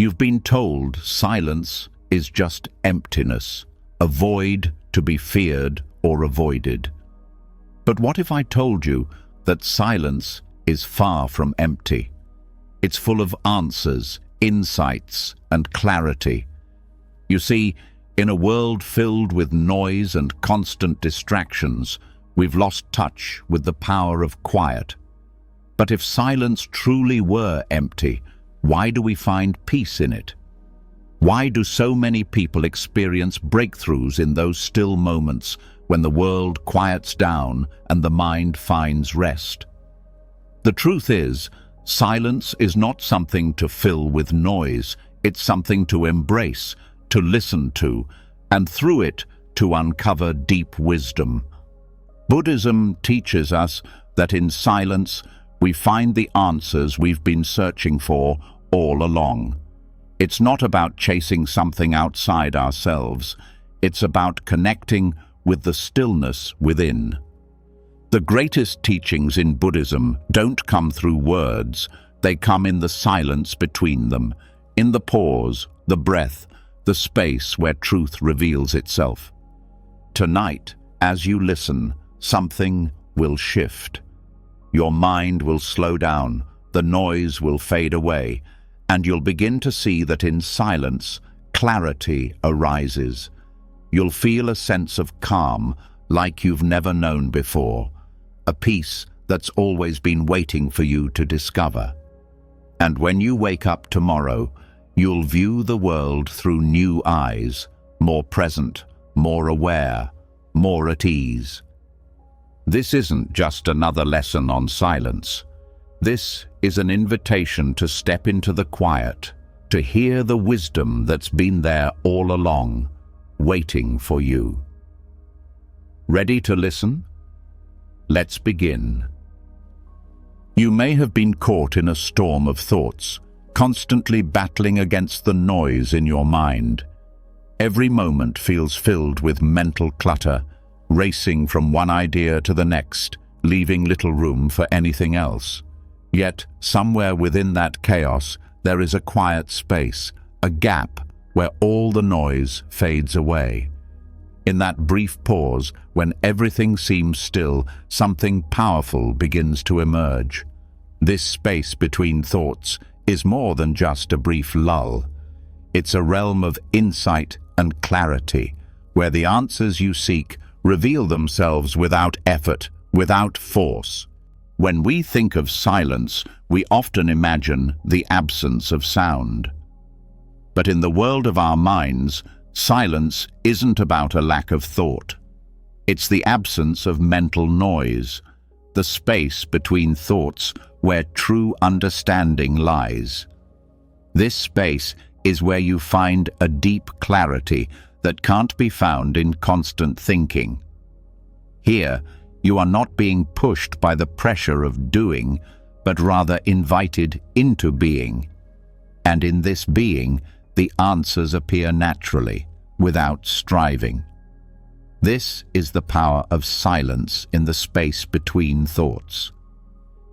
You've been told silence is just emptiness, a void to be feared or avoided. But what if I told you that silence is far from empty? It's full of answers, insights, and clarity. You see, in a world filled with noise and constant distractions, we've lost touch with the power of quiet. But if silence truly were empty, why do we find peace in it? Why do so many people experience breakthroughs in those still moments when the world quiets down and the mind finds rest? The truth is, silence is not something to fill with noise. It's something to embrace, to listen to, and through it to uncover deep wisdom. Buddhism teaches us that in silence we find the answers we've been searching for all along. It's not about chasing something outside ourselves. It's about connecting with the stillness within. The greatest teachings in Buddhism don't come through words. They come in the silence between them, in the pause, the breath, the space where truth reveals itself. Tonight, as you listen, something will shift. Your mind will slow down, the noise will fade away, and you'll begin to see that in silence, clarity arises. You'll feel a sense of calm like you've never known before, a peace that's always been waiting for you to discover. And when you wake up tomorrow, you'll view the world through new eyes, more present, more aware, more at ease. This isn't just another lesson on silence. This is an invitation to step into the quiet, to hear the wisdom that's been there all along, waiting for you. Ready to listen? Let's begin. You may have been caught in a storm of thoughts, constantly battling against the noise in your mind. Every moment feels filled with mental clutter, racing from one idea to the next, leaving little room for anything else. Yet, somewhere within that chaos, there is a quiet space, a gap where all the noise fades away. In that brief pause, when everything seems still, something powerful begins to emerge. This space between thoughts is more than just a brief lull. It's a realm of insight and clarity, where the answers you seek reveal themselves without effort, without force. When we think of silence, we often imagine the absence of sound. But in the world of our minds, silence isn't about a lack of thought. It's the absence of mental noise, the space between thoughts where true understanding lies. This space is where you find a deep clarity that can't be found in constant thinking. Here, you are not being pushed by the pressure of doing, but rather invited into being. And in this being, the answers appear naturally, without striving. This is the power of silence in the space between thoughts.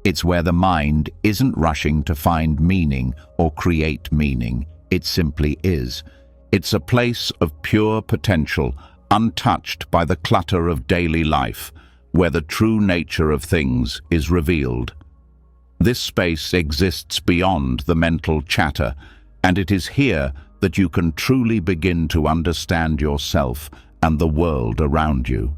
It's where the mind isn't rushing to find meaning or create meaning. It simply is. It's a place of pure potential, untouched by the clutter of daily life, where the true nature of things is revealed. This space exists beyond the mental chatter, and it is here that you can truly begin to understand yourself and the world around you.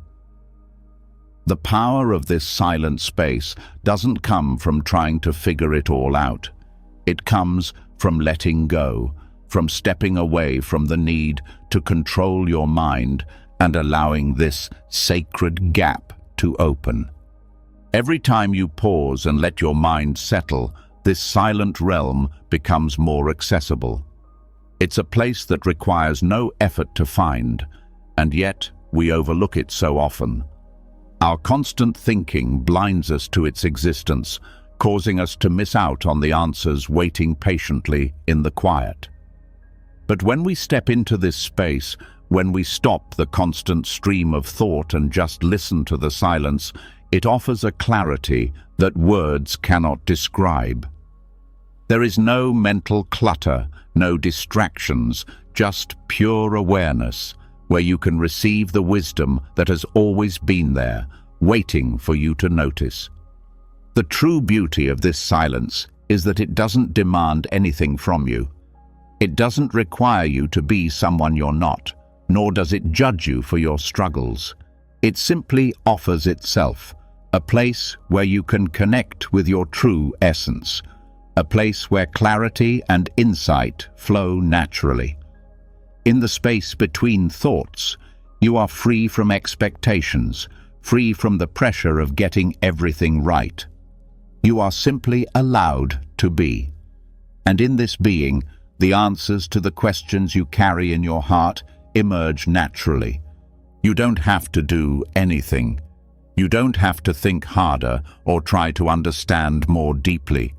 The power of this silent space doesn't come from trying to figure it all out. It comes from letting go, from stepping away from the need to control your mind and allowing this sacred gap to open. Every time you pause and let your mind settle, this silent realm becomes more accessible. It's a place that requires no effort to find, and yet we overlook it so often. Our constant thinking blinds us to its existence, causing us to miss out on the answers waiting patiently in the quiet. But when we step into this space, when we stop the constant stream of thought and just listen to the silence, it offers a clarity that words cannot describe. There is no mental clutter, no distractions, just pure awareness, where you can receive the wisdom that has always been there, waiting for you to notice. The true beauty of this silence is that it doesn't demand anything from you. It doesn't require you to be someone you're not, nor does it judge you for your struggles. It simply offers itself, a place where you can connect with your true essence, a place where clarity and insight flow naturally. In the space between thoughts, you are free from expectations, free from the pressure of getting everything right. You are simply allowed to be. And in this being, the answers to the questions you carry in your heart emerge naturally. You don't have to do anything. You don't have to think harder or try to understand more deeply.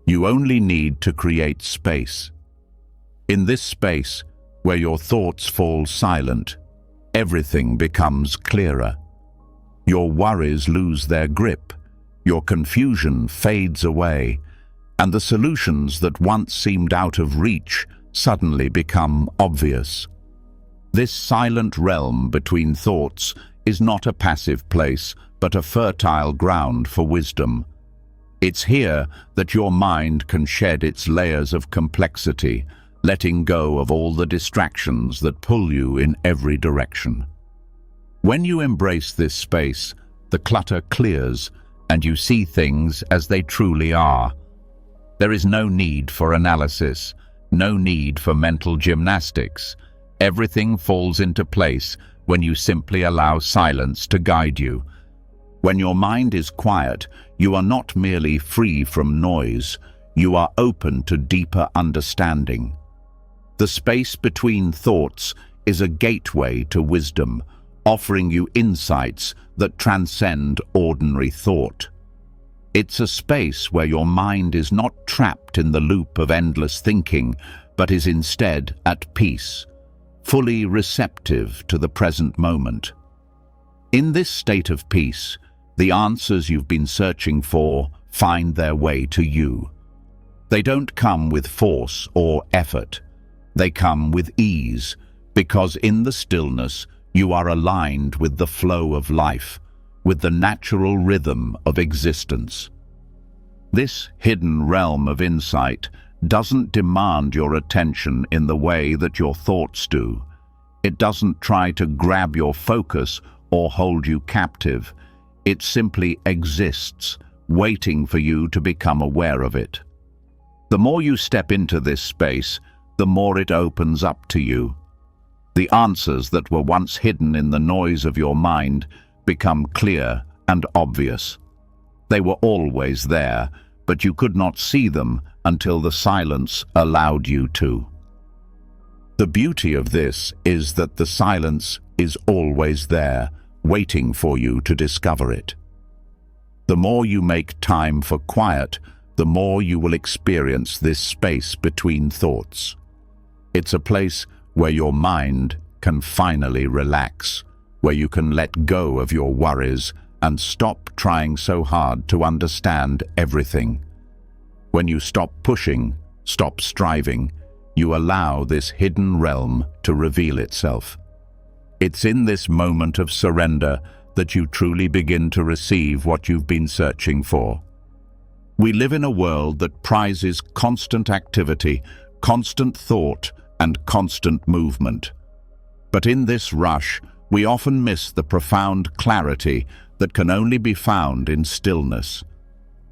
You only need to create space. In this space, where your thoughts fall silent, everything becomes clearer. Your worries lose their grip, your confusion fades away, and the solutions that once seemed out of reach suddenly become obvious. This silent realm between thoughts is not a passive place, but a fertile ground for wisdom. It's here that your mind can shed its layers of complexity, letting go of all the distractions that pull you in every direction. When you embrace this space, the clutter clears and you see things as they truly are. There is no need for analysis, no need for mental gymnastics. Everything falls into place when you simply allow silence to guide you. When your mind is quiet, you are not merely free from noise, you are open to deeper understanding. The space between thoughts is a gateway to wisdom, offering you insights that transcend ordinary thought. It's a space where your mind is not trapped in the loop of endless thinking, but is instead at peace, fully receptive to the present moment. In this state of peace, the answers you've been searching for find their way to you. They don't come with force or effort. They come with ease, because in the stillness you are aligned with the flow of life, with the natural rhythm of existence. This hidden realm of insight doesn't demand your attention in the way that your thoughts do. It doesn't try to grab your focus or hold you captive. It simply exists, waiting for you to become aware of it. The more you step into this space, the more it opens up to you. The answers that were once hidden in the noise of your mind become clear and obvious. They were always there, but you could not see them until the silence allowed you to. The beauty of this is that the silence is always there, waiting for you to discover it. The more you make time for quiet, the more you will experience this space between thoughts. It's a place where your mind can finally relax, where you can let go of your worries and stop trying so hard to understand everything. When you stop pushing, stop striving, you allow this hidden realm to reveal itself. It's in this moment of surrender that you truly begin to receive what you've been searching for. We live in a world that prizes constant activity, constant thought, and constant movement. But in this rush, we often miss the profound clarity that can only be found in stillness.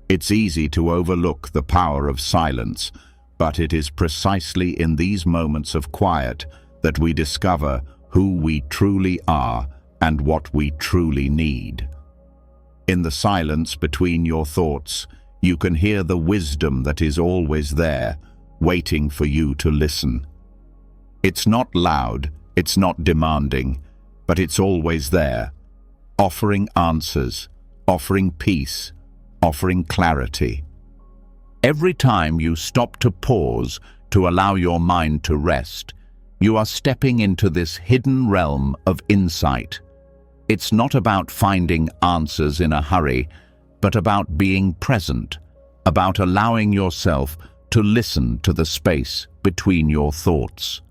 It's easy to overlook the power of silence, but it is precisely in these moments of quiet that we discover who we truly are and what we truly need. In the silence between your thoughts, you can hear the wisdom that is always there, waiting for you to listen. It's not loud, it's not demanding, but it's always there, offering answers, offering peace, offering clarity. Every time you stop to pause, to allow your mind to rest, you are stepping into this hidden realm of insight. It's not about finding answers in a hurry, but about being present, about allowing yourself to listen to the space between your thoughts.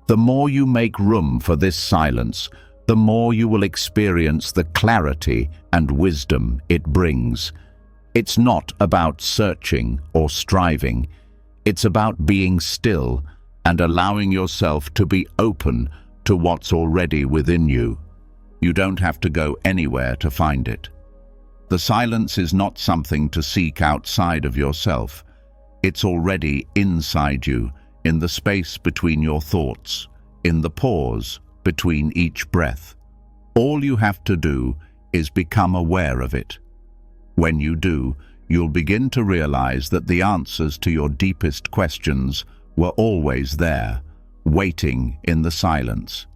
The more you make room for this silence, the more you will experience the clarity and wisdom it brings. It's not about searching or striving. It's about being still and allowing yourself to be open to what's already within you. You don't have to go anywhere to find it. The silence is not something to seek outside of yourself. It's already inside you, in the space between your thoughts, in the pause between each breath. All you have to do is become aware of it. When you do, you'll begin to realize that the answers to your deepest questions were always there, waiting in the silence.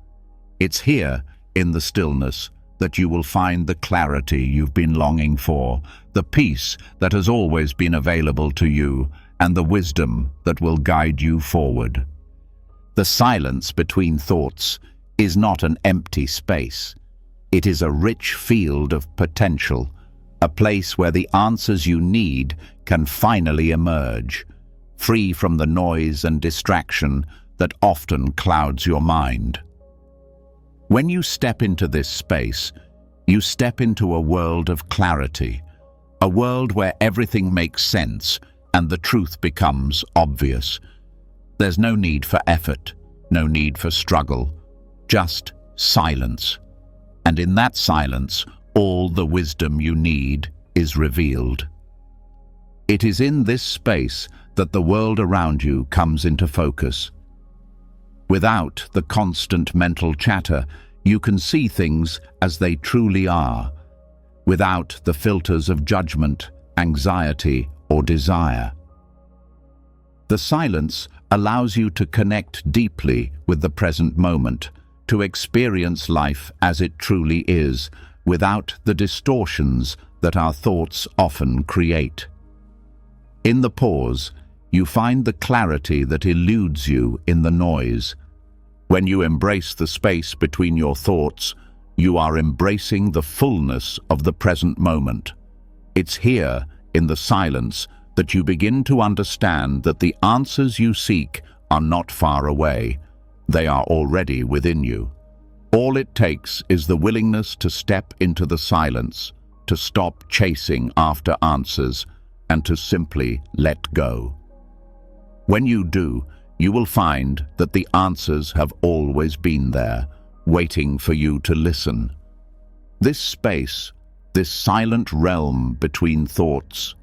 It's here, in the stillness, that you will find the clarity you've been longing for, the peace that has always been available to you, and the wisdom that will guide you forward. The silence between thoughts is not an empty space. It is a rich field of potential, a place where the answers you need can finally emerge, free from the noise and distraction that often clouds your mind. When you step into this space, you step into a world of clarity, a world where everything makes sense and the truth becomes obvious. There's no need for effort, no need for struggle, just silence. And in that silence, all the wisdom you need is revealed. It is in this space that the world around you comes into focus. Without the constant mental chatter, you can see things as they truly are, without the filters of judgment, anxiety, or desire. The silence allows you to connect deeply with the present moment, to experience life as it truly is, without the distortions that our thoughts often create. In the pause, you find the clarity that eludes you in the noise. When you embrace the space between your thoughts, you are embracing the fullness of the present moment. It's here, in the silence, that you begin to understand that the answers you seek are not far away. They are already within you. All it takes is the willingness to step into the silence, to stop chasing after answers, and to simply let go. When you do, you will find that the answers have always been there, waiting for you to listen. This space, this silent realm between thoughts,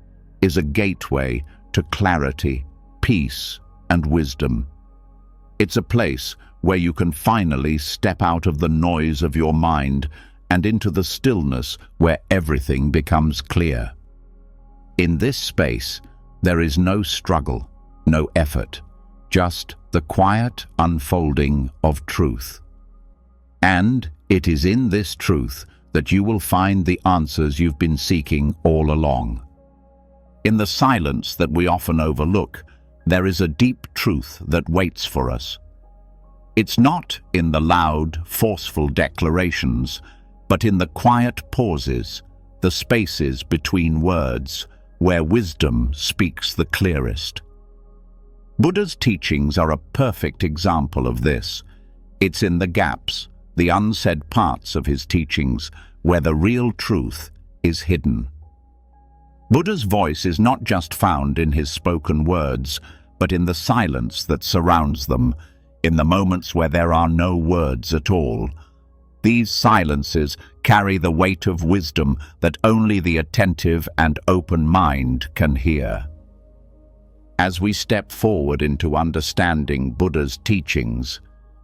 is a gateway to clarity, peace, and wisdom. It's a place where you can finally step out of the noise of your mind and into the stillness where everything becomes clear. In this space, there is no struggle, no effort, just the quiet unfolding of truth. And it is in this truth that you will find the answers you've been seeking all along. In the silence that we often overlook, there is a deep truth that waits for us. It's not in the loud, forceful declarations, but in the quiet pauses, the spaces between words, where wisdom speaks the clearest. Buddha's teachings are a perfect example of this. It's in the gaps, the unsaid parts of his teachings, where the real truth is hidden. Buddha's voice is not just found in his spoken words, but in the silence that surrounds them, in the moments where there are no words at all. These silences carry the weight of wisdom that only the attentive and open mind can hear. As we step forward into understanding Buddha's teachings,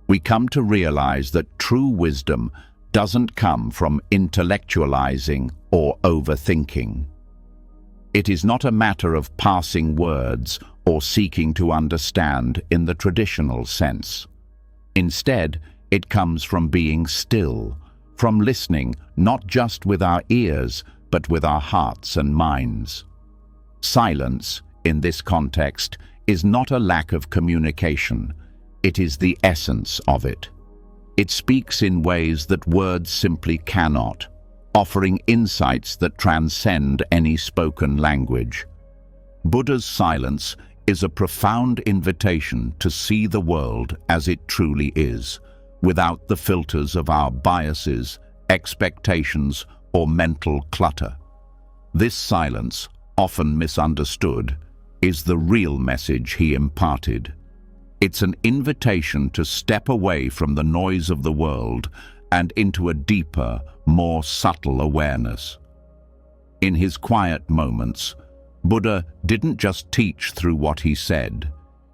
we come to realize that true wisdom doesn't come from intellectualizing or overthinking. It is not a matter of passing words or seeking to understand in the traditional sense. Instead, it comes from being still, from listening not just with our ears, but with our hearts and minds. Silence, in this context, is not a lack of communication. It is the essence of it. It speaks in ways that words simply cannot, offering insights that transcend any spoken language. Buddha's silence is a profound invitation to see the world as it truly is, without the filters of our biases, expectations, or mental clutter. This silence, often misunderstood, is the real message he imparted. It's an invitation to step away from the noise of the world and into a deeper, more subtle awareness. In his quiet moments, Buddha didn't just teach through what he said.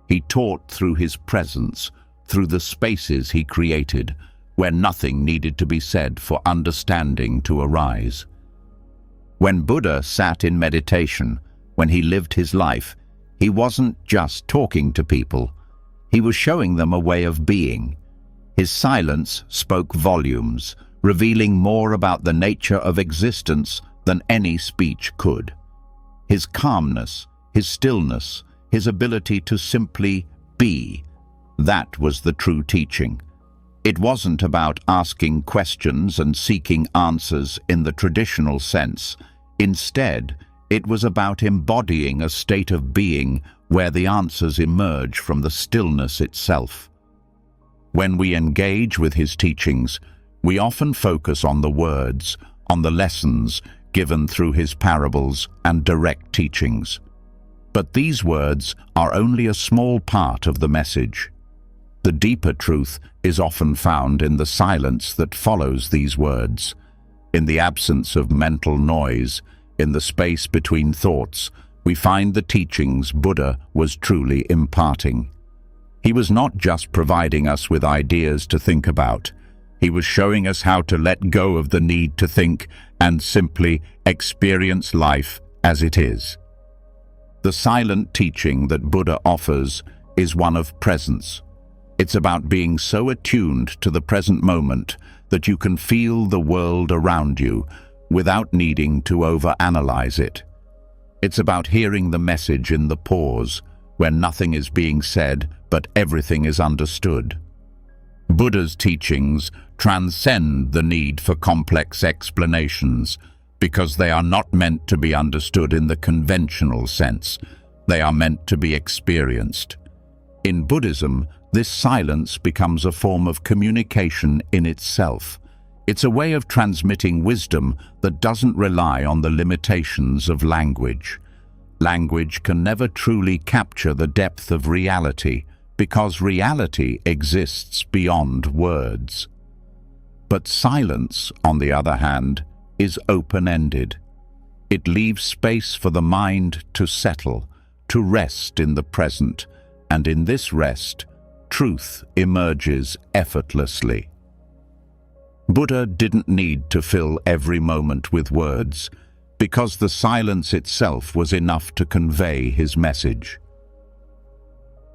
He taught through his presence, through the spaces he created, where nothing needed to be said for understanding to arise. When Buddha sat in meditation, when he lived his life, he wasn't just talking to people. He was showing them a way of being. His silence spoke volumes, revealing more about the nature of existence than any speech could. His calmness, his stillness, his ability to simply be, that was the true teaching. It wasn't about asking questions and seeking answers in the traditional sense. Instead, it was about embodying a state of being where the answers emerge from the stillness itself. When we engage with his teachings, we often focus on the words, on the lessons given through his parables and direct teachings. But these words are only a small part of the message. The deeper truth is often found in the silence that follows these words, in the absence of mental noise, in the space between thoughts. We find the teachings Buddha was truly imparting. He was not just providing us with ideas to think about. He was showing us how to let go of the need to think and simply experience life as it is. The silent teaching that Buddha offers is one of presence. It's about being so attuned to the present moment that you can feel the world around you without needing to overanalyze it. It's about hearing the message in the pause, where nothing is being said but everything is understood. Buddha's teachings transcend the need for complex explanations because they are not meant to be understood in the conventional sense. They are meant to be experienced. In Buddhism, this silence becomes a form of communication in itself. It's a way of transmitting wisdom that doesn't rely on the limitations of language. Language can never truly capture the depth of reality because reality exists beyond words. But silence, on the other hand, is open-ended. It leaves space for the mind to settle, to rest in the present, and in this rest, truth emerges effortlessly. Buddha didn't need to fill every moment with words, because the silence itself was enough to convey his message.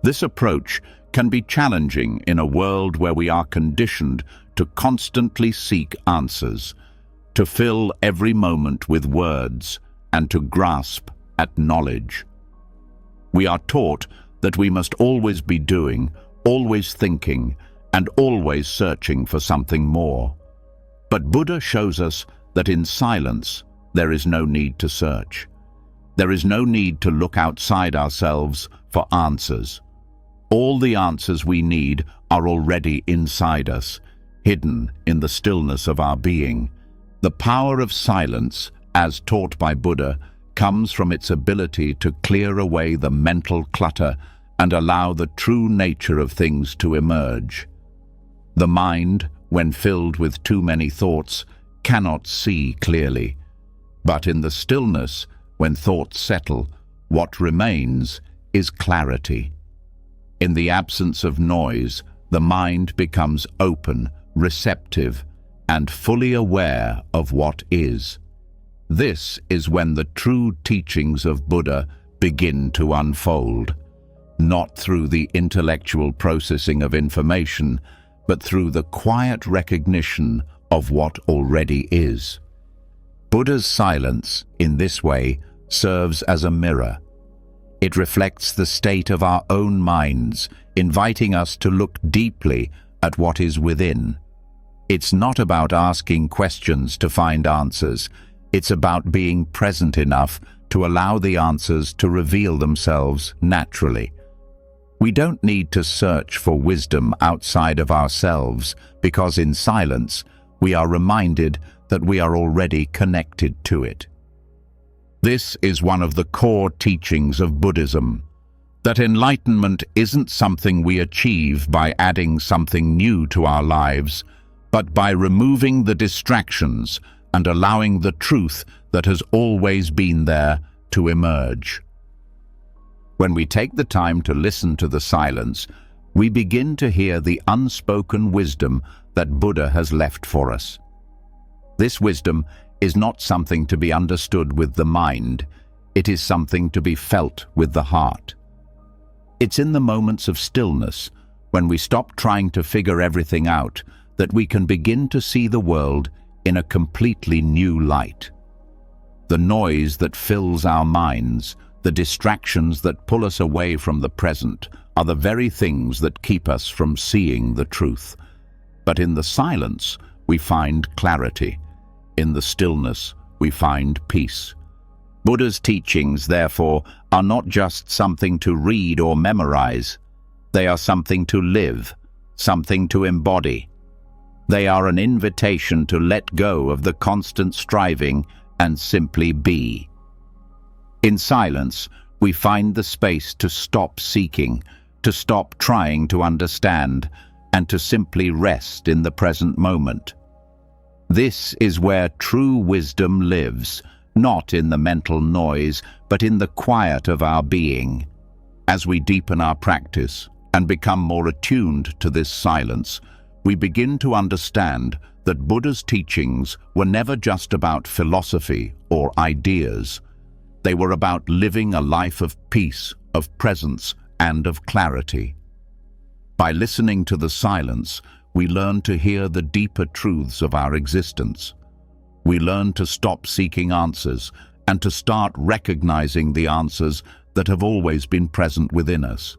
This approach can be challenging in a world where we are conditioned to constantly seek answers, to fill every moment with words, and to grasp at knowledge. We are taught that we must always be doing, always thinking, and always searching for something more. But Buddha shows us that in silence, there is no need to search. There is no need to look outside ourselves for answers. All the answers we need are already inside us, hidden in the stillness of our being. The power of silence, as taught by Buddha, comes from its ability to clear away the mental clutter and allow the true nature of things to emerge. The mind, when filled with too many thoughts, cannot see clearly. But in the stillness, when thoughts settle, what remains is clarity. In the absence of noise, the mind becomes open, receptive, and fully aware of what is. This is when the true teachings of Buddha begin to unfold, not through the intellectual processing of information, but through the quiet recognition of what already is. Buddha's silence, in this way, serves as a mirror. It reflects the state of our own minds, inviting us to look deeply at what is within. It's not about asking questions to find answers. It's about being present enough to allow the answers to reveal themselves naturally. We don't need to search for wisdom outside of ourselves, because in silence, we are reminded that we are already connected to it. This is one of the core teachings of Buddhism, that enlightenment isn't something we achieve by adding something new to our lives, but by removing the distractions and allowing the truth that has always been there to emerge. When we take the time to listen to the silence, we begin to hear the unspoken wisdom that Buddha has left for us. This wisdom is not something to be understood with the mind, it is something to be felt with the heart. It's in the moments of stillness, when we stop trying to figure everything out, that we can begin to see the world in a completely new light. The noise that fills our minds, the distractions that pull us away from the present, are the very things that keep us from seeing the truth. But in the silence, we find clarity. In the stillness, we find peace. Buddha's teachings, therefore, are not just something to read or memorize. They are something to live, something to embody. They are an invitation to let go of the constant striving and simply be. In silence, we find the space to stop seeking, to stop trying to understand, and to simply rest in the present moment. This is where true wisdom lives, not in the mental noise, but in the quiet of our being. As we deepen our practice and become more attuned to this silence, we begin to understand that Buddha's teachings were never just about philosophy or ideas. They were about living a life of peace, of presence, and of clarity. By listening to the silence, we learn to hear the deeper truths of our existence. We learn to stop seeking answers and to start recognizing the answers that have always been present within us.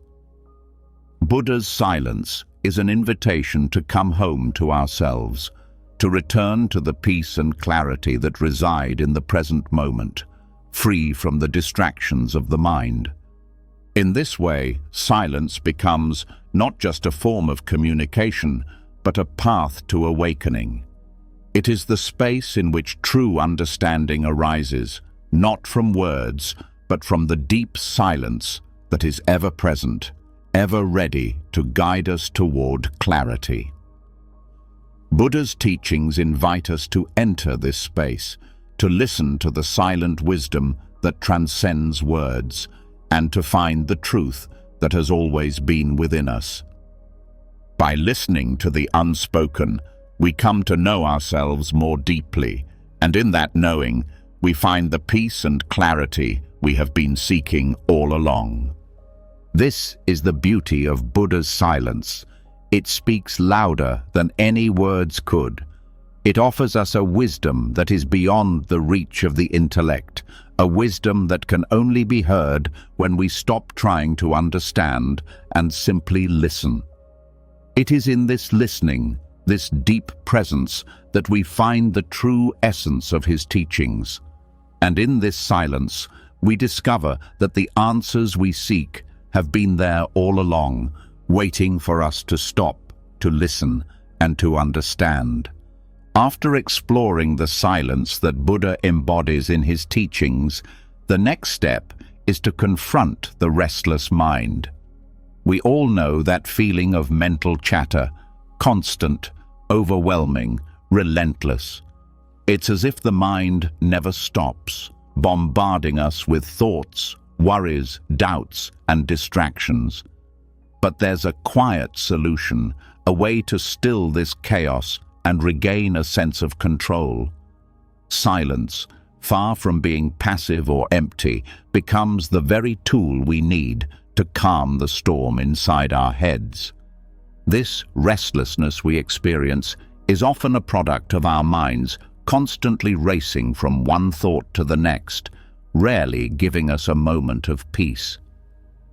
Buddha's silence is an invitation to come home to ourselves, to return to the peace and clarity that reside in the present moment, free from the distractions of the mind. In this way, silence becomes not just a form of communication, but a path to awakening. It is the space in which true understanding arises, not from words, but from the deep silence that is ever present, ever ready to guide us toward clarity. Buddha's teachings invite us to enter this space, to listen to the silent wisdom that transcends words, and to find the truth that has always been within us. By listening to the unspoken, we come to know ourselves more deeply, and in that knowing, we find the peace and clarity we have been seeking all along. This is the beauty of Buddha's silence. It speaks louder than any words could. It offers us a wisdom that is beyond the reach of the intellect, a wisdom that can only be heard when we stop trying to understand and simply listen. It is in this listening, this deep presence, that we find the true essence of his teachings. And in this silence, we discover that the answers we seek have been there all along, waiting for us to stop, to listen, and to understand. After exploring the silence that Buddha embodies in his teachings, the next step is to confront the restless mind. We all know that feeling of mental chatter, constant, overwhelming, relentless. It's as if the mind never stops, bombarding us with thoughts, worries, doubts, and distractions. But there's a quiet solution, a way to still this chaos and regain a sense of control. Silence, far from being passive or empty, becomes the very tool we need to calm the storm inside our heads. This restlessness we experience is often a product of our minds constantly racing from one thought to the next, rarely giving us a moment of peace.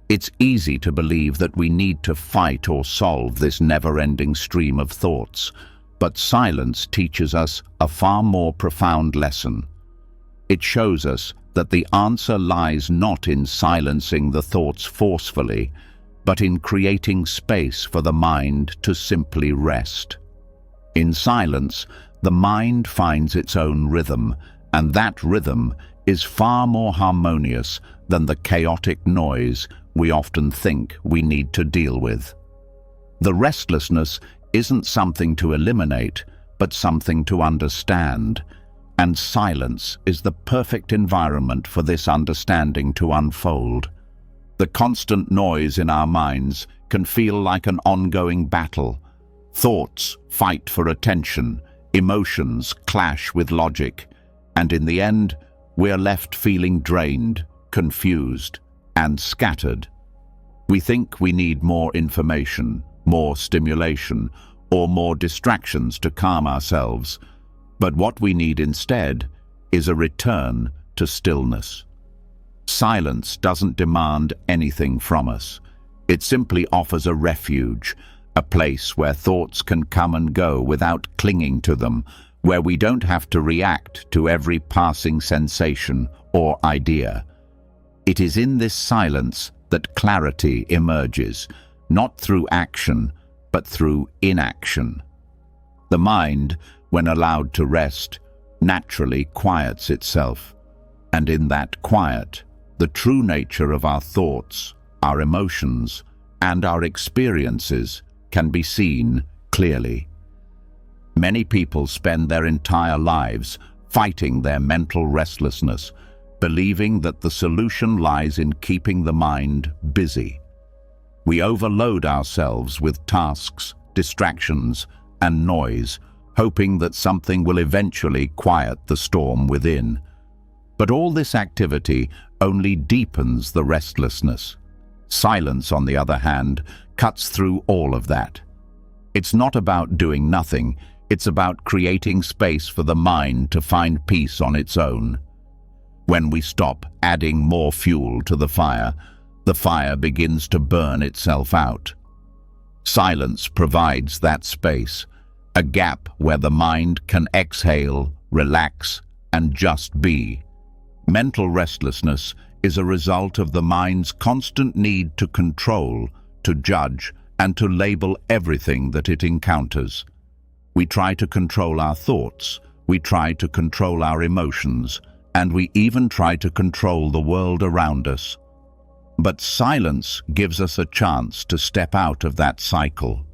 It's easy to believe that we need to fight or solve this never-ending stream of thoughts, but silence teaches us a far more profound lesson. It shows us that the answer lies not in silencing the thoughts forcefully, but in creating space for the mind to simply rest. In silence, the mind finds its own rhythm, and that rhythm is far more harmonious than the chaotic noise we often think we need to deal with. The restlessness isn't something to eliminate, but something to understand, and silence is the perfect environment for this understanding to unfold. The constant noise in our minds can feel like an ongoing battle. Thoughts fight for attention, emotions clash with logic, and in the end, we're left feeling drained, confused, and scattered. We think we need more information, more stimulation, or more distractions to calm ourselves, but what we need instead is a return to stillness. Silence doesn't demand anything from us. It simply offers a refuge, a place where thoughts can come and go without clinging to them, where we don't have to react to every passing sensation or idea. It is in this silence that clarity emerges, not through action, but through inaction. The mind, when allowed to rest, naturally quiets itself, and in that quiet, the true nature of our thoughts, our emotions, and our experiences can be seen clearly. Many people spend their entire lives fighting their mental restlessness, believing that the solution lies in keeping the mind busy. We overload ourselves with tasks, distractions, and noise, hoping that something will eventually quiet the storm within. But all this activity only deepens the restlessness. Silence, on the other hand, cuts through all of that. It's not about doing nothing, it's about creating space for the mind to find peace on its own. When we stop adding more fuel to the fire begins to burn itself out. Silence provides that space, a gap where the mind can exhale, relax, and just be. Mental restlessness is a result of the mind's constant need to control, to judge, and to label everything that it encounters. We try to control our thoughts, we try to control our emotions, and we even try to control the world around us. But silence gives us a chance to step out of that cycle.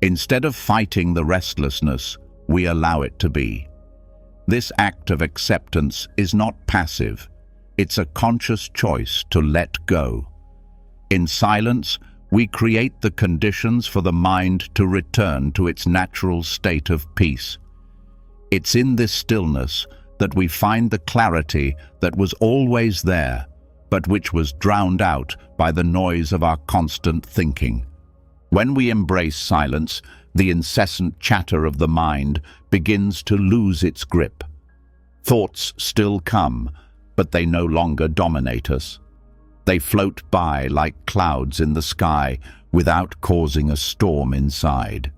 Instead of fighting the restlessness, we allow it to be. This act of acceptance is not passive. It's a conscious choice to let go. In silence, we create the conditions for the mind to return to its natural state of peace. It's in this stillness that we find the clarity that was always there, but which was drowned out by the noise of our constant thinking. When we embrace silence, the incessant chatter of the mind begins to lose its grip. Thoughts still come, but they no longer dominate us. They float by like clouds in the sky without causing a storm inside.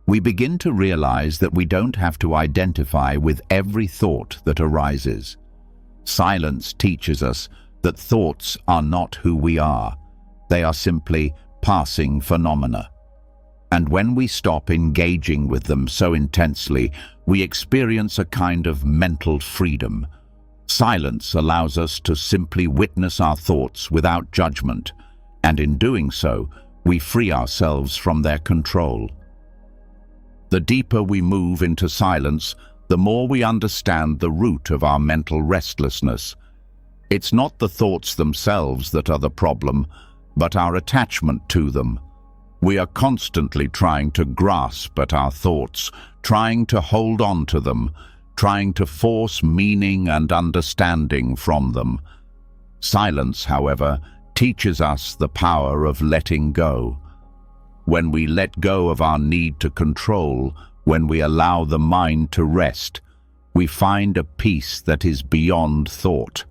We begin to realize that we don't have to identify with every thought that arises. Silence teaches us that thoughts are not who we are. They are simply passing phenomena. And when we stop engaging with them so intensely, we experience a kind of mental freedom. Silence allows us to simply witness our thoughts without judgment, and in doing so, we free ourselves from their control. The deeper we move into silence, the more we understand the root of our mental restlessness. It's not the thoughts themselves that are the problem, but our attachment to them. We are constantly trying to grasp at our thoughts, trying to hold on to them, trying to force meaning and understanding from them. Silence, however, teaches us the power of letting go. When we let go of our need to control, when we allow the mind to rest, we find a peace that is beyond thought.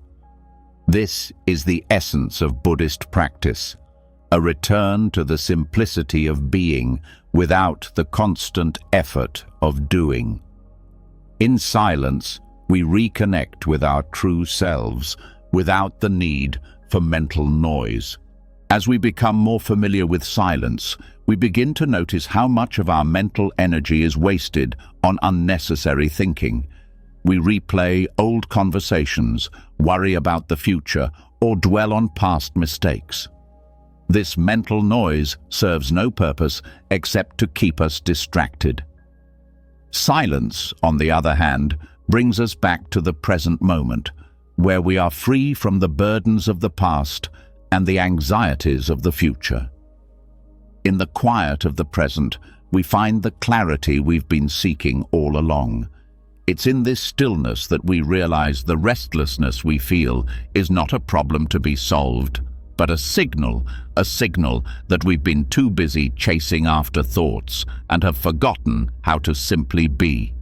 This is the essence of Buddhist practice, a return to the simplicity of being without the constant effort of doing. In silence, We reconnect with our true selves without the need for mental noise. As we become more familiar with silence, we begin to notice how much of our mental energy is wasted on unnecessary thinking. We replay old conversations, worry about the future, or dwell on past mistakes. This mental noise serves no purpose except to keep us distracted. Silence, on the other hand, brings us back to the present moment, where we are free from the burdens of the past and the anxieties of the future. In the quiet of the present, we find the clarity we've been seeking all along. It's in this stillness that we realize the restlessness we feel is not a problem to be solved, but a signal that we've been too busy chasing after thoughts and have forgotten how to simply be.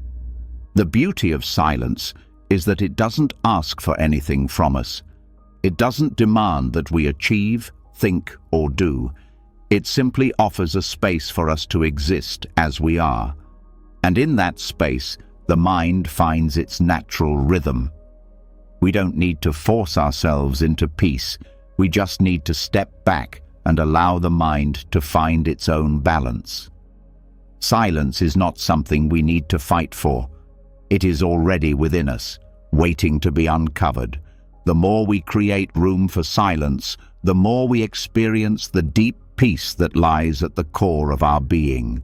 The beauty of silence is that it doesn't ask for anything from us. It doesn't demand that we achieve, think, or do. It simply offers a space for us to exist as we are. And in that space, the mind finds its natural rhythm. We don't need to force ourselves into peace. We just need to step back and allow the mind to find its own balance. Silence is not something we need to fight for. It is already within us, waiting to be uncovered. The more we create room for silence, the more we experience the deep peace that lies at the core of our being.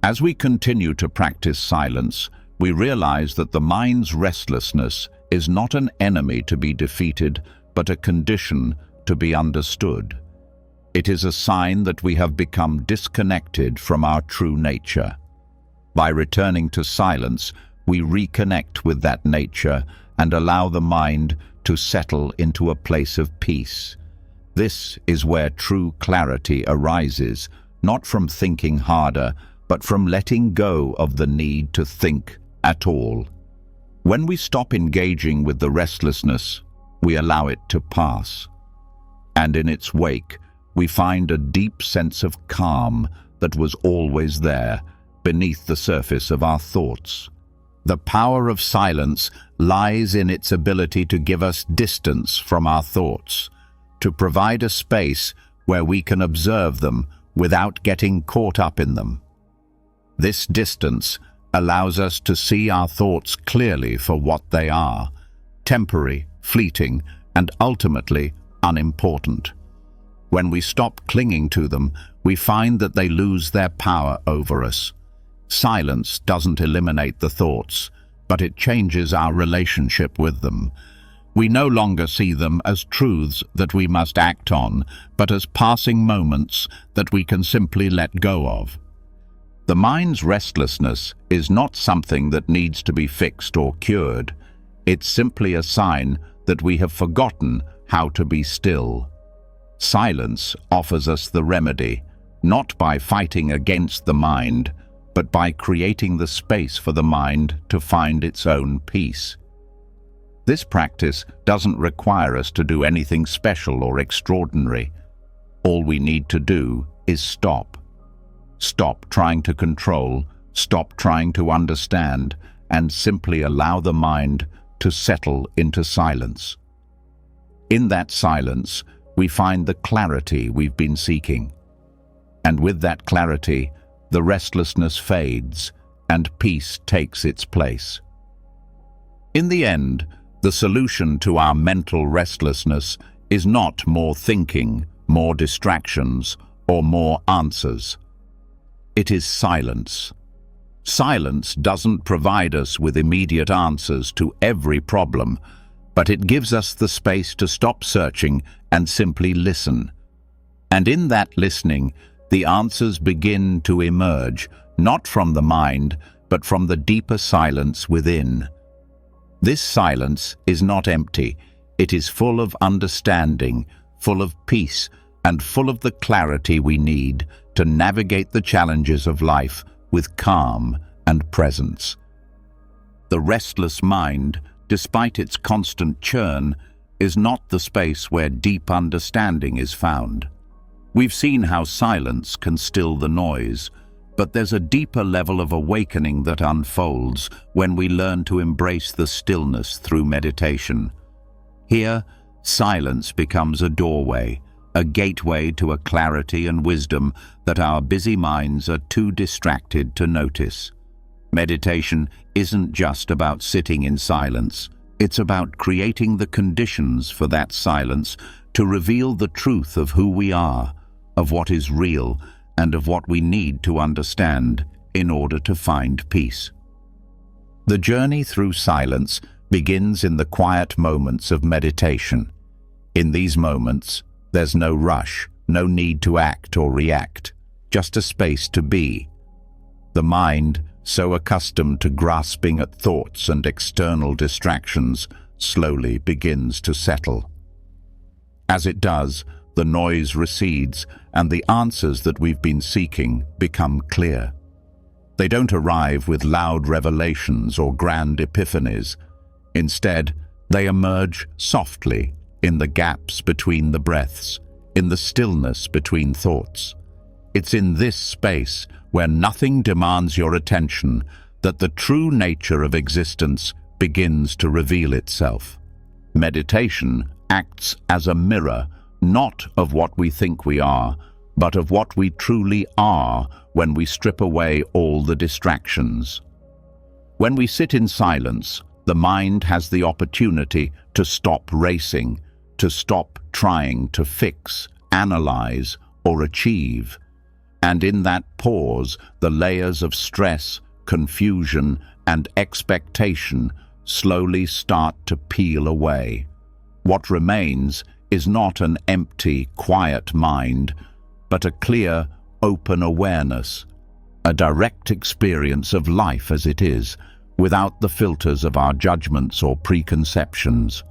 As we continue to practice silence, we realize that the mind's restlessness is not an enemy to be defeated, but a condition to be understood. It is a sign that we have become disconnected from our true nature. By returning to silence, we reconnect with that nature and allow the mind to settle into a place of peace. This is where true clarity arises, not from thinking harder, but from letting go of the need to think at all. When we stop engaging with the restlessness, we allow it to pass. And in its wake, we find a deep sense of calm that was always there, beneath the surface of our thoughts. The power of silence lies in its ability to give us distance from our thoughts, to provide a space where we can observe them without getting caught up in them. This distance allows us to see our thoughts clearly for what they are, temporary, fleeting, and ultimately unimportant. When we stop clinging to them, we find that they lose their power over us. Silence doesn't eliminate the thoughts, but it changes our relationship with them. We no longer see them as truths that we must act on, but as passing moments that we can simply let go of. The mind's restlessness is not something that needs to be fixed or cured. It's simply a sign that we have forgotten how to be still. Silence offers us the remedy, not by fighting against the mind, but by creating the space for the mind to find its own peace. This practice doesn't require us to do anything special or extraordinary. All we need to do is stop. Stop trying to control, stop trying to understand, and simply allow the mind to settle into silence. In that silence, we find the clarity we've been seeking. And with that clarity, the restlessness fades and peace takes its place. In the end, the solution to our mental restlessness is not more thinking, more distractions, or more answers. It is silence. Silence doesn't provide us with immediate answers to every problem, but it gives us the space to stop searching and simply listen. And in that listening, the answers begin to emerge, not from the mind, but from the deeper silence within. This silence is not empty. It is full of understanding, full of peace, and full of the clarity we need to navigate the challenges of life with calm and presence. The restless mind, despite its constant churn, is not the space where deep understanding is found. We've seen how silence can still the noise, But there's a deeper level of awakening that unfolds when we learn to embrace the stillness through meditation. Here, silence becomes a doorway, a gateway to a clarity and wisdom that our busy minds are too distracted to notice. Meditation isn't just about sitting in silence. It's about creating the conditions for that silence to reveal the truth of who we are, of what is real, and of what we need to understand in order to find peace. The journey through silence begins in the quiet moments of meditation. In these moments, there's no rush, no need to act or react, just a space to be. The mind, so accustomed to grasping at thoughts and external distractions, slowly begins to settle. As it does, the noise recedes and the answers that we've been seeking become clear. They don't arrive with loud revelations or grand epiphanies. Instead, they emerge softly in the gaps between the breaths, in the stillness between thoughts. It's in this space where nothing demands your attention that the true nature of existence begins to reveal itself. Meditation acts as a mirror, not of what we think we are, but of what we truly are when we strip away all the distractions. When we sit in silence, the mind has the opportunity to stop racing, to stop trying to fix, analyze, or achieve. And in that pause, the layers of stress, confusion, and expectation slowly start to peel away. What remains is not an empty, quiet mind, but a clear, open awareness, a direct experience of life as it is, without the filters of our judgments or preconceptions.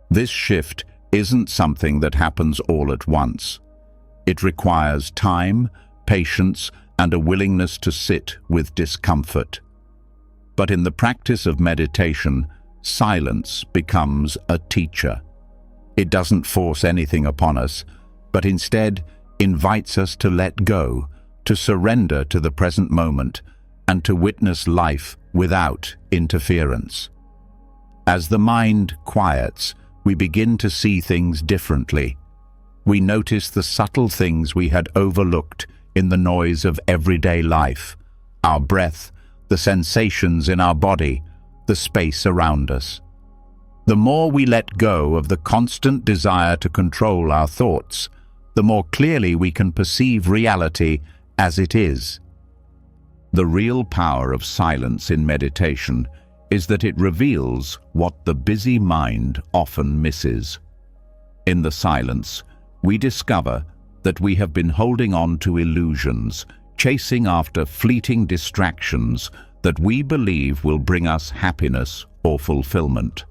This shift isn't something that happens all at once. It requires time, patience, and a willingness to sit with discomfort. But in the practice of meditation, silence becomes a teacher. It doesn't force anything upon us, but instead invites us to let go, to surrender to the present moment, and to witness life without interference. As the mind quiets, we begin to see things differently. We notice the subtle things we had overlooked in the noise of everyday life: our breath, the sensations in our body, the space around us. The more we let go of the constant desire to control our thoughts, the more clearly we can perceive reality as it is. The real power of silence in meditation is that it reveals what the busy mind often misses. In the silence, we discover that we have been holding on to illusions, chasing after fleeting distractions that we believe will bring us happiness or fulfillment.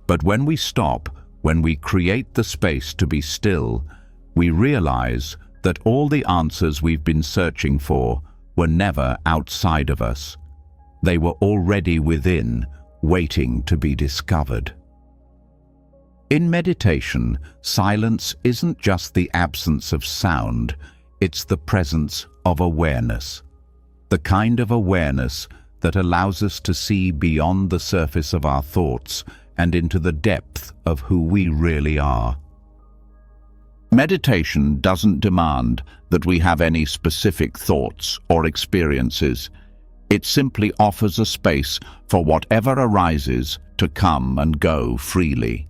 But when we stop, when we create the space to be still, we realize that all the answers we've been searching for were never outside of us. They were already within, waiting to be discovered. In meditation, silence isn't just the absence of sound, it's the presence of awareness. The kind of awareness that allows us to see beyond the surface of our thoughts and into the depth of who we really are. Meditation doesn't demand that we have any specific thoughts or experiences. It simply offers a space for whatever arises to come and go freely.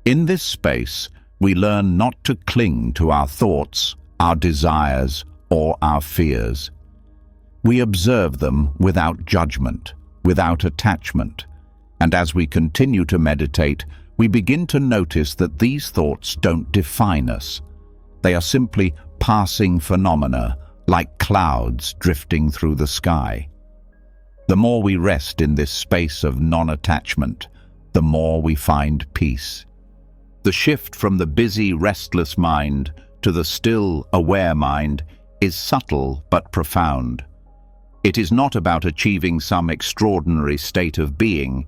In this space, we learn not to cling to our thoughts, our desires, or our fears. We observe them without judgment, without attachment. And as we continue to meditate, we begin to notice that these thoughts don't define us. They are simply passing phenomena, like clouds drifting through the sky. The more we rest in this space of non-attachment, the more we find peace. The shift from the busy, restless mind to the still, aware mind is subtle but profound. It is not about achieving some extraordinary state of being,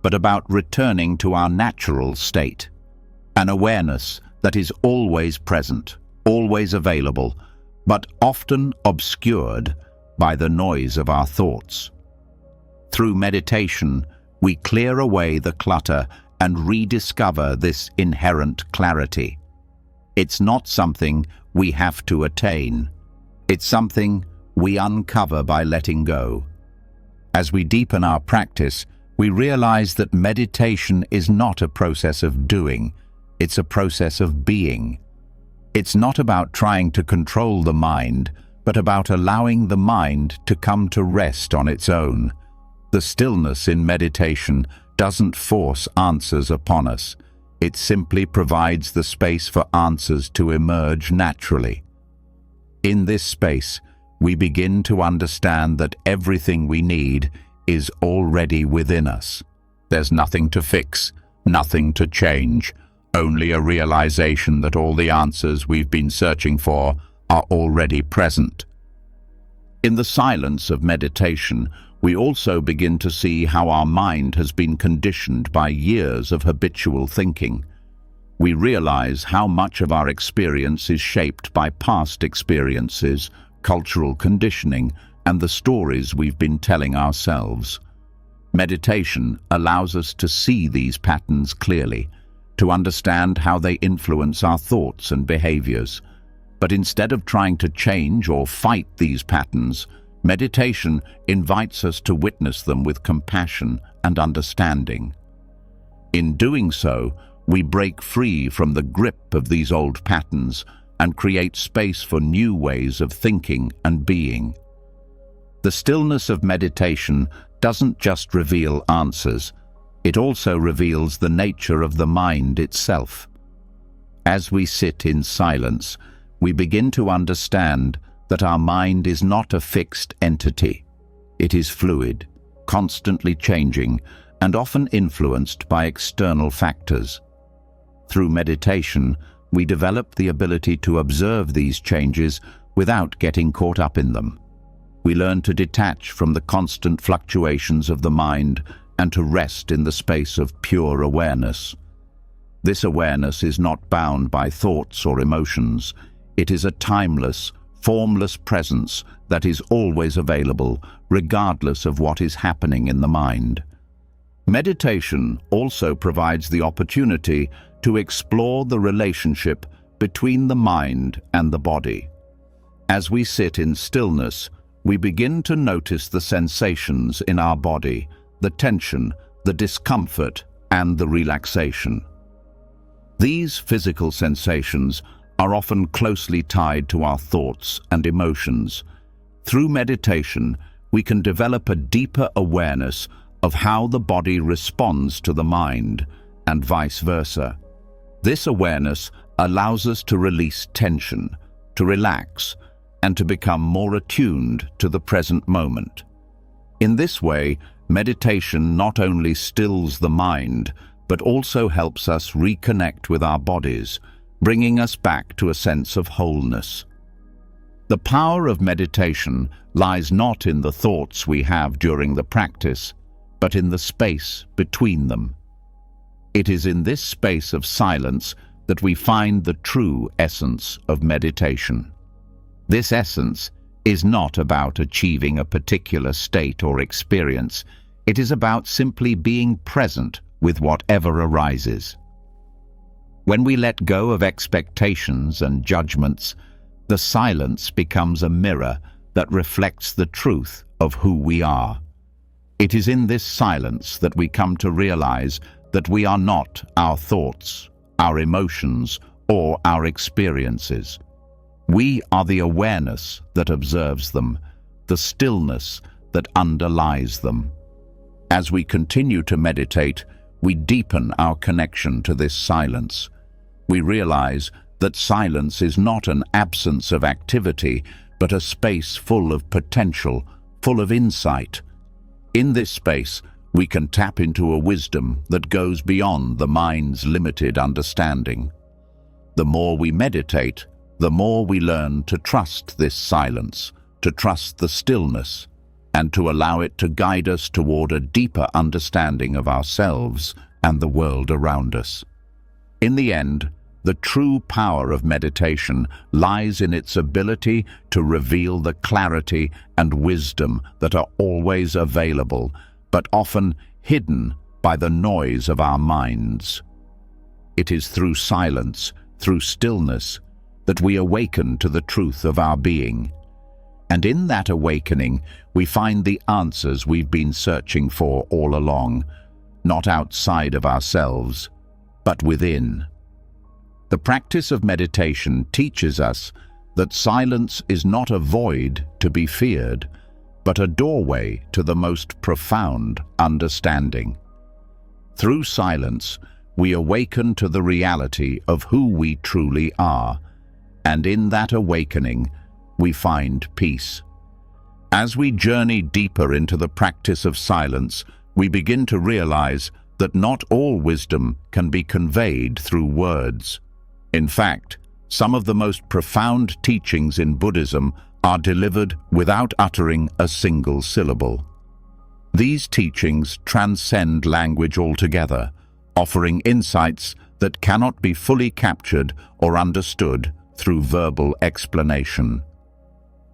but about returning to our natural state, an awareness that is always present, always available, but often obscured by the noise of our thoughts. Through meditation, we clear away the clutter and rediscover this inherent clarity. It's not something we have to attain. It's something we uncover by letting go. As we deepen our practice, we realize that meditation is not a process of doing, it's a process of being. It's not about trying to control the mind, but about allowing the mind to come to rest on its own. The stillness in meditation doesn't force answers upon us. It simply provides the space for answers to emerge naturally. In this space, we begin to understand that everything we need is already within us. There's nothing to fix, nothing to change, only a realization that all the answers we've been searching for are already present. In the silence of meditation, we also begin to see how our mind has been conditioned by years of habitual thinking. We realize how much of our experience is shaped by past experiences, cultural conditioning, and the stories we've been telling ourselves. Meditation allows us to see these patterns clearly, to understand how they influence our thoughts and behaviors. But instead of trying to change or fight these patterns, meditation invites us to witness them with compassion and understanding. In doing so, we break free from the grip of these old patterns and create space for new ways of thinking and being. The stillness of meditation doesn't just reveal answers, it also reveals the nature of the mind itself. As we sit in silence, we begin to understand that our mind is not a fixed entity. It is fluid, constantly changing, and often influenced by external factors. Through meditation, we develop the ability to observe these changes without getting caught up in them. We learn to detach from the constant fluctuations of the mind and to rest in the space of pure awareness. This awareness is not bound by thoughts or emotions. It is a timeless, formless presence that is always available, regardless of what is happening in the mind. Meditation also provides the opportunity to explore the relationship between the mind and the body. As we sit in stillness, we begin to notice the sensations in our body, the tension, the discomfort, and the relaxation. These physical sensations are often closely tied to our thoughts and emotions. Through meditation, we can develop a deeper awareness of how the body responds to the mind, and vice versa. This awareness allows us to release tension, to relax, and to become more attuned to the present moment. In this way, meditation not only stills the mind, but also helps us reconnect with our bodies, bringing us back to a sense of wholeness. The power of meditation lies not in the thoughts we have during the practice, but in the space between them. It is in this space of silence that we find the true essence of meditation. This essence is not about achieving a particular state or experience. It is about simply being present with whatever arises. When we let go of expectations and judgments, the silence becomes a mirror that reflects the truth of who we are. It is in this silence that we come to realize that we are not our thoughts, our emotions, or our experiences. We are the awareness that observes them, the stillness that underlies them. As we continue to meditate, we deepen our connection to this silence. We realize that silence is not an absence of activity, but a space full of potential, full of insight. In this space, we can tap into a wisdom that goes beyond the mind's limited understanding. The more we meditate, the more we learn to trust this silence, to trust the stillness, and to allow it to guide us toward a deeper understanding of ourselves and the world around us. In the end, The true power of meditation lies in its ability to reveal the clarity and wisdom that are always available, but often hidden by the noise of our minds. It is through silence, through stillness, that we awaken to the truth of our being. And in that awakening, we find the answers we've been searching for all along, not outside of ourselves, but within. The practice of meditation teaches us that silence is not a void to be feared, but a doorway to the most profound understanding. Through silence, we awaken to the reality of who we truly are, and in that awakening, we find peace. As we journey deeper into the practice of silence, we begin to realize that not all wisdom can be conveyed through words. In fact, some of the most profound teachings in Buddhism are delivered without uttering a single syllable. These teachings transcend language altogether, offering insights that cannot be fully captured or understood through verbal explanation.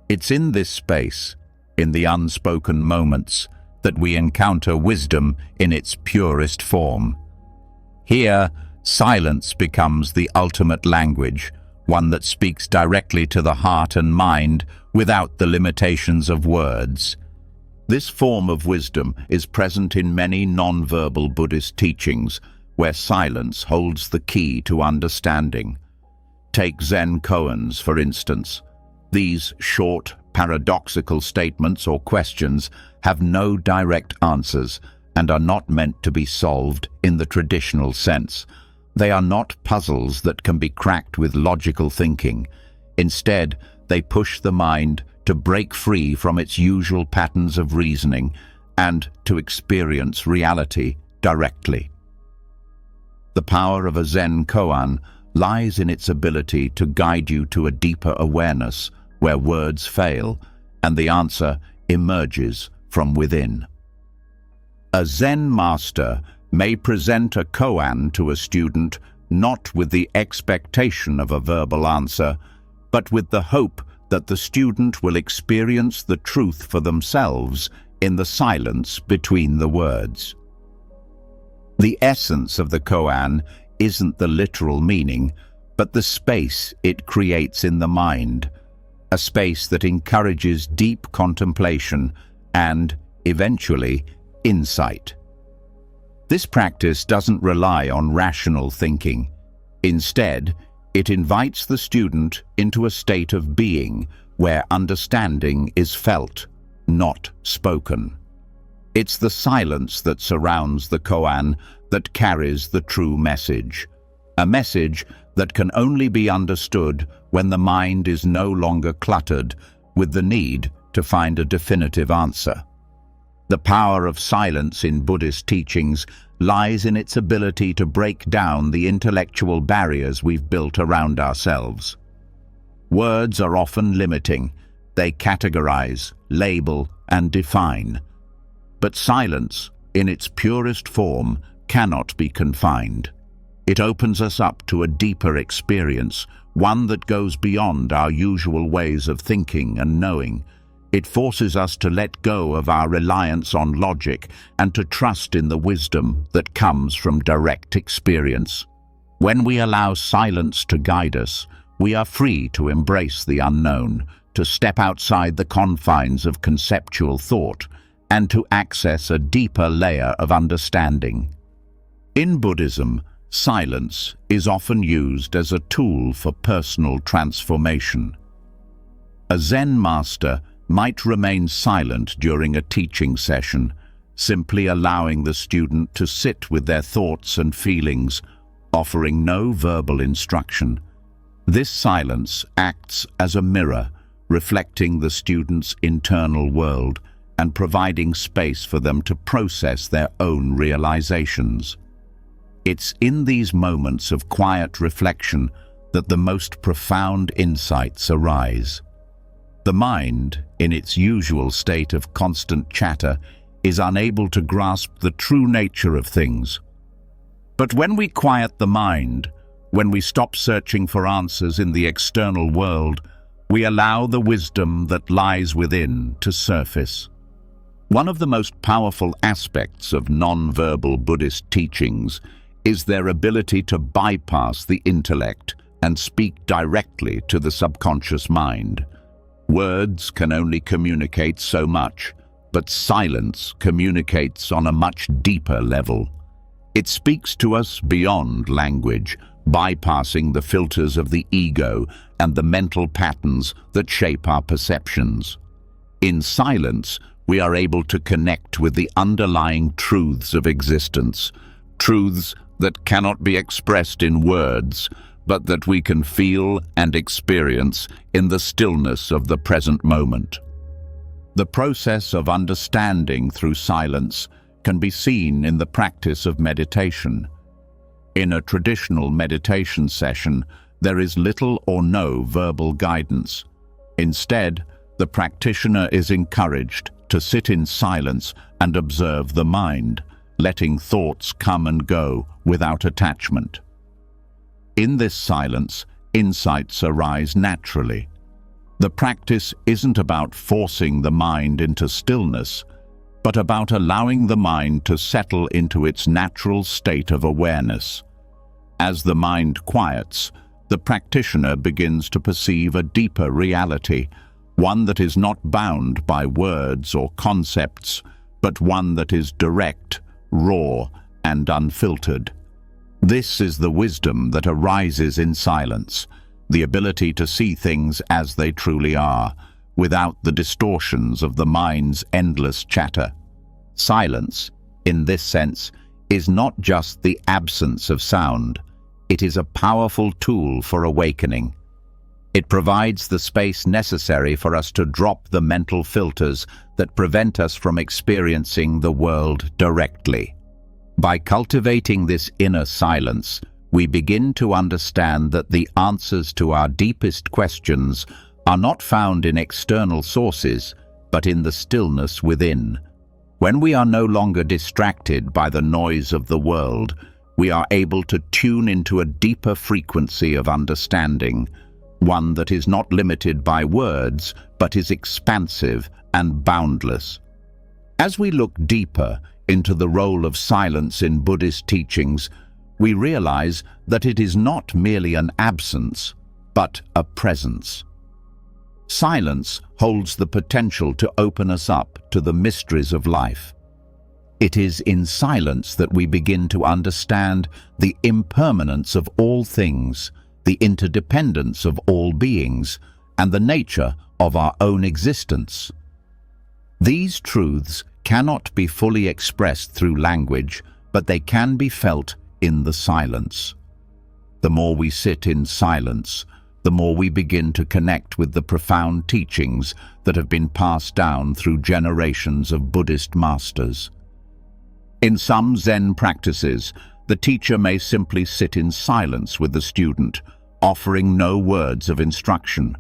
It's in this space, in the unspoken moments, that we encounter wisdom in its purest form. Here, silence becomes the ultimate language, one that speaks directly to the heart and mind without the limitations of words. This form of wisdom is present in many non-verbal Buddhist teachings, where silence holds the key to understanding. Take Zen koans, for instance. These short, paradoxical statements or questions have no direct answers and are not meant to be solved in the traditional sense. They are not puzzles that can be cracked with logical thinking. Instead, they push the mind to break free from its usual patterns of reasoning and to experience reality directly. The power of a Zen koan lies in its ability to guide you to a deeper awareness where words fail and the answer emerges from within. A Zen master may present a koan to a student not with the expectation of a verbal answer, but with the hope that the student will experience the truth for themselves in the silence between the words. The essence of the koan isn't the literal meaning, but the space it creates in the mind, a space that encourages deep contemplation and, eventually, insight. This practice doesn't rely on rational thinking. Instead, it invites the student into a state of being where understanding is felt, not spoken. It's the silence that surrounds the koan that carries the true message, a message that can only be understood when the mind is no longer cluttered with the need to find a definitive answer. The power of silence in Buddhist teachings lies in its ability to break down the intellectual barriers we've built around ourselves. Words are often limiting. They categorize, label, and define. But silence, in its purest form, cannot be confined. It opens us up to a deeper experience, one that goes beyond our usual ways of thinking and knowing. It forces us to let go of our reliance on logic and to trust in the wisdom that comes from direct experience. When we allow silence to guide us, we are free to embrace the unknown, to step outside the confines of conceptual thought, and to access a deeper layer of understanding. In Buddhism, silence is often used as a tool for personal transformation. A Zen master might remain silent during a teaching session, simply allowing the student to sit with their thoughts and feelings, offering no verbal instruction. This silence acts as a mirror, reflecting the student's internal world and providing space for them to process their own realizations. It's in these moments of quiet reflection that the most profound insights arise. The mind, in its usual state of constant chatter, is unable to grasp the true nature of things. But when we quiet the mind, When we stop searching for answers in the external world, we allow the wisdom that lies within to surface. One of the most powerful aspects of non-verbal Buddhist teachings is their ability to bypass the intellect and speak directly to the subconscious mind. Words can only communicate so much, but silence communicates on a much deeper level. It speaks to us beyond language, bypassing the filters of the ego and the mental patterns that shape our perceptions. In silence, we are able to connect with the underlying truths of existence, truths that cannot be expressed in words, but that we can feel and experience in the stillness of the present moment. The process of understanding through silence can be seen in the practice of meditation. In a traditional meditation session, there is little or no verbal guidance. Instead, the practitioner is encouraged to sit in silence and observe the mind, letting thoughts come and go without attachment. In this silence, insights arise naturally. The practice isn't about forcing the mind into stillness, but about allowing the mind to settle into its natural state of awareness. As the mind quiets, the practitioner begins to perceive a deeper reality, one that is not bound by words or concepts, but one that is direct, raw, and unfiltered. This is the wisdom that arises in silence, the ability to see things as they truly are, without the distortions of the mind's endless chatter. Silence, in this sense, is not just the absence of sound. It is a powerful tool for awakening. It provides the space necessary for us to drop the mental filters that prevent us from experiencing the world directly. By cultivating this inner silence, we begin to understand that the answers to our deepest questions are not found in external sources, but in the stillness within. When we are no longer distracted by the noise of the world, we are able to tune into a deeper frequency of understanding, one that is not limited by words, but is expansive and boundless. As we look deeper into the role of silence in Buddhist teachings, we realize that it is not merely an absence, but a presence. Silence holds the potential to open us up to the mysteries of life. It is in silence that we begin to understand the impermanence of all things, the interdependence of all beings, and the nature of our own existence. These truths cannot be fully expressed through language, but they can be felt in the silence. The more we sit in silence, the more we begin to connect with the profound teachings that have been passed down through generations of Buddhist masters. In some Zen practices, the teacher may simply sit in silence with the student, offering no words of instruction.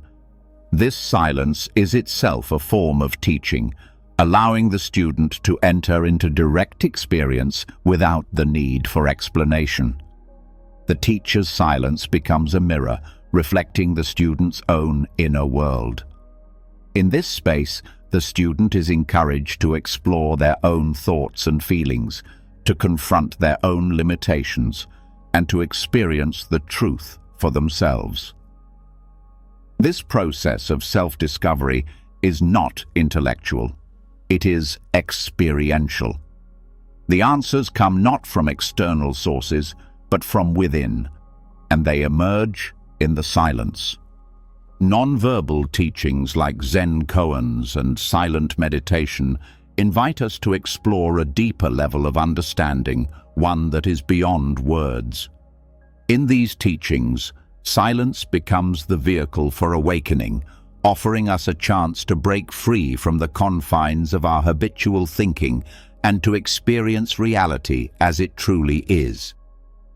This silence is itself a form of teaching, allowing the student to enter into direct experience without the need for explanation. The teacher's silence becomes a mirror, reflecting the student's own inner world. In this space, the student is encouraged to explore their own thoughts and feelings, to confront their own limitations, and to experience the truth for themselves. This process of self-discovery is not intellectual. It is experiential. The answers come not from external sources, but from within, and they emerge in the silence. Non-verbal teachings like Zen koans and silent meditation invite us to explore a deeper level of understanding, one that is beyond words. In these teachings, silence becomes the vehicle for awakening, offering us a chance to break free from the confines of our habitual thinking and to experience reality as it truly is.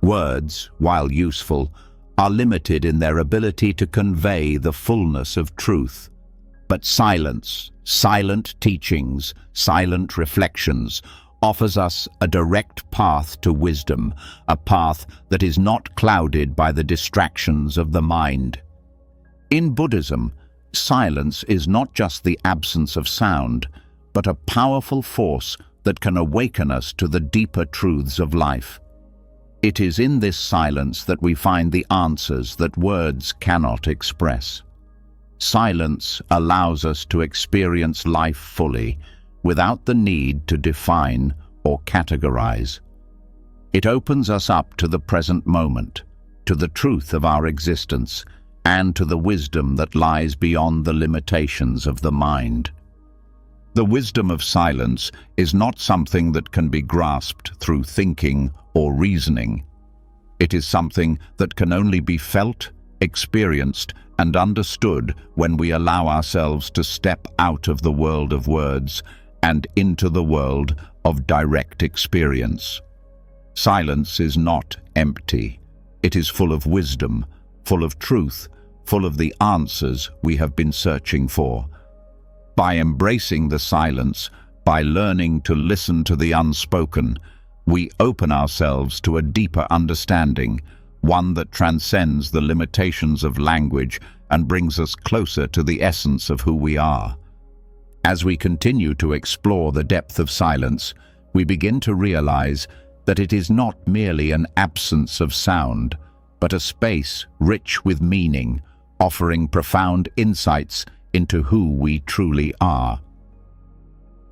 Words, while useful, are limited in their ability to convey the fullness of truth. But silence, silent teachings, silent reflections offers us a direct path to wisdom, a path that is not clouded by the distractions of the mind. In Buddhism, silence is not just the absence of sound, but a powerful force that can awaken us to the deeper truths of life. It is in this silence that we find the answers that words cannot express. Silence allows us to experience life fully, without the need to define or categorize. It opens us up to the present moment, to the truth of our existence, and to the wisdom that lies beyond the limitations of the mind. The wisdom of silence is not something that can be grasped through thinking or reasoning. It is something that can only be felt, experienced, and understood when we allow ourselves to step out of the world of words and into the world of direct experience. Silence is not empty. It is full of wisdom, full of truth, full of the answers we have been searching for. By embracing the silence, by learning to listen to the unspoken, we open ourselves to a deeper understanding, one that transcends the limitations of language and brings us closer to the essence of who we are. As we continue to explore the depth of silence, we begin to realize that it is not merely an absence of sound, but a space rich with meaning, offering profound insights into who we truly are.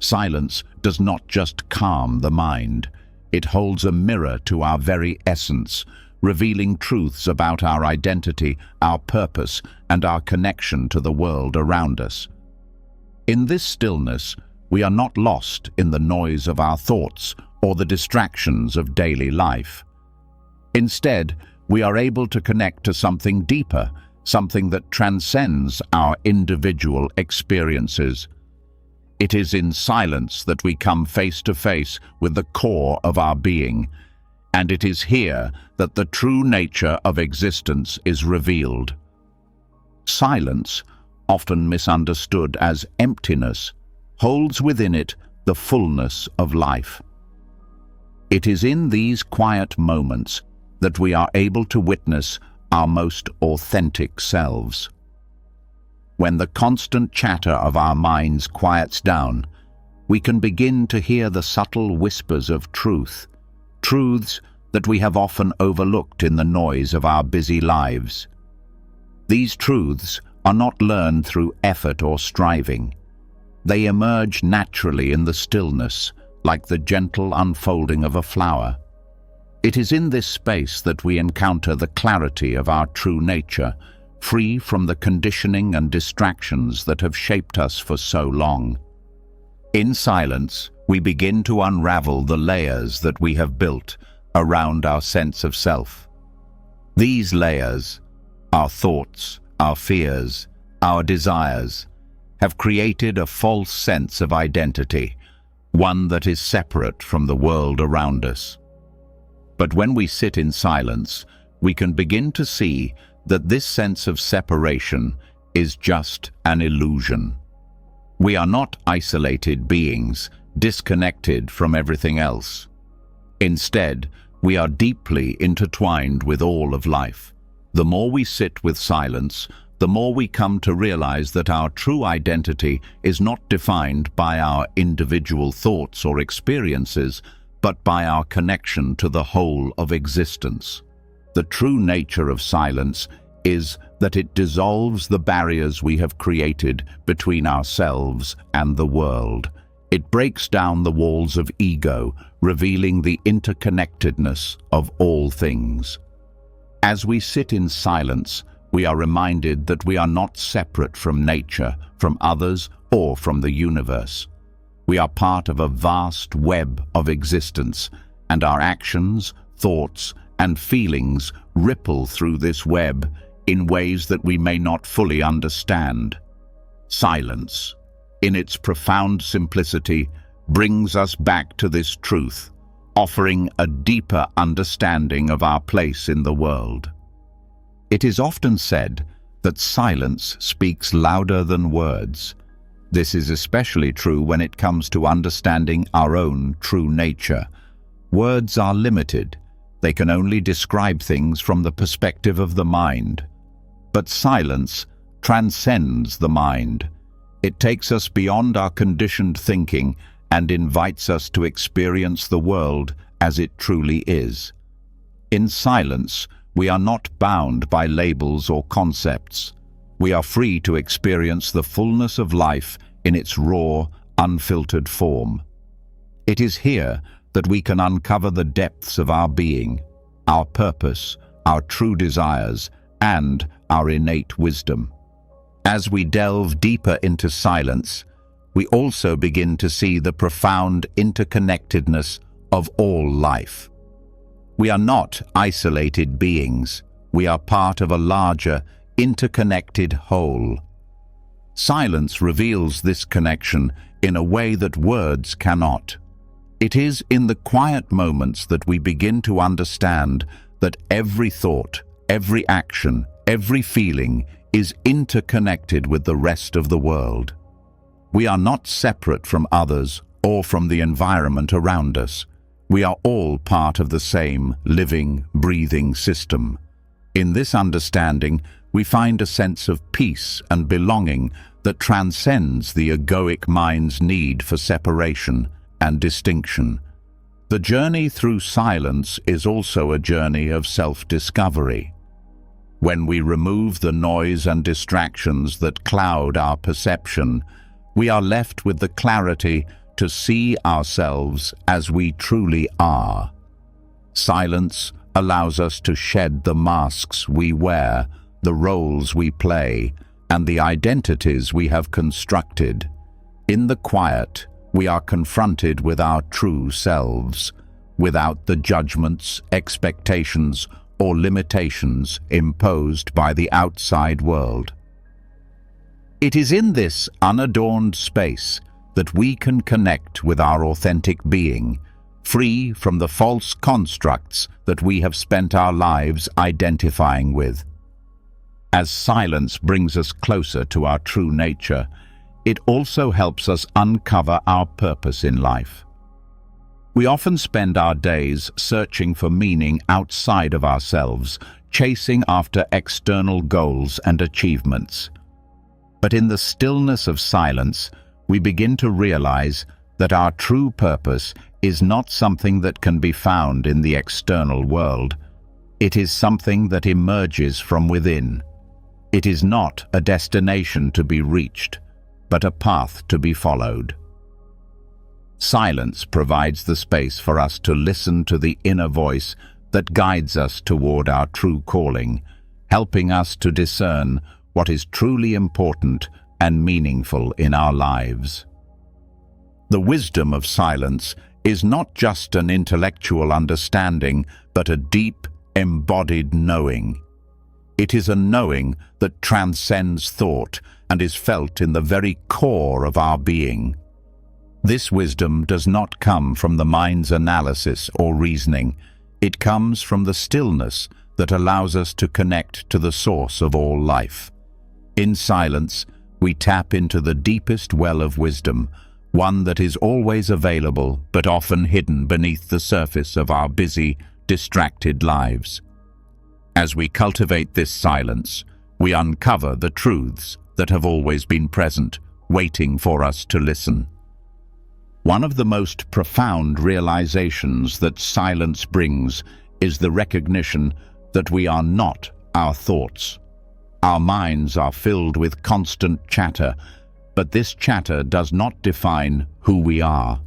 Silence does not just calm the mind, it holds a mirror to our very essence, revealing truths about our identity, our purpose, and our connection to the world around us. In this stillness, we are not lost in the noise of our thoughts or the distractions of daily life. Instead, we are able to connect to something deeper, something that transcends our individual experiences. It is in silence that we come face to face with the core of our being, and it is here that the true nature of existence is revealed. Silence, often misunderstood as emptiness, holds within it the fullness of life. It is in these quiet moments that we are able to witness our most authentic selves. When the constant chatter of our minds quiets down, we can begin to hear the subtle whispers of truth, truths that we have often overlooked in the noise of our busy lives. These truths are not learned through effort or striving. They emerge naturally in the stillness, like the gentle unfolding of a flower. It is in this space that we encounter the clarity of our true nature, free from the conditioning and distractions that have shaped us for so long. In silence, we begin to unravel the layers that we have built around our sense of self. These layers, our thoughts, our fears, our desires, have created a false sense of identity, one that is separate from the world around us. But when we sit in silence, we can begin to see that this sense of separation is just an illusion. We are not isolated beings, disconnected from everything else. Instead, we are deeply intertwined with all of life. The more we sit with silence, the more we come to realize that our true identity is not defined by our individual thoughts or experiences, but by our connection to the whole of existence. The true nature of silence is that it dissolves the barriers we have created between ourselves and the world. It breaks down the walls of ego, revealing the interconnectedness of all things. As we sit in silence, we are reminded that we are not separate from nature, from others, or from the universe. We are part of a vast web of existence, and our actions, thoughts, and feelings ripple through this web in ways that we may not fully understand. Silence, in its profound simplicity, brings us back to this truth, offering a deeper understanding of our place in the world. It is often said that silence speaks louder than words. This is especially true when it comes to understanding our own true nature. Words are limited. They can only describe things from the perspective of the mind. But silence transcends the mind. It takes us beyond our conditioned thinking and invites us to experience the world as it truly is. In silence, we are not bound by labels or concepts. We are free to experience the fullness of life in its raw, unfiltered form. It is here that we can uncover the depths of our being, our purpose, our true desires, and our innate wisdom. As we delve deeper into silence, we also begin to see the profound interconnectedness of all life. We are not isolated beings. We are part of a larger, interconnected whole. Silence reveals this connection in a way that words cannot. It is in the quiet moments that we begin to understand that every thought, every action, every feeling is interconnected with the rest of the world. We are not separate from others or from the environment around us. We are all part of the same living, breathing system. In this understanding, we find a sense of peace and belonging that transcends the egoic mind's need for separation and distinction. The journey through silence is also a journey of self-discovery. When we remove the noise and distractions that cloud our perception, we are left with the clarity to see ourselves as we truly are. Silence allows us to shed the masks we wear, the roles we play, and the identities we have constructed. In the quiet, we are confronted with our true selves, without the judgments, expectations, or limitations imposed by the outside world. It is in this unadorned space that we can connect with our authentic being, free from the false constructs that we have spent our lives identifying with. As silence brings us closer to our true nature, it also helps us uncover our purpose in life. We often spend our days searching for meaning outside of ourselves, chasing after external goals and achievements. But in the stillness of silence, we begin to realize that our true purpose is not something that can be found in the external world. It is something that emerges from within. It is not a destination to be reached, but a path to be followed. Silence provides the space for us to listen to the inner voice that guides us toward our true calling, helping us to discern what is truly important and meaningful in our lives. The wisdom of silence is not just an intellectual understanding, but a deep, embodied knowing. It is a knowing that transcends thought and is felt in the very core of our being. This wisdom does not come from the mind's analysis or reasoning. It comes from the stillness that allows us to connect to the source of all life. In silence, we tap into the deepest well of wisdom, one that is always available but often hidden beneath the surface of our busy, distracted lives. As we cultivate this silence, we uncover the truths that have always been present, waiting for us to listen. One of the most profound realizations that silence brings is the recognition that we are not our thoughts. Our minds are filled with constant chatter, but this chatter does not define who we are.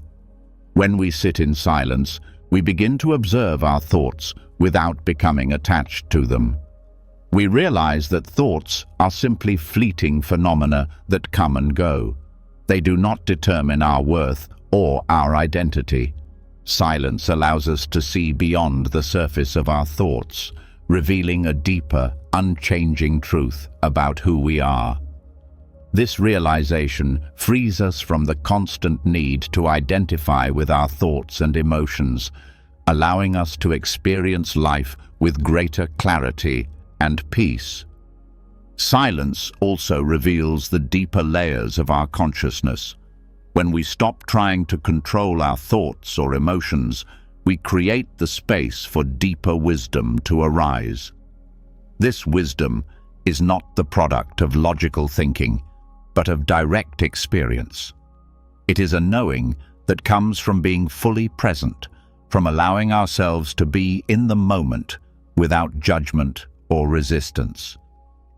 When we sit in silence, we begin to observe our thoughts without becoming attached to them. We realize that thoughts are simply fleeting phenomena that come and go. They do not determine our worth or our identity. Silence allows us to see beyond the surface of our thoughts, revealing a deeper, unchanging truth about who we are. This realization frees us from the constant need to identify with our thoughts and emotions, allowing us to experience life with greater clarity and peace. Silence also reveals the deeper layers of our consciousness. When we stop trying to control our thoughts or emotions, we create the space for deeper wisdom to arise. This wisdom is not the product of logical thinking, but of direct experience. It is a knowing that comes from being fully present, from allowing ourselves to be in the moment without judgment or resistance.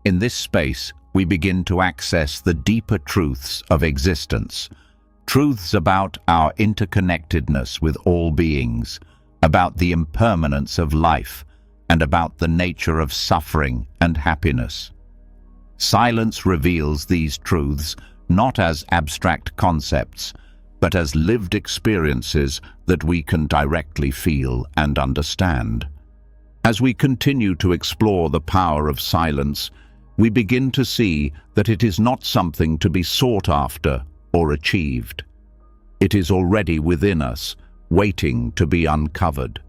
In this space, we begin to access the deeper truths of existence, truths about our interconnectedness with all beings, about the impermanence of life, and about the nature of suffering and happiness. Silence reveals these truths not as abstract concepts, but as lived experiences that we can directly feel and understand. As we continue to explore the power of silence, we begin to see that it is not something to be sought after or achieved. It is already within us, waiting to be uncovered.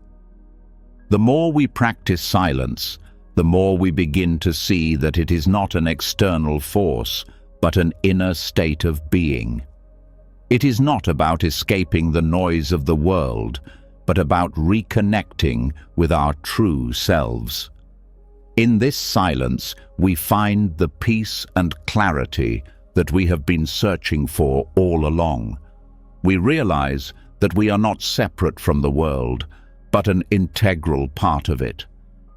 The more we practice silence, the more we begin to see that it is not an external force, but an inner state of being. It is not about escaping the noise of the world, but about reconnecting with our true selves. In this silence, we find the peace and clarity that we have been searching for all along. We realize that we are not separate from the world, but an integral part of it,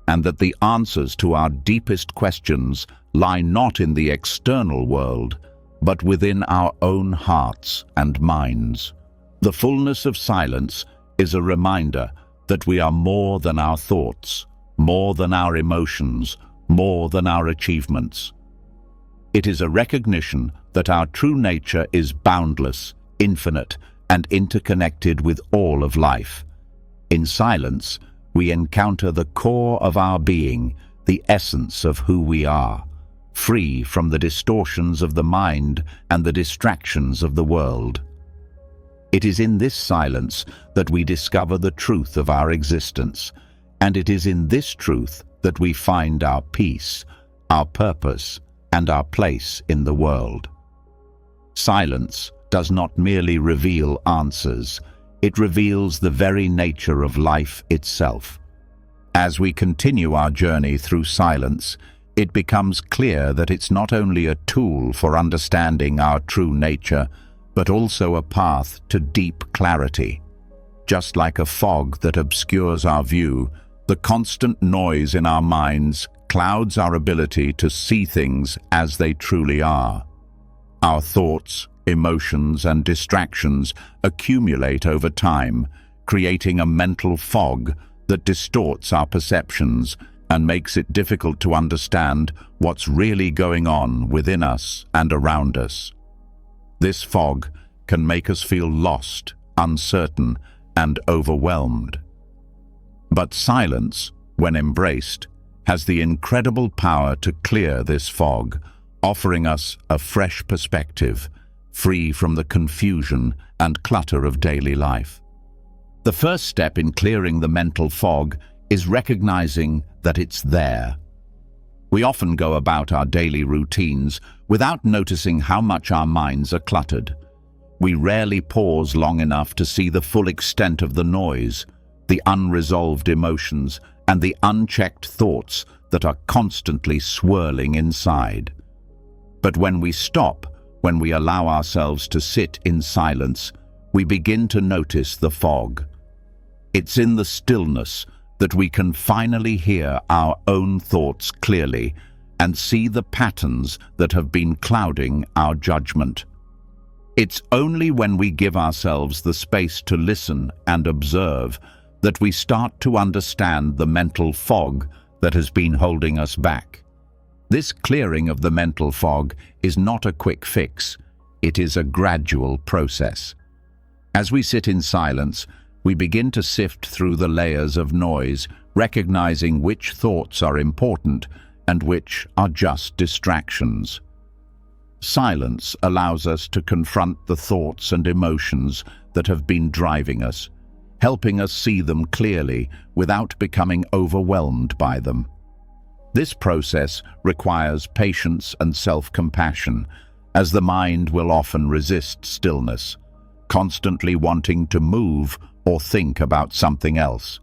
and that the answers to our deepest questions lie not in the external world, but within our own hearts and minds. The fullness of silence is a reminder that we are more than our thoughts, more than our emotions, more than our achievements. It is a recognition that our true nature is boundless, infinite, and interconnected with all of life. In silence, we encounter the core of our being, the essence of who we are, free from the distortions of the mind and the distractions of the world. It is in this silence that we discover the truth of our existence, and it is in this truth that we find our peace, our purpose, and our place in the world. Silence does not merely reveal answers, it reveals the very nature of life itself. As we continue our journey through silence, it becomes clear that it's not only a tool for understanding our true nature, but also a path to deep clarity. Just like a fog that obscures our view, the constant noise in our minds clouds our ability to see things as they truly are. Our thoughts, emotions, and distractions accumulate over time, creating a mental fog that distorts our perceptions and makes it difficult to understand what's really going on within us and around us. This fog can make us feel lost, uncertain, and overwhelmed. But silence, when embraced, has the incredible power to clear this fog, offering us a fresh perspective, free from the confusion and clutter of daily life. The first step in clearing the mental fog is recognizing that it's there. We often go about our daily routines without noticing how much our minds are cluttered. We rarely pause long enough to see the full extent of the noise, the unresolved emotions, and the unchecked thoughts that are constantly swirling inside. But when we stop, when we allow ourselves to sit in silence, we begin to notice the fog. It's in the stillness that we can finally hear our own thoughts clearly and see the patterns that have been clouding our judgment. It's only when we give ourselves the space to listen and observe that we start to understand the mental fog that has been holding us back. This clearing of the mental fog is not a quick fix. It is a gradual process. As we sit in silence, we begin to sift through the layers of noise, recognizing which thoughts are important and which are just distractions. Silence allows us to confront the thoughts and emotions that have been driving us, helping us see them clearly without becoming overwhelmed by them. This process requires patience and self-compassion, as the mind will often resist stillness, constantly wanting to move or think about something else.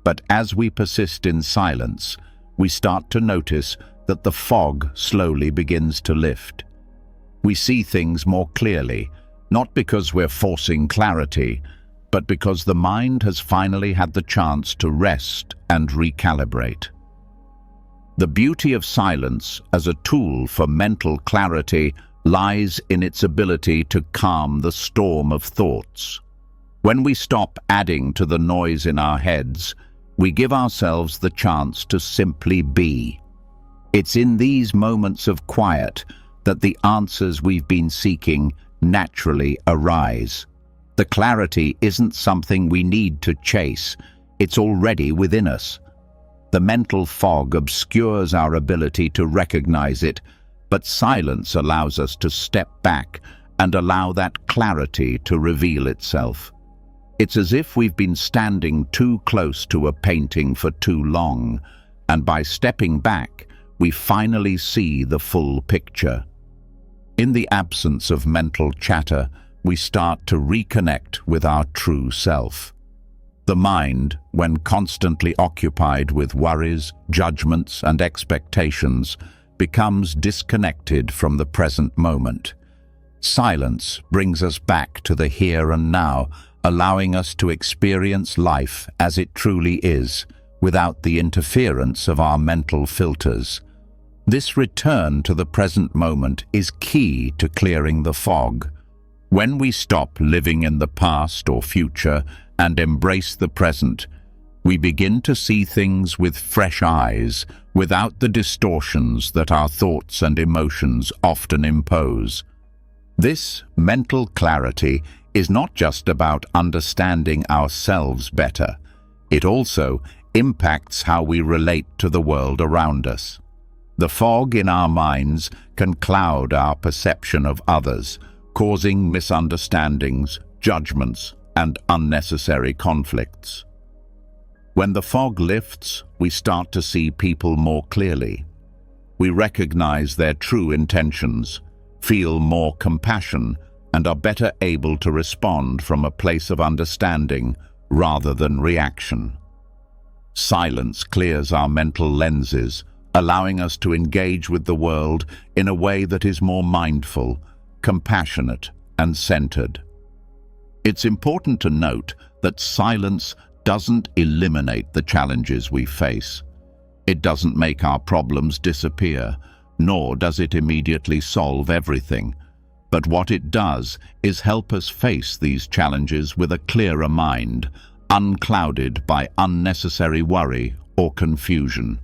But as we persist in silence, we start to notice that the fog slowly begins to lift. We see things more clearly, not because we're forcing clarity, but because the mind has finally had the chance to rest and recalibrate. The beauty of silence as a tool for mental clarity lies in its ability to calm the storm of thoughts. When we stop adding to the noise in our heads, we give ourselves the chance to simply be. It's in these moments of quiet that the answers we've been seeking naturally arise. The clarity isn't something we need to chase, it's already within us. The mental fog obscures our ability to recognize it, but silence allows us to step back and allow that clarity to reveal itself. It's as if we've been standing too close to a painting for too long, and by stepping back, we finally see the full picture. In the absence of mental chatter, we start to reconnect with our true self. The mind, when constantly occupied with worries, judgments, and expectations, becomes disconnected from the present moment. Silence brings us back to the here and now, allowing us to experience life as it truly is, without the interference of our mental filters. This return to the present moment is key to clearing the fog. When we stop living in the past or future and embrace the present, we begin to see things with fresh eyes, without the distortions that our thoughts and emotions often impose. This mental clarity is not just about understanding ourselves better. It also impacts how we relate to the world around us. The fog in our minds can cloud our perception of others, causing misunderstandings, judgments, and unnecessary conflicts. When the fog lifts, we start to see people more clearly. We recognize their true intentions, feel more compassion, and are better able to respond from a place of understanding rather than reaction. Silence clears our mental lenses, allowing us to engage with the world in a way that is more mindful, compassionate, and centered. It's important to note that silence doesn't eliminate the challenges we face. It doesn't make our problems disappear, nor does it immediately solve everything. But what it does is help us face these challenges with a clearer mind, unclouded by unnecessary worry or confusion.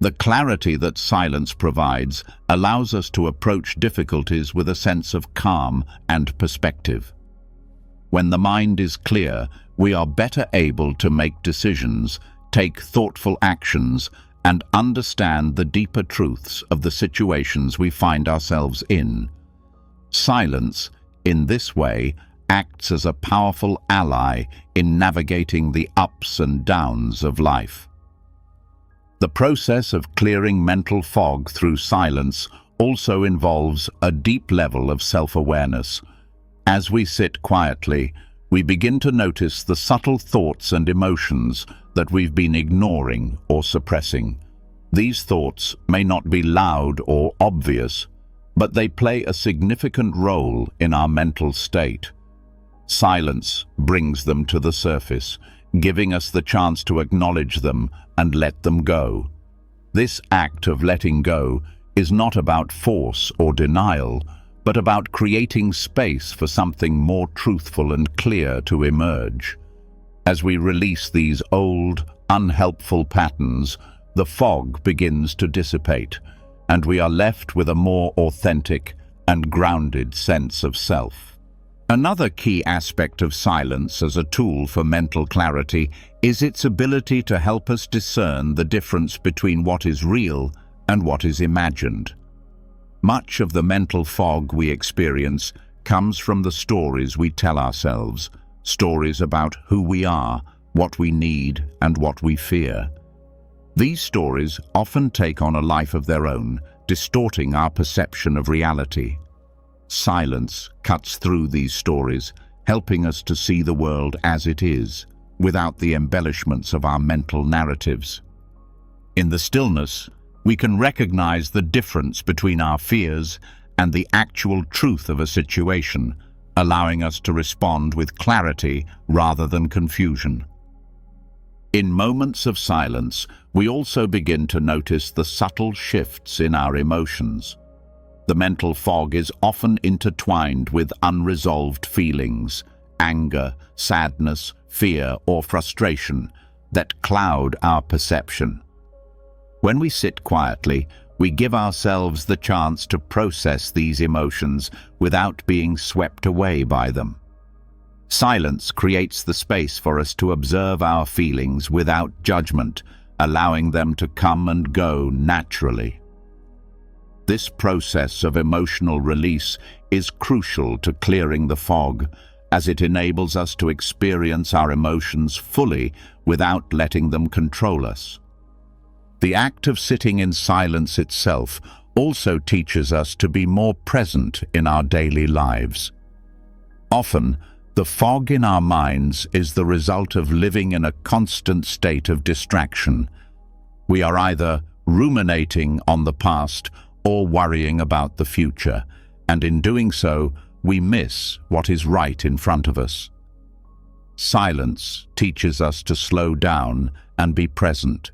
The clarity that silence provides allows us to approach difficulties with a sense of calm and perspective. When the mind is clear, we are better able to make decisions, take thoughtful actions, and understand the deeper truths of the situations we find ourselves in. Silence, in this way, acts as a powerful ally in navigating the ups and downs of life. The process of clearing mental fog through silence also involves a deep level of self-awareness. As we sit quietly, we begin to notice the subtle thoughts and emotions that we've been ignoring or suppressing. These thoughts may not be loud or obvious, but they play a significant role in our mental state. Silence brings them to the surface, giving us the chance to acknowledge them and let them go. This act of letting go is not about force or denial, but about creating space for something more truthful and clear to emerge. As we release these old, unhelpful patterns, the fog begins to dissipate, and we are left with a more authentic and grounded sense of self. Another key aspect of silence as a tool for mental clarity is its ability to help us discern the difference between what is real and what is imagined. Much of the mental fog we experience comes from the stories we tell ourselves, stories about who we are, what we need, and what we fear. These stories often take on a life of their own, distorting our perception of reality. Silence cuts through these stories, helping us to see the world as it is, without the embellishments of our mental narratives. In the stillness, we can recognize the difference between our fears and the actual truth of a situation, allowing us to respond with clarity rather than confusion. In moments of silence, we also begin to notice the subtle shifts in our emotions. The mental fog is often intertwined with unresolved feelings, anger, sadness, fear, or frustration that cloud our perception. When we sit quietly, we give ourselves the chance to process these emotions without being swept away by them. Silence creates the space for us to observe our feelings without judgment, allowing them to come and go naturally. This process of emotional release is crucial to clearing the fog, as it enables us to experience our emotions fully without letting them control us. The act of sitting in silence itself also teaches us to be more present in our daily lives. Often, the fog in our minds is the result of living in a constant state of distraction. We are either ruminating on the past or worrying about the future, and in doing so, we miss what is right in front of us. Silence teaches us to slow down and be present.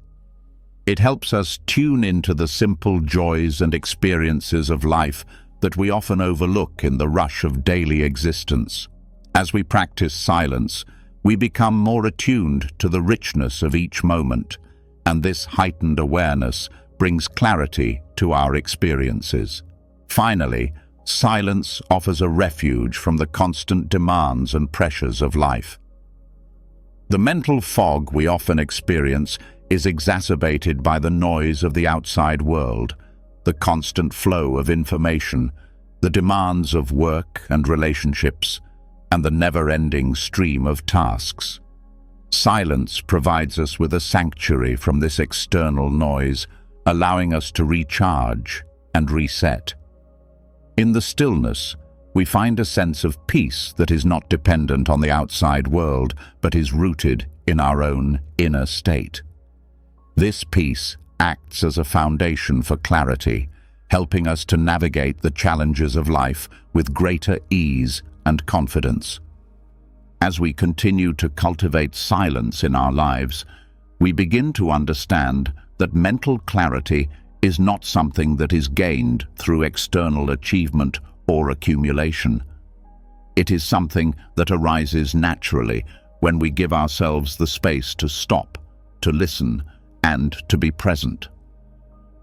It helps us tune into the simple joys and experiences of life that we often overlook in the rush of daily existence. As we practice silence, we become more attuned to the richness of each moment, and this heightened awareness brings clarity to our experiences. Finally, silence offers a refuge from the constant demands and pressures of life. The mental fog we often experience is exacerbated by the noise of the outside world, the constant flow of information, the demands of work and relationships, and the never-ending stream of tasks. Silence provides us with a sanctuary from this external noise, allowing us to recharge and reset. In the stillness, we find a sense of peace that is not dependent on the outside world, but is rooted in our own inner state. This peace acts as a foundation for clarity, helping us to navigate the challenges of life with greater ease and confidence. As we continue to cultivate silence in our lives, we begin to understand that mental clarity is not something that is gained through external achievement or accumulation. It is something that arises naturally when we give ourselves the space to stop, to listen, and to be present.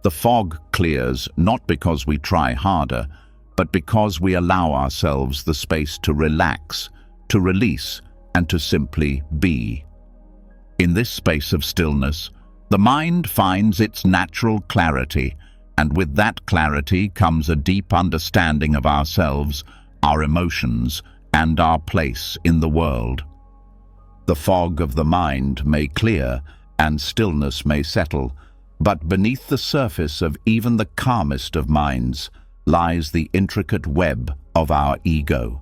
The fog clears not because we try harder, but because we allow ourselves the space to relax, to release, and to simply be. In this space of stillness, the mind finds its natural clarity, and with that clarity comes a deep understanding of ourselves, our emotions, and our place in the world. The fog of the mind may clear, and stillness may settle, but beneath the surface of even the calmest of minds lies the intricate web of our ego.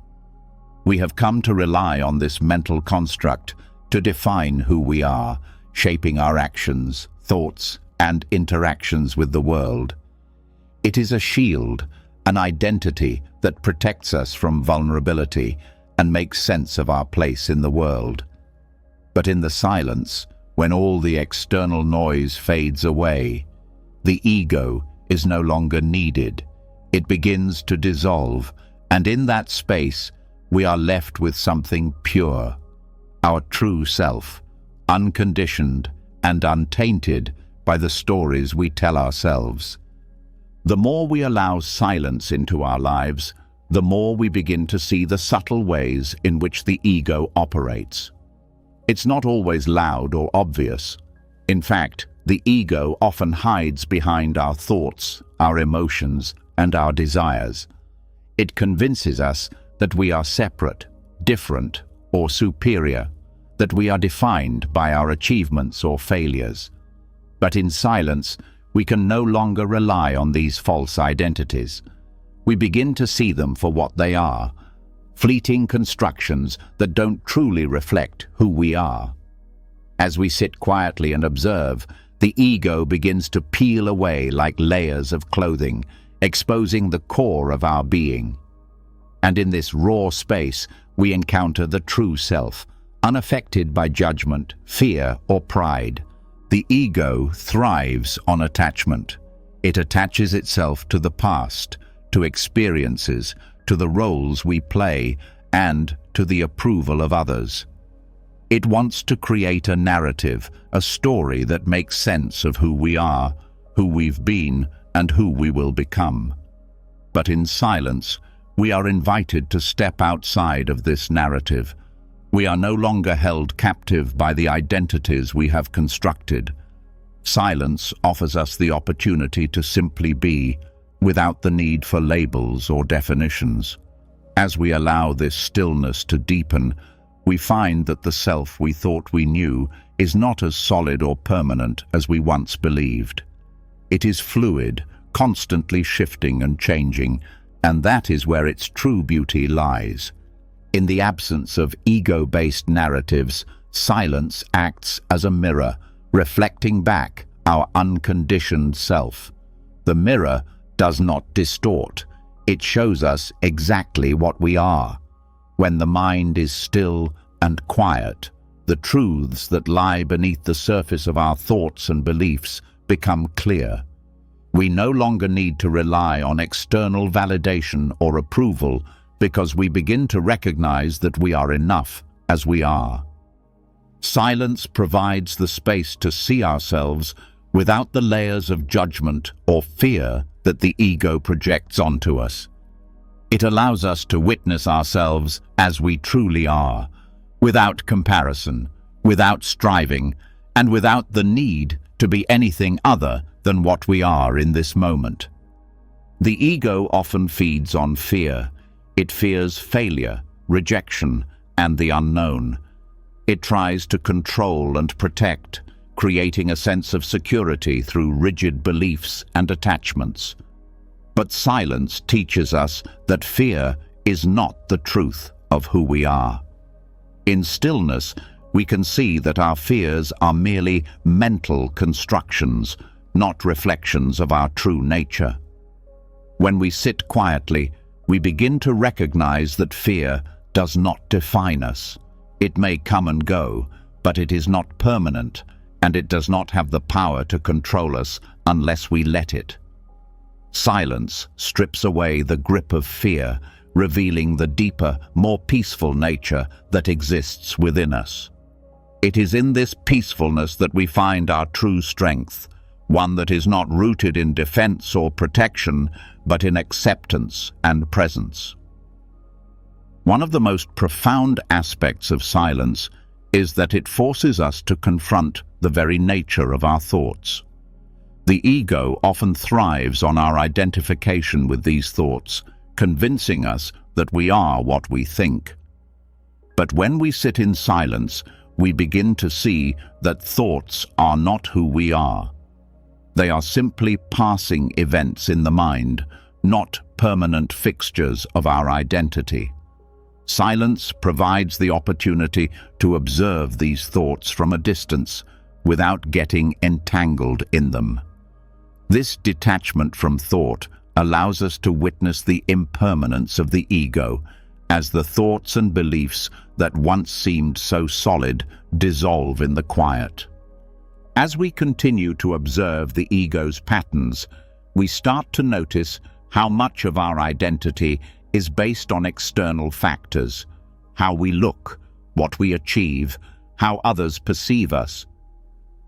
We have come to rely on this mental construct to define who we are, shaping our actions, thoughts, and interactions with the world. It is a shield, an identity that protects us from vulnerability and makes sense of our place in the world. But in the silence, when all the external noise fades away, the ego is no longer needed. It begins to dissolve, and in that space, we are left with something pure, our true self, unconditioned and untainted by the stories we tell ourselves. The more we allow silence into our lives, the more we begin to see the subtle ways in which the ego operates. It's not always loud or obvious. In fact, the ego often hides behind our thoughts, our emotions, and our desires. It convinces us that we are separate, different, or superior, that we are defined by our achievements or failures. But in silence, we can no longer rely on these false identities. We begin to see them for what they are, fleeting constructions that don't truly reflect who we are. As we sit quietly and observe, the ego begins to peel away like layers of clothing, exposing the core of our being. And in this raw space, we encounter the true self, unaffected by judgment, fear, or pride. The ego thrives on attachment. It attaches itself to the past, to experiences, to the roles we play, and to the approval of others. It wants to create a narrative, a story that makes sense of who we are, who we've been, and who we will become. But in silence, we are invited to step outside of this narrative. We are no longer held captive by the identities we have constructed. Silence offers us the opportunity to simply be, without the need for labels or definitions. As we allow this stillness to deepen, we find that the self we thought we knew is not as solid or permanent as we once believed. It is fluid, constantly shifting and changing, and that is where its true beauty lies. In the absence of ego-based narratives, silence acts as a mirror, reflecting back our unconditioned self. The mirror does not distort. It shows us exactly what we are. When the mind is still and quiet, the truths that lie beneath the surface of our thoughts and beliefs become clear. We no longer need to rely on external validation or approval because we begin to recognize that we are enough as we are. Silence provides the space to see ourselves without the layers of judgment or fear that the ego projects onto us. It allows us to witness ourselves as we truly are, without comparison, without striving, and without the need to be anything other than what we are in this moment. The ego often feeds on fear. It fears failure, rejection, and the unknown. It tries to control and protect, creating a sense of security through rigid beliefs and attachments. But silence teaches us that fear is not the truth of who we are. In stillness, we can see that our fears are merely mental constructions, not reflections of our true nature. When we sit quietly, we begin to recognize that fear does not define us. It may come and go, but it is not permanent, and it does not have the power to control us unless we let it. Silence strips away the grip of fear, revealing the deeper, more peaceful nature that exists within us. It is in this peacefulness that we find our true strength, one that is not rooted in defense or protection, but in acceptance and presence. One of the most profound aspects of silence is that it forces us to confront the very nature of our thoughts. The ego often thrives on our identification with these thoughts, convincing us that we are what we think. But when we sit in silence, we begin to see that thoughts are not who we are. They are simply passing events in the mind, not permanent fixtures of our identity. Silence provides the opportunity to observe these thoughts from a distance without getting entangled in them. This detachment from thought allows us to witness the impermanence of the ego as the thoughts and beliefs that once seemed so solid dissolve in the quiet. As we continue to observe the ego's patterns, we start to notice how much of our identity is based on external factors: how we look, what we achieve, how others perceive us.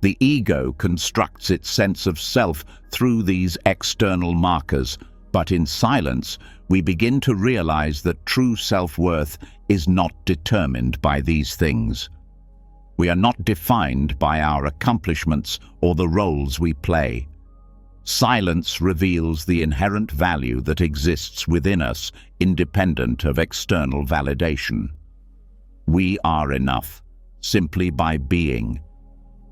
The ego constructs its sense of self through these external markers, but in silence, we begin to realize that true self-worth is not determined by these things. We are not defined by our accomplishments or the roles we play. Silence reveals the inherent value that exists within us, independent of external validation. We are enough, simply by being.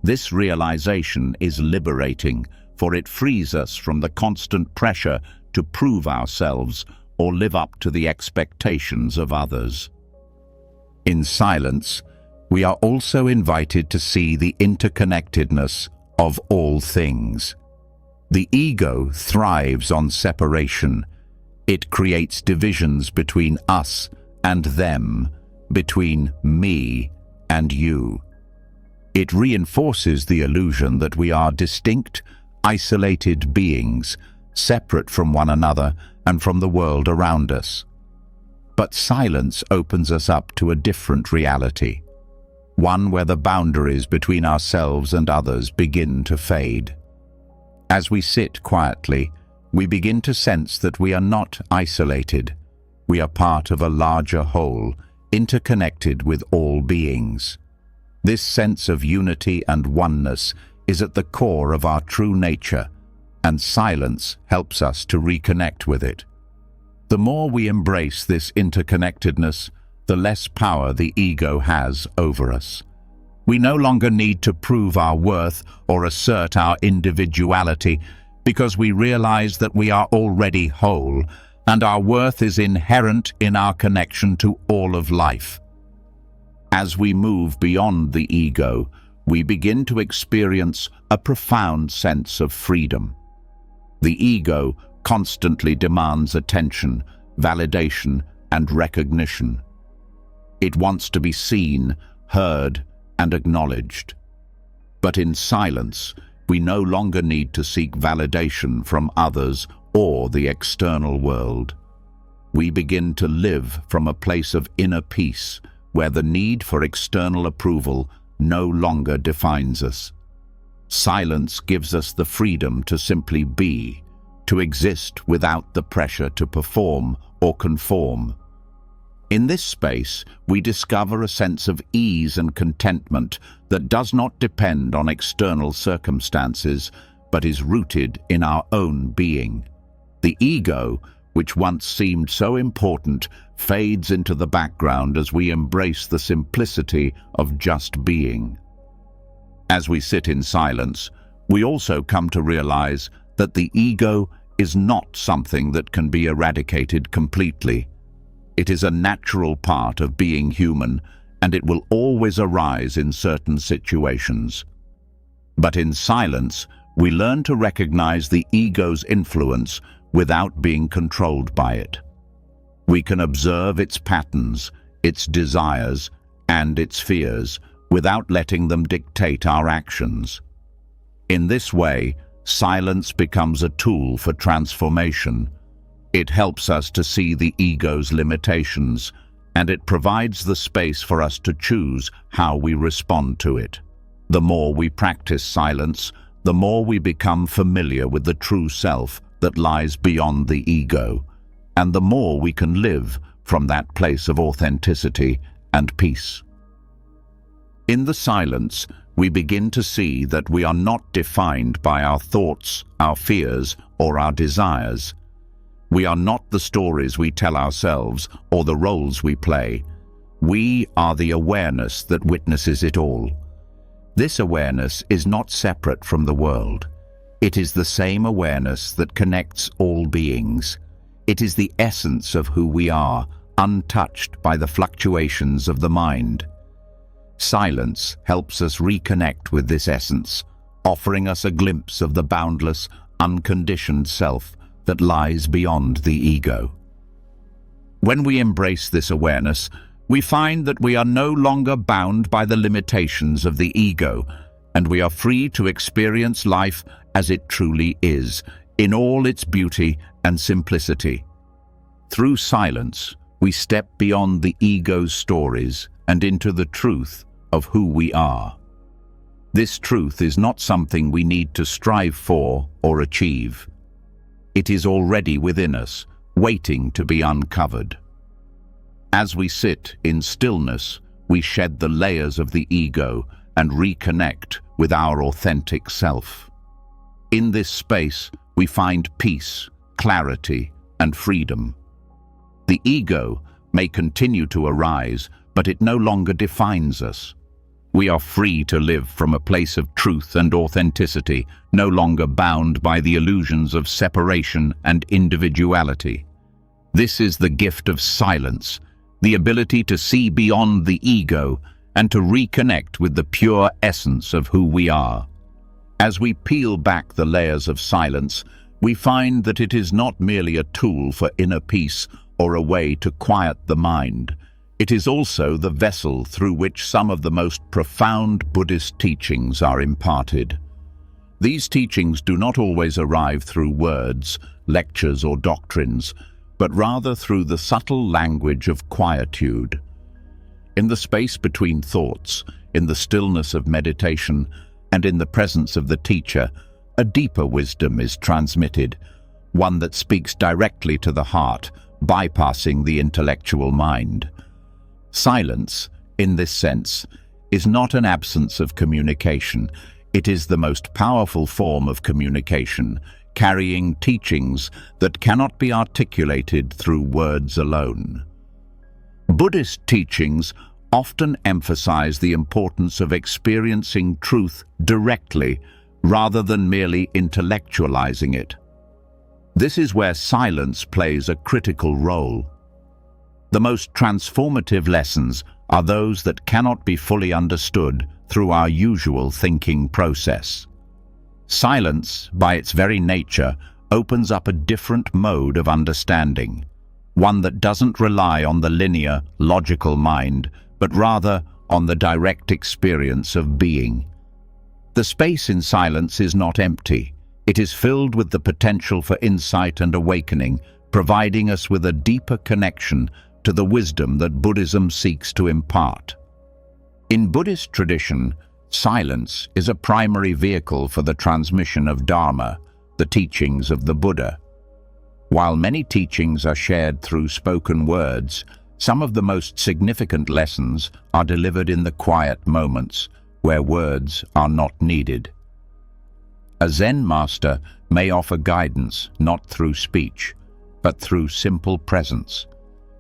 This realization is liberating, for it frees us from the constant pressure to prove ourselves or live up to the expectations of others. In silence, we are also invited to see the interconnectedness of all things. The ego thrives on separation. It creates divisions between us and them, between me and you. It reinforces the illusion that we are distinct, isolated beings, separate from one another and from the world around us. But silence opens us up to a different reality, one where the boundaries between ourselves and others begin to fade. As we sit quietly, we begin to sense that we are not isolated. We are part of a larger whole, interconnected with all beings. This sense of unity and oneness is at the core of our true nature, and silence helps us to reconnect with it. The more we embrace this interconnectedness, the less power the ego has over us. We no longer need to prove our worth or assert our individuality, because we realize that we are already whole, and our worth is inherent in our connection to all of life. As we move beyond the ego, we begin to experience a profound sense of freedom. The ego constantly demands attention, validation, and recognition. It wants to be seen, heard, and acknowledged. But in silence, we no longer need to seek validation from others or the external world. We begin to live from a place of inner peace, where the need for external approval no longer defines us. Silence gives us the freedom to simply be, to exist without the pressure to perform or conform. In this space, we discover a sense of ease and contentment that does not depend on external circumstances, but is rooted in our own being. The ego, which once seemed so important, fades into the background as we embrace the simplicity of just being. As we sit in silence, we also come to realize that the ego is not something that can be eradicated completely. It is a natural part of being human, and it will always arise in certain situations. But in silence, we learn to recognize the ego's influence without being controlled by it. We can observe its patterns, its desires, and its fears without letting them dictate our actions. In this way, silence becomes a tool for transformation. It helps us to see the ego's limitations, and it provides the space for us to choose how we respond to it. The more we practice silence, the more we become familiar with the true self that lies beyond the ego, and the more we can live from that place of authenticity and peace. In the silence, we begin to see that we are not defined by our thoughts, our fears, or our desires. We are not the stories we tell ourselves or the roles we play. We are the awareness that witnesses it all. This awareness is not separate from the world. It is the same awareness that connects all beings. It is the essence of who we are, untouched by the fluctuations of the mind. Silence helps us reconnect with this essence, offering us a glimpse of the boundless, unconditioned self that lies beyond the ego. When we embrace this awareness, we find that we are no longer bound by the limitations of the ego, and we are free to experience life as it truly is, in all its beauty and simplicity. Through silence, we step beyond the ego's stories and into the truth of who we are. This truth is not something we need to strive for or achieve. It is already within us, waiting to be uncovered. As we sit in stillness, we shed the layers of the ego and reconnect with our authentic self. In this space, we find peace, clarity, and freedom. The ego may continue to arise, but it no longer defines us. We are free to live from a place of truth and authenticity, no longer bound by the illusions of separation and individuality. This is the gift of silence, the ability to see beyond the ego and to reconnect with the pure essence of who we are. As we peel back the layers of silence, we find that it is not merely a tool for inner peace or a way to quiet the mind. It is also the vessel through which some of the most profound Buddhist teachings are imparted. These teachings do not always arrive through words, lectures, or doctrines, but rather through the subtle language of quietude. In the space between thoughts, in the stillness of meditation, and in the presence of the teacher, a deeper wisdom is transmitted, one that speaks directly to the heart, bypassing the intellectual mind. Silence, in this sense, is not an absence of communication. It is the most powerful form of communication, carrying teachings that cannot be articulated through words alone. Buddhist teachings often emphasize the importance of experiencing truth directly rather than merely intellectualizing it. This is where silence plays a critical role. The most transformative lessons are those that cannot be fully understood through our usual thinking process. Silence, by its very nature, opens up a different mode of understanding, one that doesn't rely on the linear, logical mind, but rather on the direct experience of being. The space in silence is not empty. It is filled with the potential for insight and awakening, providing us with a deeper connection to the wisdom that Buddhism seeks to impart. In Buddhist tradition, silence is a primary vehicle for the transmission of Dharma, the teachings of the Buddha. While many teachings are shared through spoken words, some of the most significant lessons are delivered in the quiet moments, where words are not needed. A Zen master may offer guidance not through speech, but through simple presence,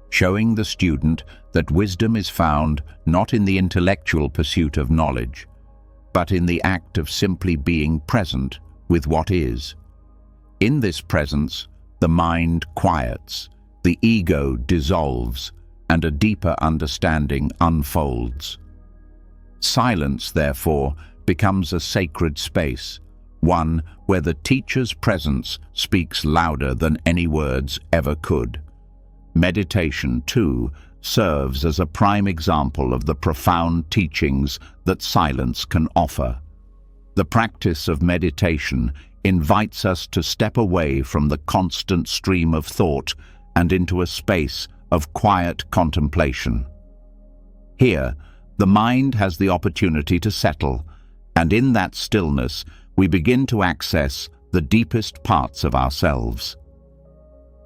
showing the student that wisdom is found not in the intellectual pursuit of knowledge, but in the act of simply being present with what is. In this presence, the mind quiets, the ego dissolves, and a deeper understanding unfolds. Silence, therefore, becomes a sacred space, one where the teacher's presence speaks louder than any words ever could. Meditation, too, serves as a prime example of the profound teachings that silence can offer. The practice of meditation invites us to step away from the constant stream of thought and into a space of quiet contemplation. Here, the mind has the opportunity to settle, and in that stillness, we begin to access the deepest parts of ourselves.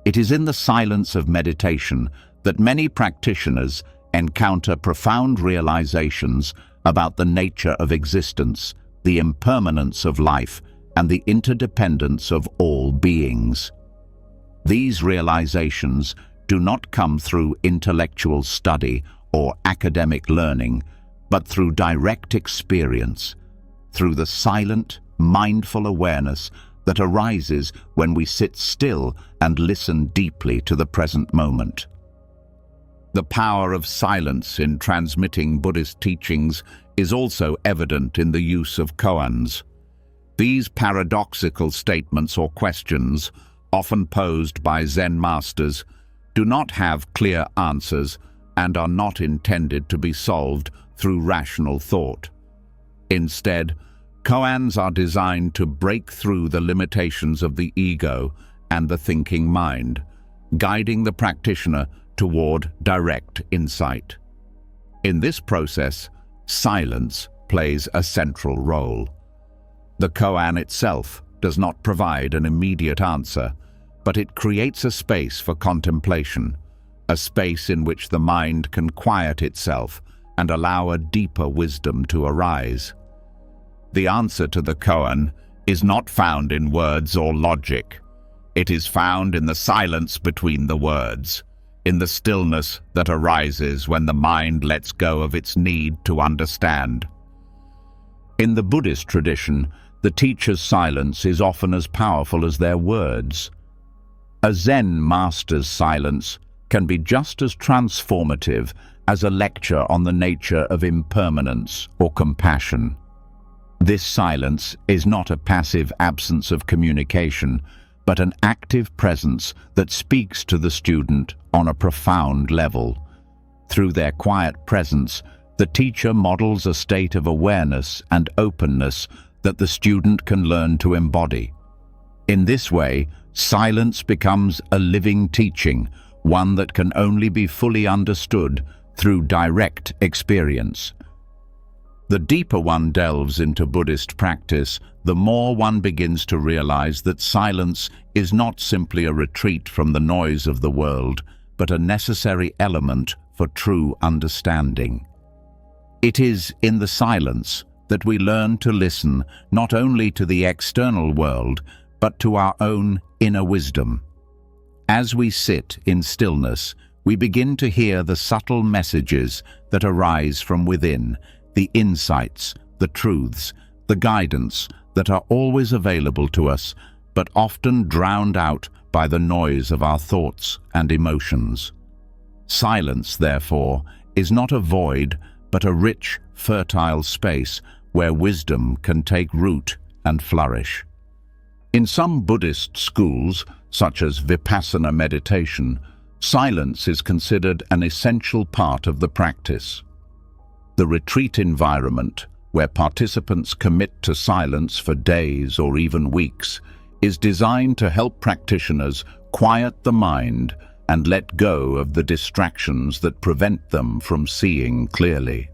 It is in the silence of meditation that many practitioners encounter profound realizations about the nature of existence, the impermanence of life, and the interdependence of all beings. These realizations do not come through intellectual study or academic learning, but through direct experience, through the silent, mindful awareness that arises when we sit still and listen deeply to the present moment. The power of silence in transmitting Buddhist teachings is also evident in the use of koans. These paradoxical statements or questions, often posed by Zen masters, do not have clear answers and are not intended to be solved through rational thought. Instead, koans are designed to break through the limitations of the ego and the thinking mind, guiding the practitioner toward direct insight. In this process, silence plays a central role. The koan itself does not provide an immediate answer, but it creates a space for contemplation, a space in which the mind can quiet itself and allow a deeper wisdom to arise. The answer to the koan is not found in words or logic. It is found in the silence between the words, in the stillness that arises when the mind lets go of its need to understand. In the Buddhist tradition, the teacher's silence is often as powerful as their words. A Zen master's silence can be just as transformative as a lecture on the nature of impermanence or compassion. This silence is not a passive absence of communication, but an active presence that speaks to the student on a profound level. Through their quiet presence, the teacher models a state of awareness and openness that the student can learn to embody. In this way, silence becomes a living teaching, one that can only be fully understood through direct experience. The deeper one delves into Buddhist practice, the more one begins to realize that silence is not simply a retreat from the noise of the world, but a necessary element for true understanding. It is in the silence that we learn to listen not only to the external world, but to our own inner wisdom. As we sit in stillness, we begin to hear the subtle messages that arise from within, the insights, the truths, the guidance that are always available to us, but often drowned out by the noise of our thoughts and emotions. Silence, therefore, is not a void, but a rich, fertile space where wisdom can take root and flourish. In some Buddhist schools, such as Vipassana meditation, silence is considered an essential part of the practice. The retreat environment, where participants commit to silence for days or even weeks, is designed to help practitioners quiet the mind and let go of the distractions that prevent them from seeing clearly.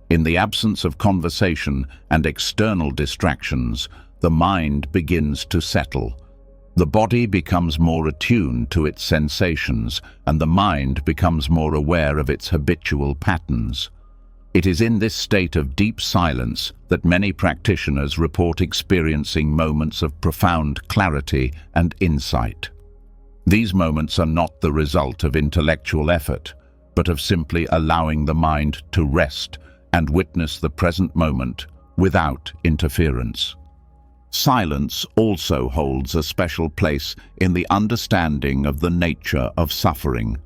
In the absence of conversation and external distractions, the mind begins to settle. The body becomes more attuned to its sensations, and the mind becomes more aware of its habitual patterns. It is in this state of deep silence that many practitioners report experiencing moments of profound clarity and insight. These moments are not the result of intellectual effort, but of simply allowing the mind to rest and witness the present moment without interference. Silence also holds a special place in the understanding of the nature of suffering.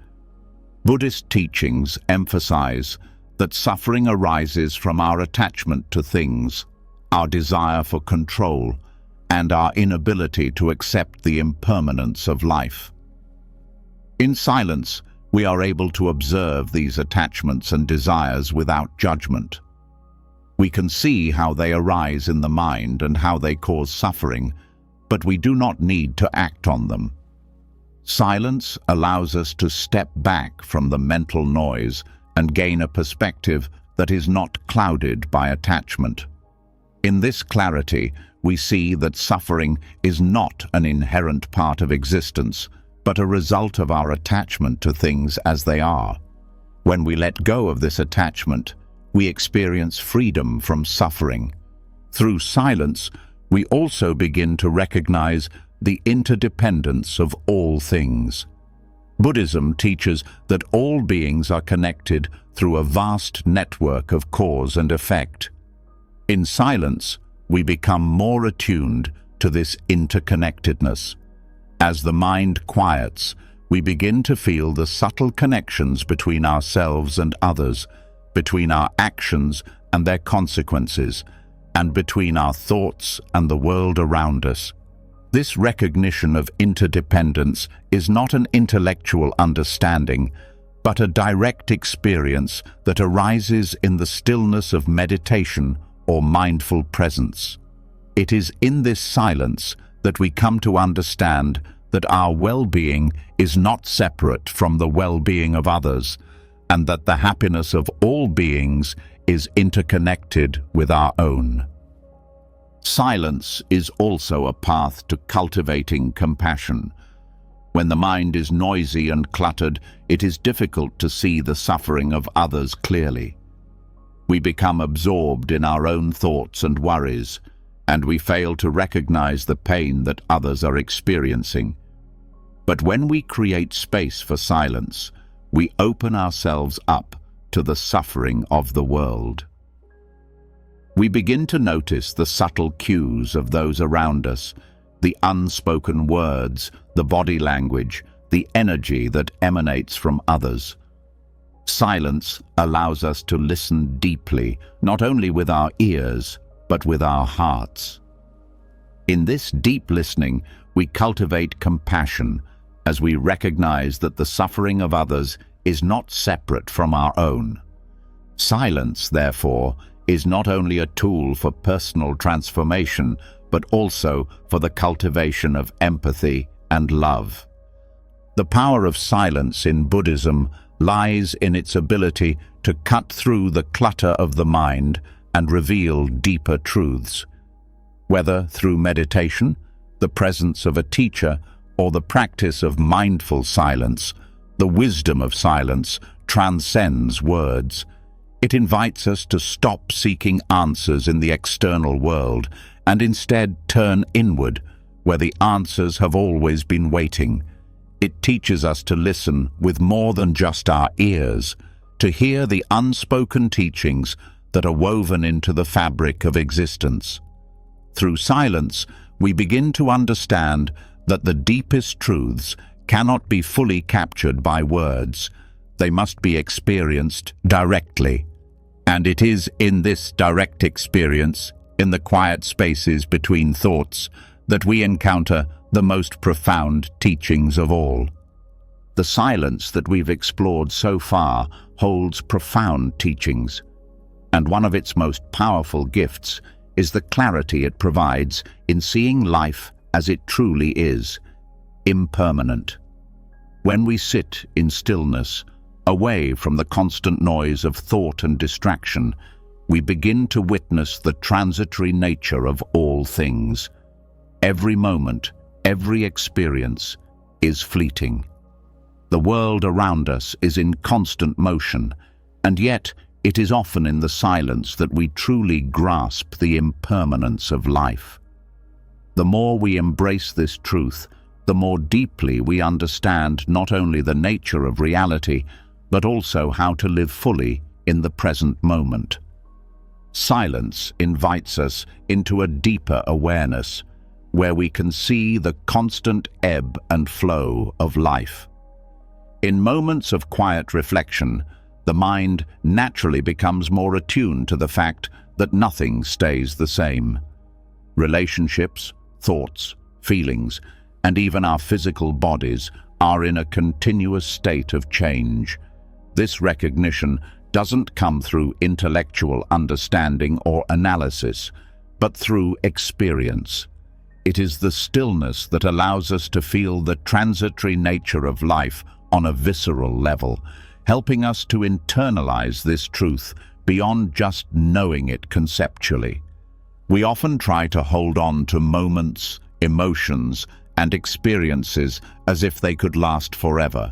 Buddhist teachings emphasize that suffering arises from our attachment to things, our desire for control, and our inability to accept the impermanence of life. In silence, we are able to observe these attachments and desires without judgment. We can see how they arise in the mind and how they cause suffering, but we do not need to act on them. Silence allows us to step back from the mental noise and gain a perspective that is not clouded by attachment. In this clarity, we see that suffering is not an inherent part of existence, but a result of our attachment to things as they are. When we let go of this attachment, we experience freedom from suffering. Through silence, we also begin to recognize the interdependence of all things. Buddhism teaches that all beings are connected through a vast network of cause and effect. In silence, we become more attuned to this interconnectedness. As the mind quiets, we begin to feel the subtle connections between ourselves and others, between our actions and their consequences, and between our thoughts and the world around us. This recognition of interdependence is not an intellectual understanding, but a direct experience that arises in the stillness of meditation or mindful presence. It is in this silence that we come to understand that our well-being is not separate from the well-being of others, and that the happiness of all beings is interconnected with our own. Silence is also a path to cultivating compassion. When the mind is noisy and cluttered, it is difficult to see the suffering of others clearly. We become absorbed in our own thoughts and worries, and we fail to recognize the pain that others are experiencing. But when we create space for silence, we open ourselves up to the suffering of the world. We begin to notice the subtle cues of those around us, the unspoken words, the body language, the energy that emanates from others. Silence allows us to listen deeply, not only with our ears, but with our hearts. In this deep listening, we cultivate compassion as we recognize that the suffering of others is not separate from our own. Silence, therefore, is not only a tool for personal transformation, but also for the cultivation of empathy and love. The power of silence in Buddhism lies in its ability to cut through the clutter of the mind and reveal deeper truths. Whether through meditation, the presence of a teacher, or the practice of mindful silence, the wisdom of silence transcends words. It invites us to stop seeking answers in the external world and instead turn inward, where the answers have always been waiting. It teaches us to listen with more than just our ears, to hear the unspoken teachings that are woven into the fabric of existence. Through silence, we begin to understand that the deepest truths cannot be fully captured by words. They must be experienced directly. And it is in this direct experience, in the quiet spaces between thoughts, that we encounter the most profound teachings of all. The silence that we've explored so far holds profound teachings, and one of its most powerful gifts is the clarity it provides in seeing life as it truly is, impermanent. When we sit in stillness, away from the constant noise of thought and distraction, we begin to witness the transitory nature of all things. Every moment, every experience is fleeting. The world around us is in constant motion, and yet it is often in the silence that we truly grasp the impermanence of life. The more we embrace this truth, the more deeply we understand not only the nature of reality, but also how to live fully in the present moment. Silence invites us into a deeper awareness, where we can see the constant ebb and flow of life. In moments of quiet reflection, the mind naturally becomes more attuned to the fact that nothing stays the same. Relationships, thoughts, feelings, and even our physical bodies are in a continuous state of change. This recognition doesn't come through intellectual understanding or analysis, but through experience. It is the stillness that allows us to feel the transitory nature of life on a visceral level, helping us to internalize this truth beyond just knowing it conceptually. We often try to hold on to moments, emotions, and experiences as if they could last forever.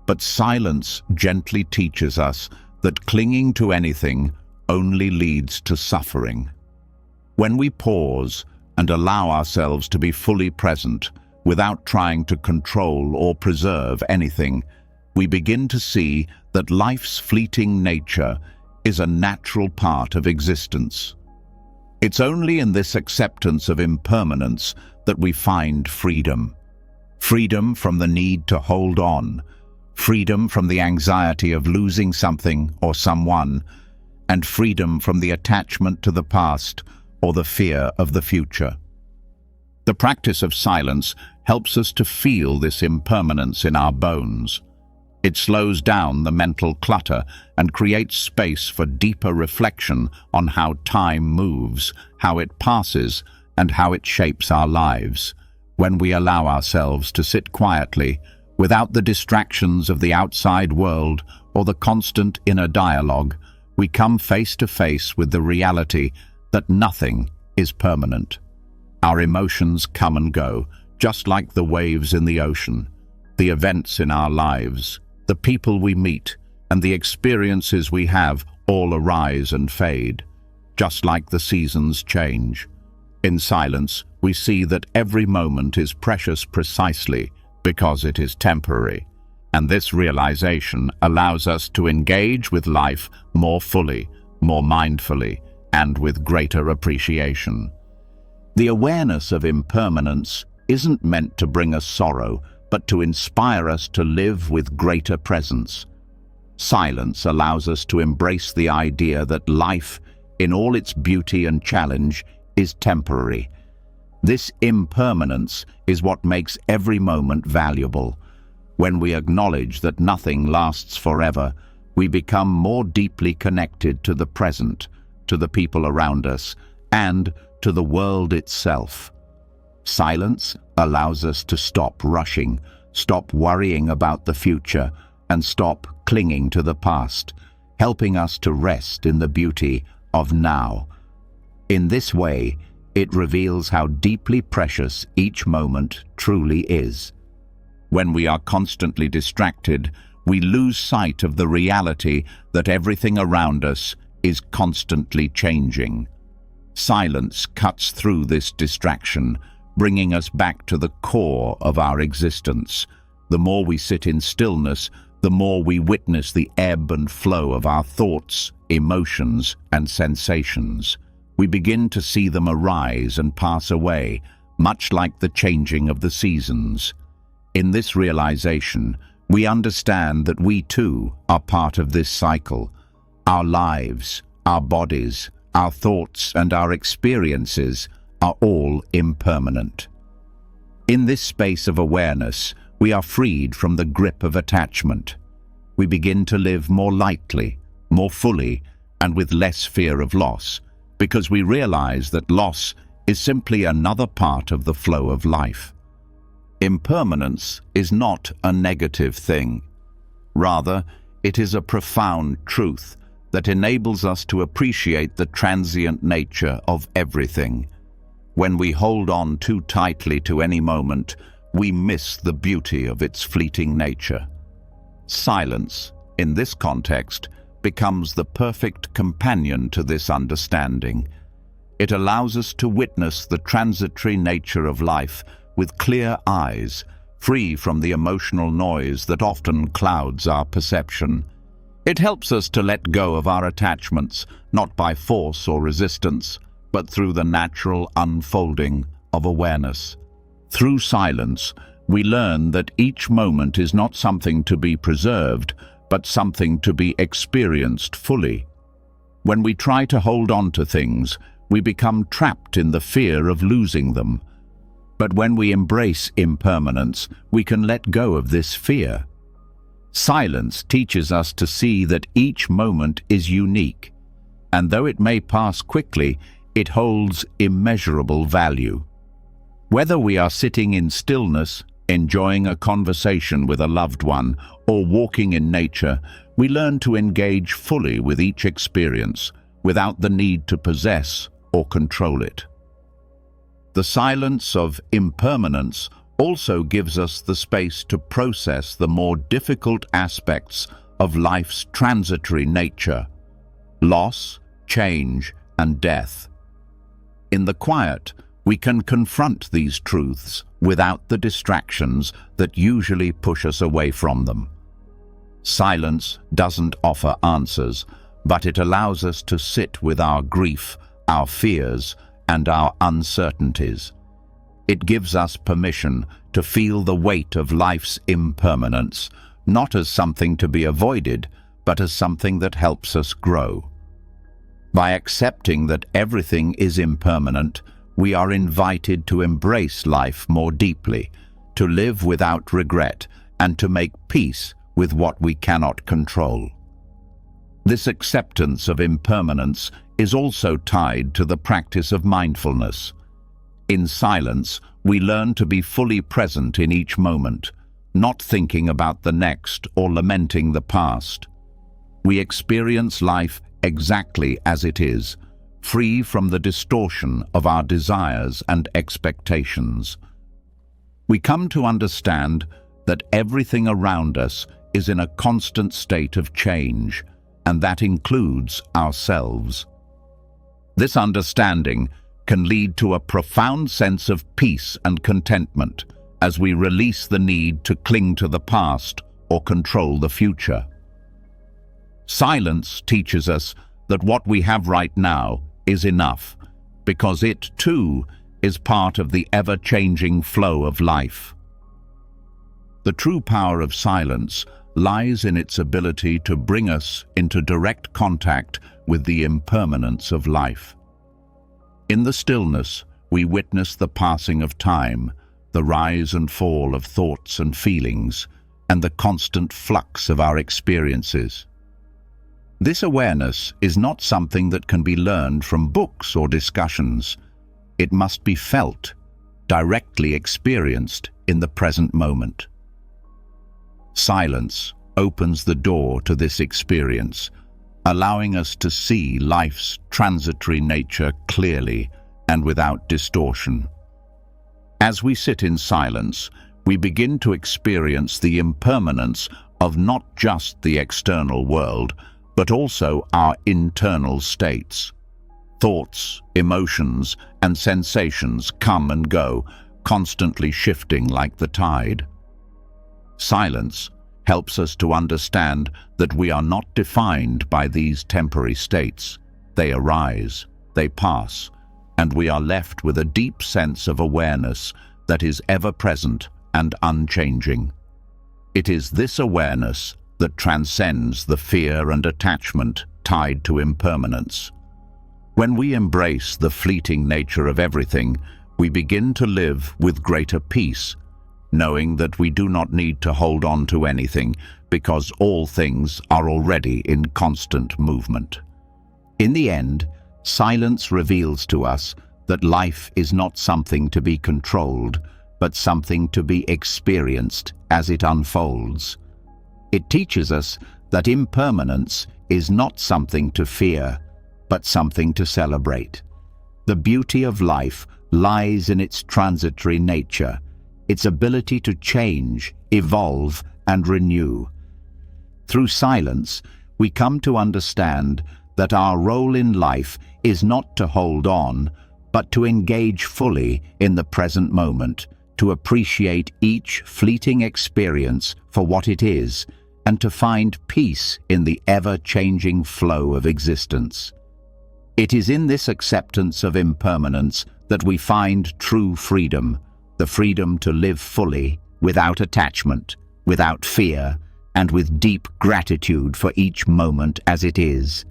But silence gently teaches us that clinging to anything only leads to suffering. When we pause and allow ourselves to be fully present without trying to control or preserve anything, we begin to see that life's fleeting nature is a natural part of existence. It's only in this acceptance of impermanence that we find freedom. Freedom from the need to hold on, freedom from the anxiety of losing something or someone, and freedom from the attachment to the past or the fear of the future. The practice of silence helps us to feel this impermanence in our bones. It slows down the mental clutter and creates space for deeper reflection on how time moves, how it passes, and how it shapes our lives. When we allow ourselves to sit quietly, without the distractions of the outside world or the constant inner dialogue, we come face to face with the reality that nothing is permanent. Our emotions come and go, just like the waves in the ocean. The events in our lives, the people we meet, and the experiences we have all arise and fade, just like the seasons change. In silence, we see that every moment is precious precisely because it is temporary, and this realization allows us to engage with life more fully, more mindfully, and with greater appreciation. The awareness of impermanence isn't meant to bring us sorrow, but to inspire us to live with greater presence. Silence allows us to embrace the idea that life, in all its beauty and challenge, is temporary. This impermanence is what makes every moment valuable. When we acknowledge that nothing lasts forever, we become more deeply connected to the present, to the people around us, and to the world itself. Silence allows us to stop rushing, stop worrying about the future, and stop clinging to the past, helping us to rest in the beauty of now. In this way, it reveals how deeply precious each moment truly is. When we are constantly distracted, we lose sight of the reality that everything around us is constantly changing. Silence cuts through this distraction, bringing us back to the core of our existence. The more we sit in stillness, the more we witness the ebb and flow of our thoughts, emotions, and sensations. We begin to see them arise and pass away, much like the changing of the seasons. In this realization, we understand that we too are part of this cycle. Our lives, our bodies, our thoughts, and our experiences are all impermanent. In this space of awareness, we are freed from the grip of attachment. We begin to live more lightly, more fully, and with less fear of loss, because we realize that loss is simply another part of the flow of life. Impermanence is not a negative thing. Rather, it is a profound truth that enables us to appreciate the transient nature of everything. When we hold on too tightly to any moment, we miss the beauty of its fleeting nature. Silence, in this context, becomes the perfect companion to this understanding. It allows us to witness the transitory nature of life with clear eyes, free from the emotional noise that often clouds our perception. It helps us to let go of our attachments, not by force or resistance, but through the natural unfolding of awareness. Through silence, we learn that each moment is not something to be preserved, but something to be experienced fully. When we try to hold on to things, we become trapped in the fear of losing them. But when we embrace impermanence, we can let go of this fear. Silence teaches us to see that each moment is unique, and though it may pass quickly, it holds immeasurable value. Whether we are sitting in stillness, enjoying a conversation with a loved one, or walking in nature, we learn to engage fully with each experience without the need to possess or control it. The silence of impermanence also gives us the space to process the more difficult aspects of life's transitory nature: loss, change, and death. In the quiet, we can confront these truths without the distractions that usually push us away from them. Silence doesn't offer answers, but it allows us to sit with our grief, our fears, and our uncertainties. It gives us permission to feel the weight of life's impermanence, not as something to be avoided, but as something that helps us grow. By accepting that everything is impermanent, we are invited to embrace life more deeply, to live without regret, and to make peace with what we cannot control. This acceptance of impermanence is also tied to the practice of mindfulness. In silence, we learn to be fully present in each moment, not thinking about the next or lamenting the past. We experience life exactly as it is, free from the distortion of our desires and expectations. We come to understand that everything around us is in a constant state of change, and that includes ourselves. This understanding can lead to a profound sense of peace and contentment as we release the need to cling to the past or control the future. Silence teaches us that what we have right now is enough, because it, too, is part of the ever-changing flow of life. The true power of silence lies in its ability to bring us into direct contact with the impermanence of life. In the stillness, we witness the passing of time, the rise and fall of thoughts and feelings, and the constant flux of our experiences. This awareness is not something that can be learned from books or discussions. It must be felt, directly experienced in the present moment. Silence opens the door to this experience, allowing us to see life's transitory nature clearly and without distortion. As we sit in silence, we begin to experience the impermanence of not just the external world, but also our internal states. Thoughts, emotions, and sensations come and go, constantly shifting like the tide. Silence helps us to understand that we are not defined by these temporary states. They arise, they pass, and we are left with a deep sense of awareness that is ever-present and unchanging. It is this awareness that transcends the fear and attachment tied to impermanence. When we embrace the fleeting nature of everything, we begin to live with greater peace, knowing that we do not need to hold on to anything because all things are already in constant movement. In the end, silence reveals to us that life is not something to be controlled, but something to be experienced as it unfolds. It teaches us that impermanence is not something to fear, but something to celebrate. The beauty of life lies in its transitory nature, its ability to change, evolve, and renew. Through silence, we come to understand that our role in life is not to hold on, but to engage fully in the present moment, to appreciate each fleeting experience for what it is, and to find peace in the ever-changing flow of existence. It is in this acceptance of impermanence that we find true freedom, the freedom to live fully, without attachment, without fear, and with deep gratitude for each moment as it is.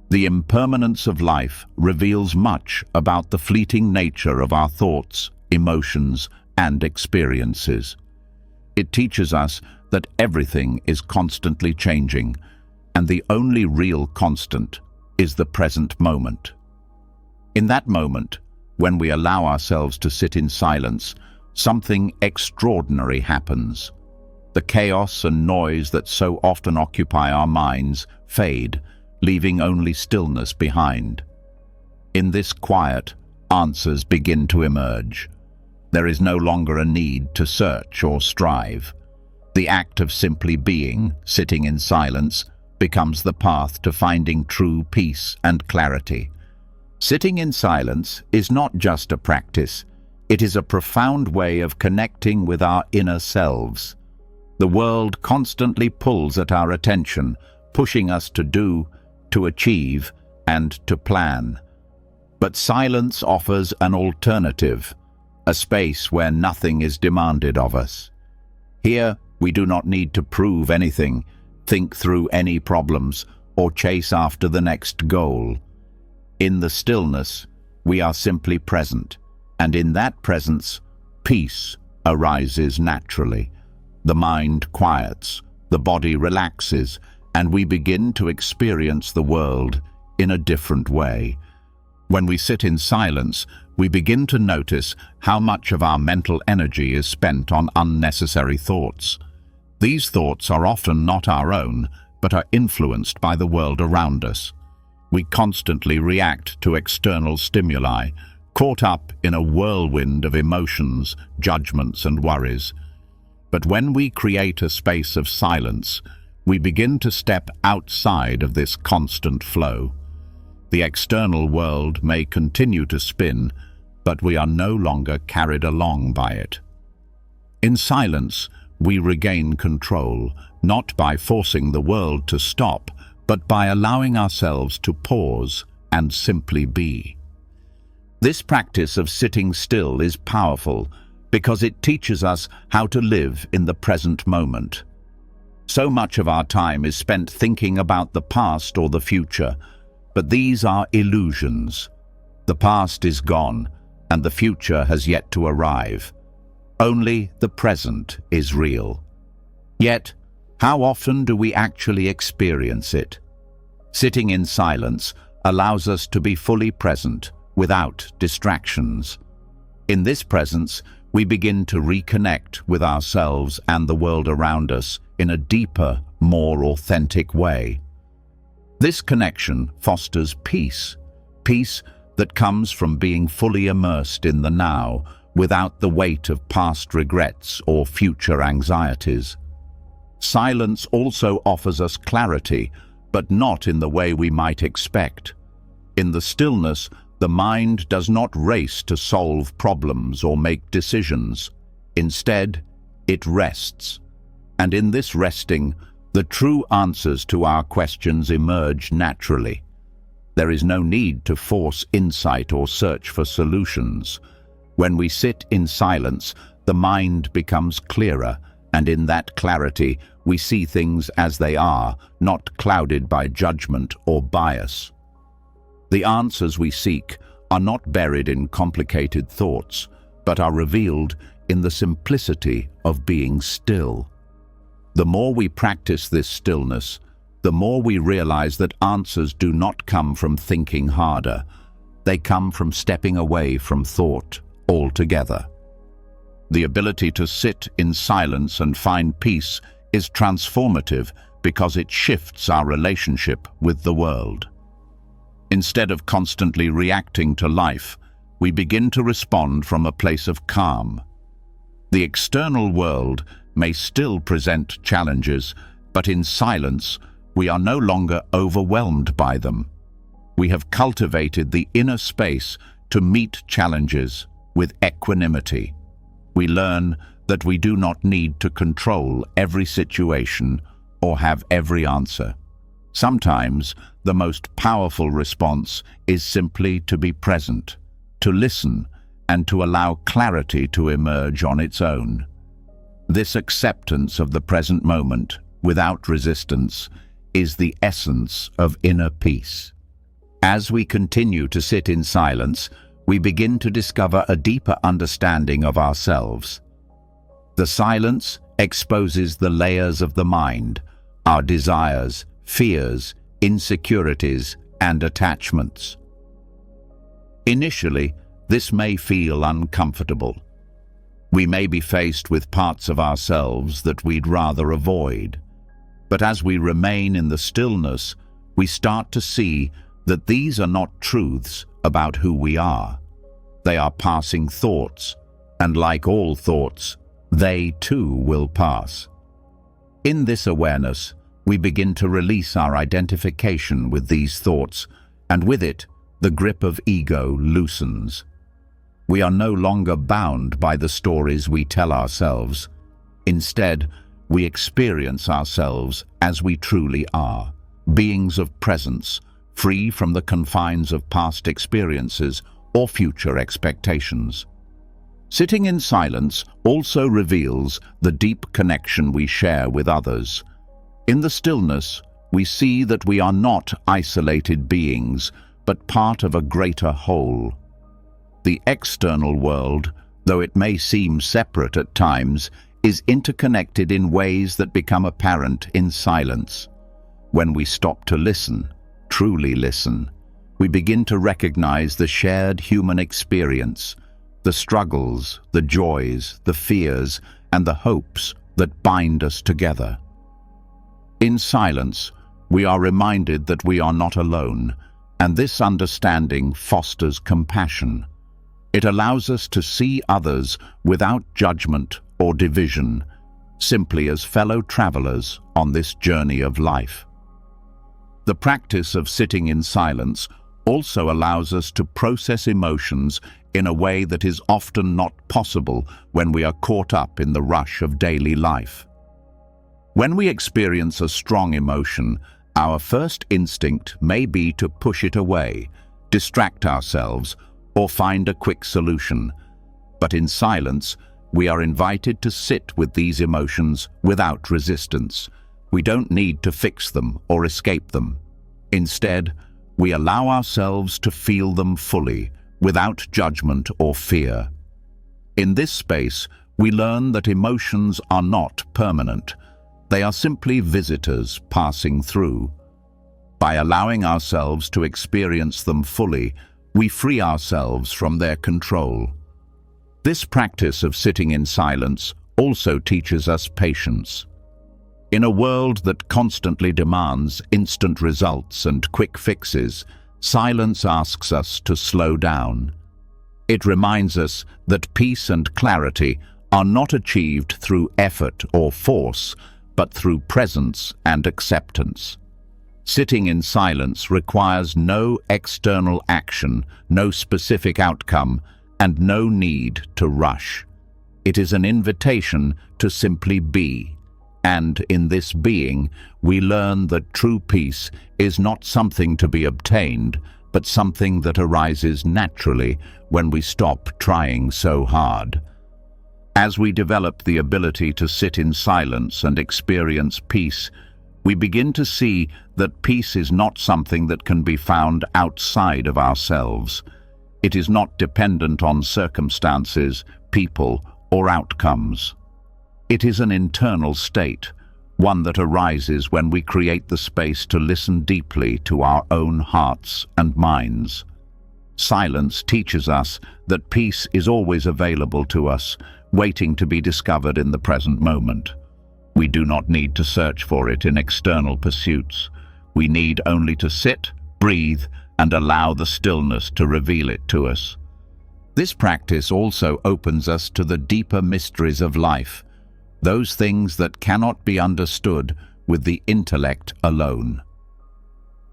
The impermanence of life reveals much about the fleeting nature of our thoughts, emotions, and experiences. It teaches us that everything is constantly changing, and the only real constant is the present moment. In that moment, when we allow ourselves to sit in silence, something extraordinary happens. The chaos and noise that so often occupy our minds fade, leaving only stillness behind. In this quiet, answers begin to emerge. There is no longer a need to search or strive. The act of simply being, sitting in silence, becomes the path to finding true peace and clarity. Sitting in silence is not just a practice, it is a profound way of connecting with our inner selves. The world constantly pulls at our attention, pushing us to do, to achieve, and to plan. But silence offers an alternative, a space where nothing is demanded of us. Here, we do not need to prove anything, think through any problems, or chase after the next goal. In the stillness, we are simply present, and in that presence, peace arises naturally. The mind quiets, the body relaxes, and we begin to experience the world in a different way. When we sit in silence, we begin to notice how much of our mental energy is spent on unnecessary thoughts. These thoughts are often not our own, but are influenced by the world around us. We constantly react to external stimuli, caught up in a whirlwind of emotions, judgments, and worries. But when we create a space of silence, we begin to step outside of this constant flow. The external world may continue to spin, but we are no longer carried along by it. In silence, we regain control, not by forcing the world to stop, but by allowing ourselves to pause, and simply be. This practice of sitting still is powerful because it teaches us how to live in the present moment. So much of our time is spent thinking about the past or the future, but these are illusions. The past is gone, and the future has yet to arrive. Only the present is real. Yet, how often do we actually experience it? Sitting in silence allows us to be fully present, without distractions. In this presence, we begin to reconnect with ourselves and the world around us in a deeper, more authentic way. This connection fosters peace, peace that comes from being fully immersed in the now, without the weight of past regrets or future anxieties. Silence also offers us clarity, but not in the way we might expect. In the stillness, the mind does not race to solve problems or make decisions. Instead, it rests. And in this resting, the true answers to our questions emerge naturally. There is no need to force insight or search for solutions. When we sit in silence, the mind becomes clearer, and in that clarity, we see things as they are, not clouded by judgment or bias. The answers we seek are not buried in complicated thoughts, but are revealed in the simplicity of being still. The more we practice this stillness, the more we realize that answers do not come from thinking harder. They come from stepping away from thought altogether. The ability to sit in silence and find peace is transformative because it shifts our relationship with the world. Instead of constantly reacting to life, we begin to respond from a place of calm. The external world may still present challenges, but in silence, we are no longer overwhelmed by them. We have cultivated the inner space to meet challenges with equanimity. We learn that we do not need to control every situation or have every answer. Sometimes, the most powerful response is simply to be present, to listen, and to allow clarity to emerge on its own. This acceptance of the present moment, without resistance, is the essence of inner peace. As we continue to sit in silence, we begin to discover a deeper understanding of ourselves. The silence exposes the layers of the mind, our desires, fears, insecurities, and attachments. Initially, this may feel uncomfortable. We may be faced with parts of ourselves that we'd rather avoid. But as we remain in the stillness, we start to see that these are not truths about who we are. They are passing thoughts, and like all thoughts, they too will pass. In this awareness, we begin to release our identification with these thoughts, and with it, the grip of ego loosens. We are no longer bound by the stories we tell ourselves. Instead, we experience ourselves as we truly are, beings of presence, free from the confines of past experiences or future expectations. Sitting in silence also reveals the deep connection we share with others. In the stillness, we see that we are not isolated beings, but part of a greater whole. The external world, though it may seem separate at times, is interconnected in ways that become apparent in silence. When we stop to listen, truly listen, we begin to recognize the shared human experience, the struggles, the joys, the fears, and the hopes that bind us together. In silence, we are reminded that we are not alone, and this understanding fosters compassion. It allows us to see others without judgment or division, simply as fellow travelers on this journey of life. The practice of sitting in silence also allows us to process emotions in a way that is often not possible when we are caught up in the rush of daily life. When we experience a strong emotion, our first instinct may be to push it away, distract ourselves, or find a quick solution. But in silence, we are invited to sit with these emotions without resistance. We don't need to fix them or escape them. Instead, we allow ourselves to feel them fully, without judgment or fear. In this space, we learn that emotions are not permanent. They are simply visitors passing through. By allowing ourselves to experience them fully, we free ourselves from their control. This practice of sitting in silence also teaches us patience. In a world that constantly demands instant results and quick fixes, silence asks us to slow down. It reminds us that peace and clarity are not achieved through effort or force, but through presence and acceptance. Sitting in silence requires no external action, no specific outcome, and no need to rush. It is an invitation to simply be. And in this being, we learn that true peace is not something to be obtained, but something that arises naturally when we stop trying so hard. As we develop the ability to sit in silence and experience peace, we begin to see that peace is not something that can be found outside of ourselves. It is not dependent on circumstances, people, or outcomes. It is an internal state, one that arises when we create the space to listen deeply to our own hearts and minds. Silence teaches us that peace is always available to us, waiting to be discovered in the present moment. We do not need to search for it in external pursuits. We need only to sit, breathe, and allow the stillness to reveal it to us. This practice also opens us to the deeper mysteries of life, those things that cannot be understood with the intellect alone.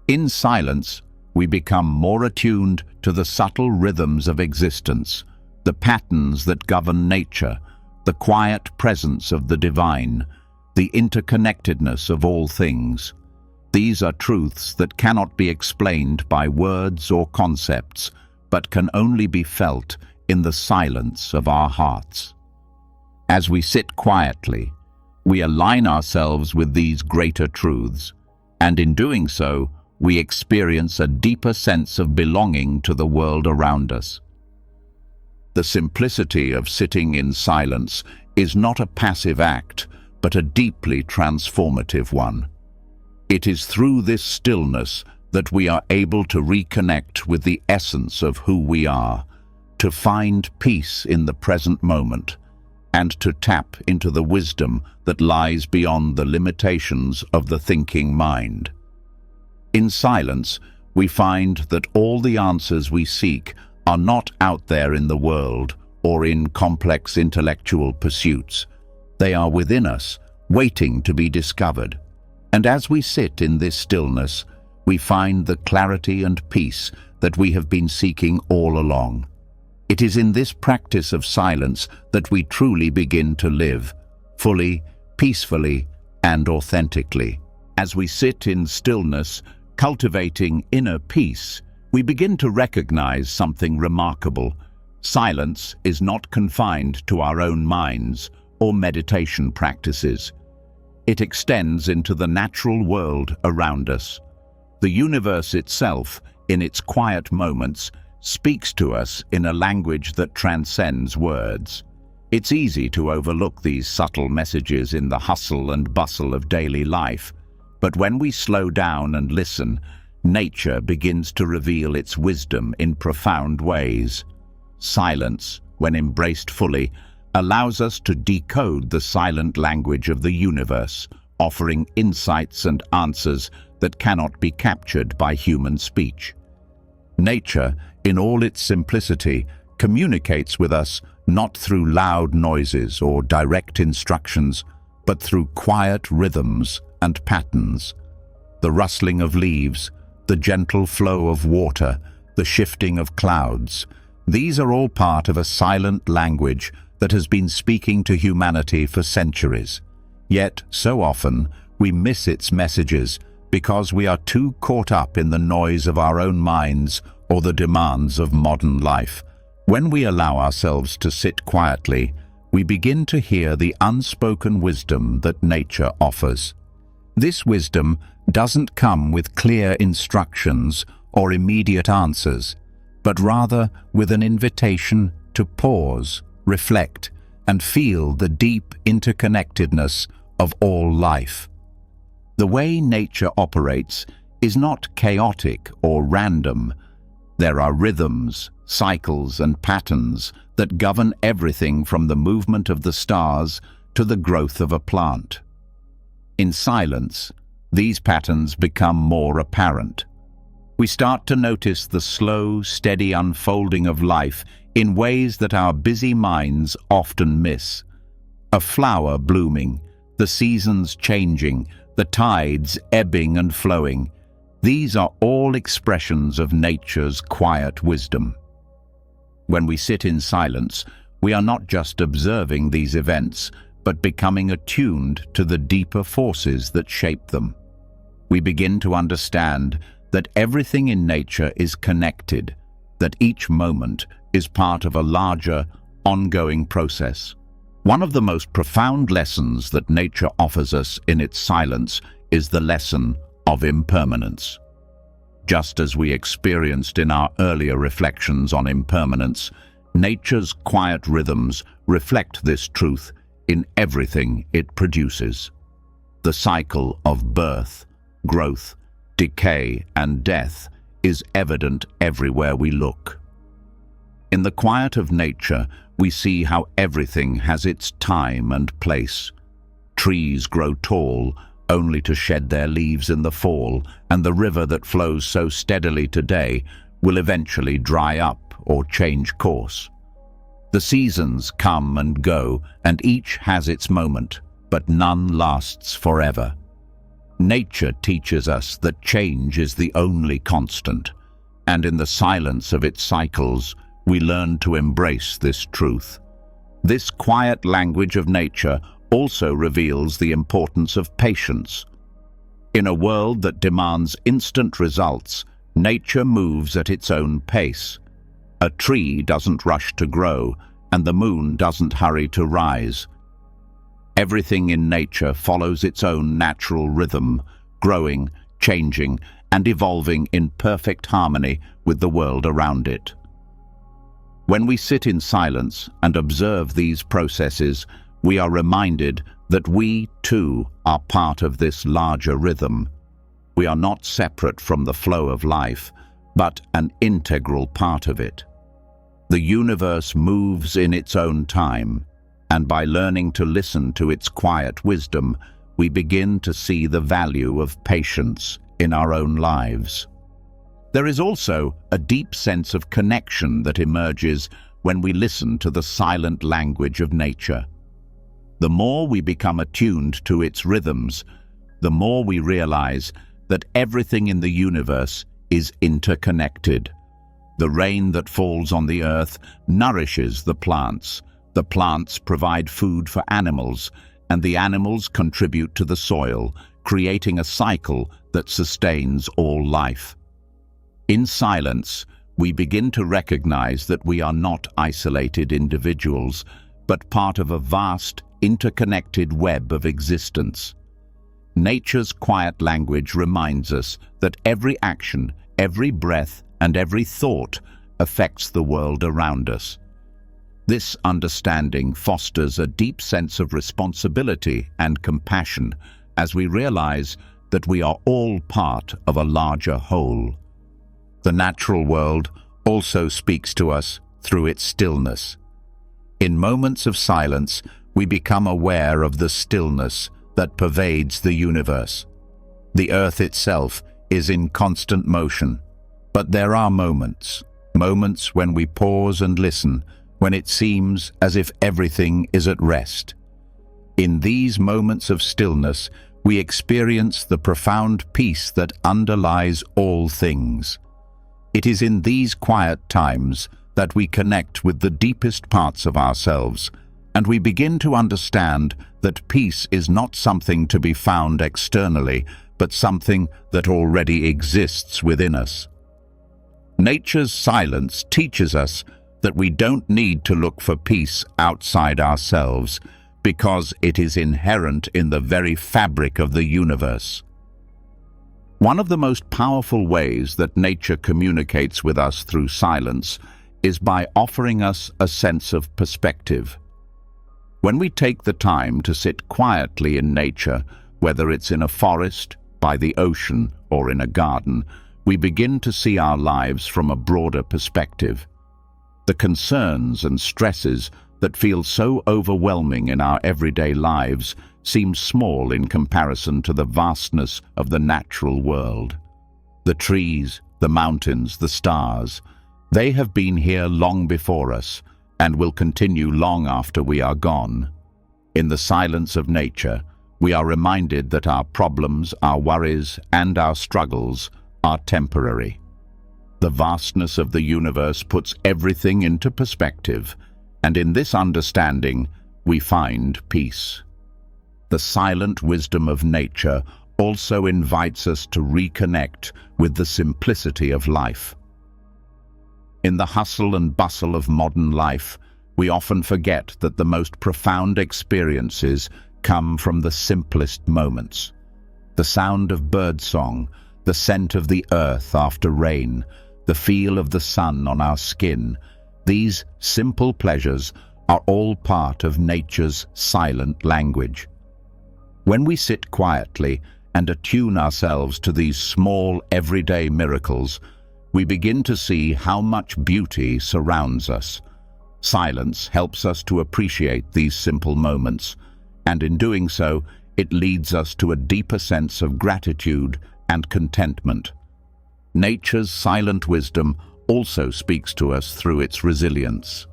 In silence, we become more attuned to the subtle rhythms of existence, the patterns that govern nature, the quiet presence of the divine, the interconnectedness of all things. These are truths that cannot be explained by words or concepts, but can only be felt in the silence of our hearts. As we sit quietly, we align ourselves with these greater truths, and in doing so, we experience a deeper sense of belonging to the world around us. The simplicity of sitting in silence is not a passive act, but a deeply transformative one. It is through this stillness that we are able to reconnect with the essence of who we are, to find peace in the present moment, and to tap into the wisdom that lies beyond the limitations of the thinking mind. In silence, we find that all the answers we seek are not out there in the world or in complex intellectual pursuits. They are within us, waiting to be discovered. And as we sit in this stillness, we find the clarity and peace that we have been seeking all along. It is in this practice of silence that we truly begin to live, fully, peacefully, and authentically. As we sit in stillness, cultivating inner peace, we begin to recognize something remarkable. Silence is not confined to our own minds or meditation practices. It extends into the natural world around us. The universe itself, in its quiet moments, speaks to us in a language that transcends words. It's easy to overlook these subtle messages in the hustle and bustle of daily life, but when we slow down and listen, nature begins to reveal its wisdom in profound ways. Silence, when embraced fully, allows us to decode the silent language of the universe, offering insights and answers that cannot be captured by human speech. Nature, in all its simplicity, communicates with us not through loud noises or direct instructions, but through quiet rhythms and patterns. The rustling of leaves, the gentle flow of water, the shifting of clouds, these are all part of a silent language that has been speaking to humanity for centuries. Yet, so often, we miss its messages because we are too caught up in the noise of our own minds or the demands of modern life. When we allow ourselves to sit quietly, we begin to hear the unspoken wisdom that nature offers. This wisdom doesn't come with clear instructions or immediate answers, but rather with an invitation to pause, reflect, and feel the deep interconnectedness of all life. The way nature operates is not chaotic or random. There are rhythms, cycles, and patterns that govern everything from the movement of the stars to the growth of a plant. In silence, these patterns become more apparent. We start to notice the slow, steady unfolding of life in ways that our busy minds often miss. A flower blooming, the seasons changing, the tides ebbing and flowing. These are all expressions of nature's quiet wisdom. When we sit in silence, we are not just observing these events, but becoming attuned to the deeper forces that shape them. We begin to understand that everything in nature is connected, that each moment is part of a larger, ongoing process. One of the most profound lessons that nature offers us in its silence is the lesson of impermanence. Just as we experienced in our earlier reflections on impermanence, nature's quiet rhythms reflect this truth in everything it produces. The cycle of birth, growth, decay, and death is evident everywhere we look. In the quiet of nature, we see how everything has its time and place. Trees grow tall only to shed their leaves in the fall, and the river that flows so steadily today will eventually dry up or change course. The seasons come and go, and each has its moment, but none lasts forever. Nature teaches us that change is the only constant, and in the silence of its cycles, we learn to embrace this truth. This quiet language of nature also reveals the importance of patience. In a world that demands instant results, nature moves at its own pace. A tree doesn't rush to grow, and the moon doesn't hurry to rise. Everything in nature follows its own natural rhythm, growing, changing, and evolving in perfect harmony with the world around it. When we sit in silence and observe these processes, we are reminded that we, too, are part of this larger rhythm. We are not separate from the flow of life, but an integral part of it. The universe moves in its own time, and by learning to listen to its quiet wisdom, we begin to see the value of patience in our own lives. There is also a deep sense of connection that emerges when we listen to the silent language of nature. The more we become attuned to its rhythms, the more we realize that everything in the universe is interconnected. The rain that falls on the earth nourishes the plants provide food for animals, and the animals contribute to the soil, creating a cycle that sustains all life. In silence, we begin to recognize that we are not isolated individuals, but part of a vast, interconnected web of existence. Nature's quiet language reminds us that every action, every breath, and every thought affects the world around us. This understanding fosters a deep sense of responsibility and compassion as we realize that we are all part of a larger whole. The natural world also speaks to us through its stillness. In moments of silence, we become aware of the stillness that pervades the universe. The earth itself is in constant motion, but there are moments when we pause and listen, when it seems as if everything is at rest. In these moments of stillness, we experience the profound peace that underlies all things. It is in these quiet times that we connect with the deepest parts of ourselves, and we begin to understand that peace is not something to be found externally, but something that already exists within us. Nature's silence teaches us that we don't need to look for peace outside ourselves, because it is inherent in the very fabric of the universe. One of the most powerful ways that nature communicates with us through silence is by offering us a sense of perspective. When we take the time to sit quietly in nature, whether it's in a forest, by the ocean, or in a garden, we begin to see our lives from a broader perspective. The concerns and stresses that feel so overwhelming in our everyday lives seem small in comparison to the vastness of the natural world. The trees, the mountains, the stars, they have been here long before us and will continue long after we are gone. In the silence of nature, we are reminded that our problems, our worries, and our struggles are temporary. The vastness of the universe puts everything into perspective, and in this understanding, we find peace. The silent wisdom of nature also invites us to reconnect with the simplicity of life. In the hustle and bustle of modern life, we often forget that the most profound experiences come from the simplest moments. The sound of birdsong, the scent of the earth after rain, the feel of the sun on our skin, these simple pleasures are all part of nature's silent language. When we sit quietly and attune ourselves to these small, everyday miracles, we begin to see how much beauty surrounds us. Silence helps us to appreciate these simple moments, and in doing so, it leads us to a deeper sense of gratitude and contentment. Nature's silent wisdom also speaks to us through its resilience.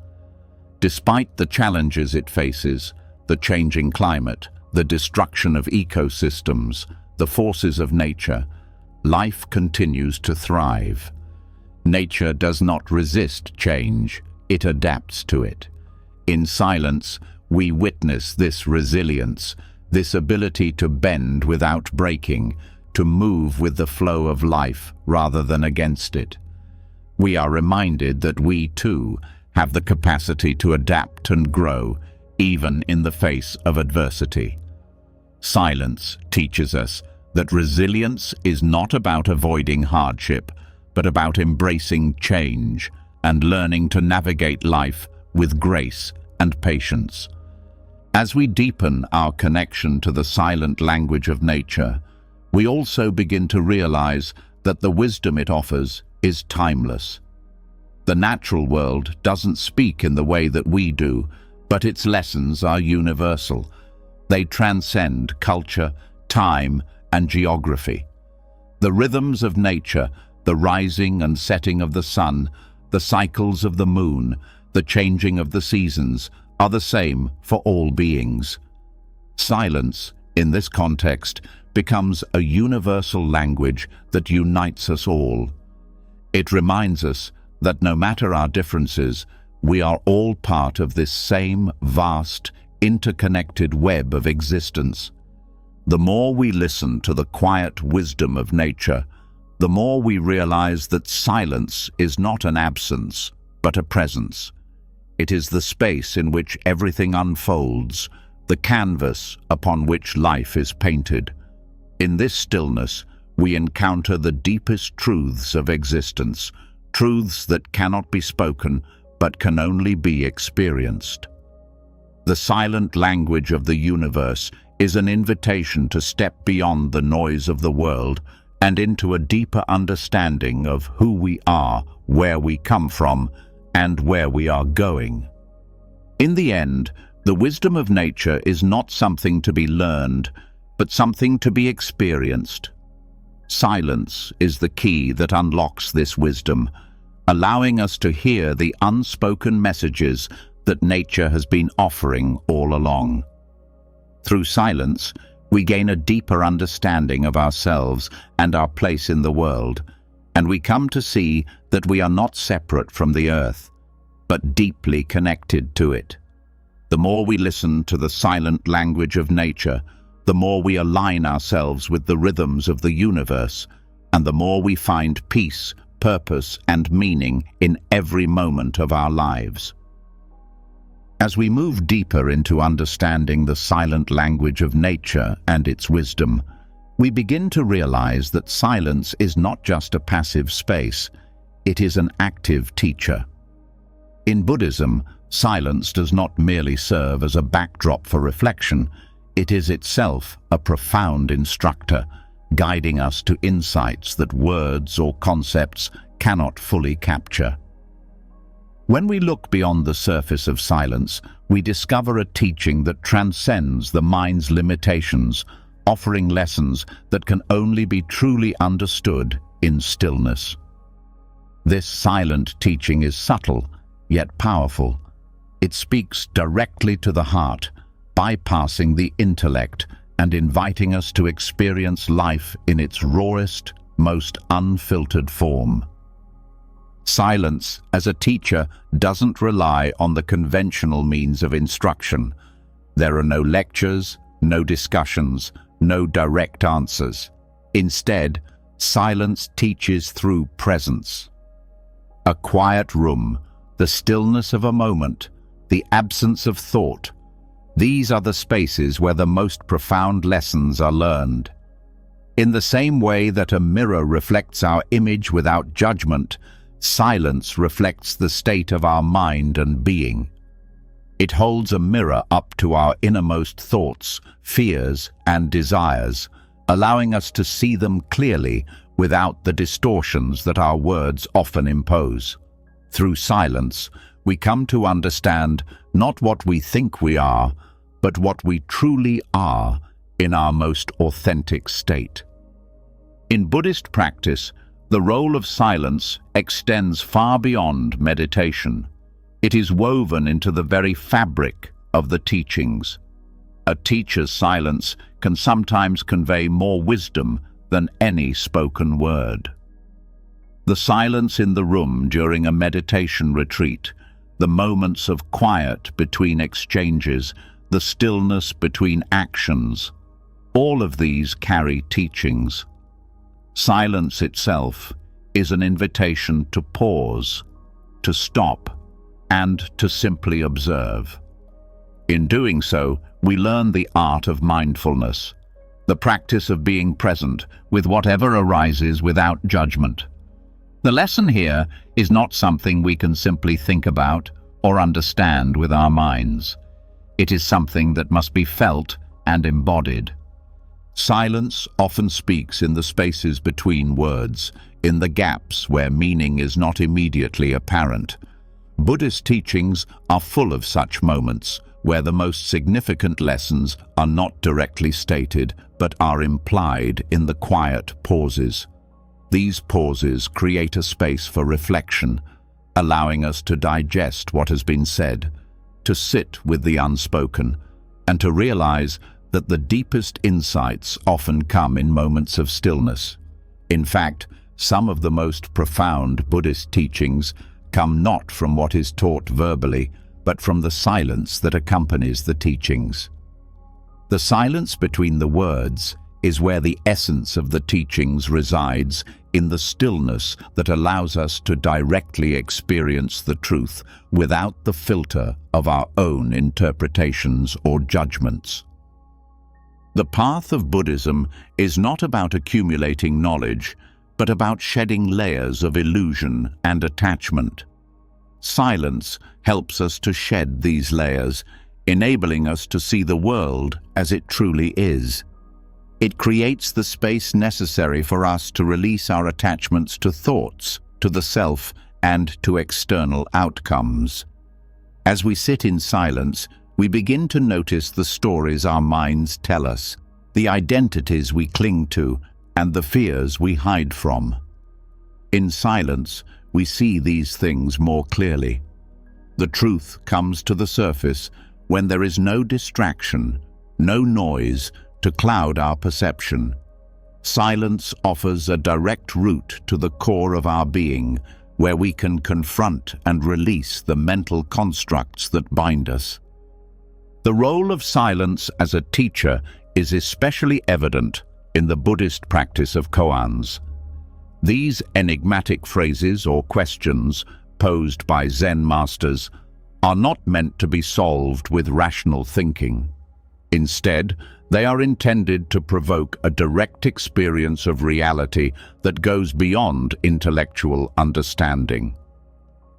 Despite the challenges it faces, the changing climate, the destruction of ecosystems, the forces of nature, life continues to thrive. Nature does not resist change, it adapts to it. In silence, we witness this resilience, this ability to bend without breaking, to move with the flow of life rather than against it. We are reminded that we, too, have the capacity to adapt and grow, even in the face of adversity. Silence teaches us that resilience is not about avoiding hardship, but about embracing change and learning to navigate life with grace and patience. As we deepen our connection to the silent language of nature, we also begin to realize that the wisdom it offers is timeless. The natural world doesn't speak in the way that we do, but its lessons are universal. They transcend culture, time, and geography. The rhythms of nature, the rising and setting of the sun, the cycles of the moon, the changing of the seasons, are the same for all beings. Silence, in this context, becomes a universal language that unites us all. It reminds us that no matter our differences, we are all part of this same vast, interconnected web of existence. The more we listen to the quiet wisdom of nature, the more we realize that silence is not an absence, but a presence. It is the space in which everything unfolds, the canvas upon which life is painted. In this stillness, we encounter the deepest truths of existence, truths that cannot be spoken, but can only be experienced. The silent language of the universe is an invitation to step beyond the noise of the world and into a deeper understanding of who we are, where we come from, and where we are going. In the end, the wisdom of nature is not something to be learned, but something to be experienced. Silence is the key that unlocks this wisdom, allowing us to hear the unspoken messages that nature has been offering all along. Through silence, we gain a deeper understanding of ourselves and our place in the world, and we come to see that we are not separate from the earth, but deeply connected to it. The more we listen to the silent language of nature, the more we align ourselves with the rhythms of the universe, and the more we find peace, purpose and meaning in every moment of our lives. As we move deeper into understanding the silent language of nature and its wisdom, we begin to realize that silence is not just a passive space, it is an active teacher. In Buddhism, silence does not merely serve as a backdrop for reflection, it is itself a profound instructor, guiding us to insights that words or concepts cannot fully capture. When we look beyond the surface of silence, we discover a teaching that transcends the mind's limitations, offering lessons that can only be truly understood in stillness. This silent teaching is subtle, yet powerful. It speaks directly to the heart, bypassing the intellect and inviting us to experience life in its rawest, most unfiltered form. Silence, as a teacher, doesn't rely on the conventional means of instruction. There are no lectures, no discussions, no direct answers. Instead, silence teaches through presence. A quiet room, the stillness of a moment, the absence of thought. These are the spaces where the most profound lessons are learned. In the same way that a mirror reflects our image without judgment, silence reflects the state of our mind and being. It holds a mirror up to our innermost thoughts, fears, and desires, allowing us to see them clearly without the distortions that our words often impose. Through silence, we come to understand not what we think we are, but what we truly are in our most authentic state. In Buddhist practice, the role of silence extends far beyond meditation. It is woven into the very fabric of the teachings. A teacher's silence can sometimes convey more wisdom than any spoken word. The silence in the room during a meditation retreat, the moments of quiet between exchanges, the stillness between actions, all of these carry teachings. Silence itself is an invitation to pause, to stop, and to simply observe. In doing so, we learn the art of mindfulness, the practice of being present with whatever arises without judgment. The lesson here is not something we can simply think about or understand with our minds. It is something that must be felt and embodied. Silence often speaks in the spaces between words, in the gaps where meaning is not immediately apparent. Buddhist teachings are full of such moments, where the most significant lessons are not directly stated, but are implied in the quiet pauses. These pauses create a space for reflection, allowing us to digest what has been said, to sit with the unspoken, and to realize that the deepest insights often come in moments of stillness. In fact, some of the most profound Buddhist teachings come not from what is taught verbally, but from the silence that accompanies the teachings. The silence between the words is where the essence of the teachings resides, in the stillness that allows us to directly experience the truth without the filter of our own interpretations or judgments. The path of Buddhism is not about accumulating knowledge, but about shedding layers of illusion and attachment. Silence helps us to shed these layers, enabling us to see the world as it truly is. It creates the space necessary for us to release our attachments to thoughts, to the self, and to external outcomes. As we sit in silence, we begin to notice the stories our minds tell us, the identities we cling to, and the fears we hide from. In silence, we see these things more clearly. The truth comes to the surface when there is no distraction, no noise to cloud our perception. Silence offers a direct route to the core of our being, where we can confront and release the mental constructs that bind us. The role of silence as a teacher is especially evident in the Buddhist practice of koans. These enigmatic phrases or questions posed by Zen masters are not meant to be solved with rational thinking. Instead, they are intended to provoke a direct experience of reality that goes beyond intellectual understanding.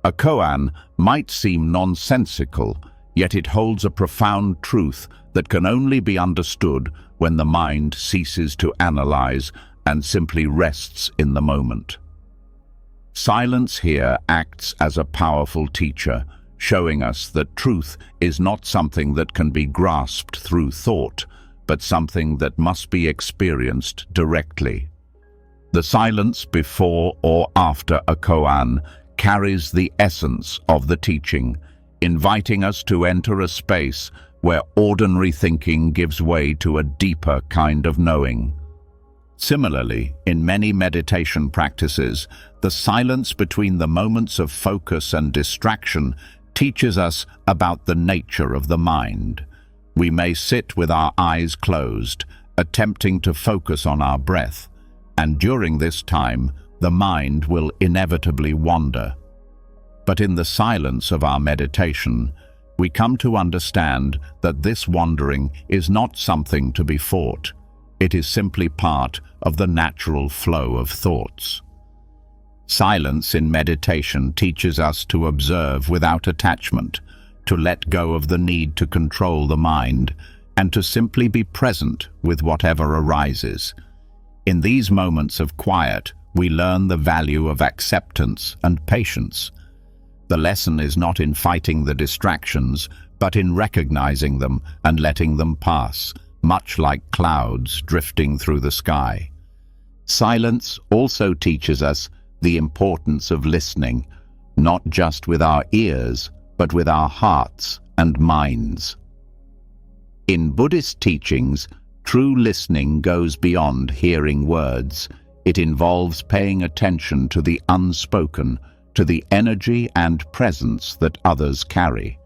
A koan might seem nonsensical, yet it holds a profound truth that can only be understood when the mind ceases to analyze and simply rests in the moment. Silence here acts as a powerful teacher, showing us that truth is not something that can be grasped through thought, but something that must be experienced directly. The silence before or after a koan carries the essence of the teaching, inviting us to enter a space where ordinary thinking gives way to a deeper kind of knowing. Similarly, in many meditation practices, the silence between the moments of focus and distraction teaches us about the nature of the mind. We may sit with our eyes closed, attempting to focus on our breath, and during this time, the mind will inevitably wander. But in the silence of our meditation, we come to understand that this wandering is not something to be fought. It is simply part of the natural flow of thoughts. Silence in meditation teaches us to observe without attachment, to let go of the need to control the mind, and to simply be present with whatever arises. In these moments of quiet, we learn the value of acceptance and patience. The lesson is not in fighting the distractions, but in recognizing them and letting them pass, much like clouds drifting through the sky. Silence also teaches us the importance of listening, not just with our ears, but with our hearts and minds. In Buddhist teachings, true listening goes beyond hearing words. It involves paying attention to the unspoken, to the energy and presence that others carry.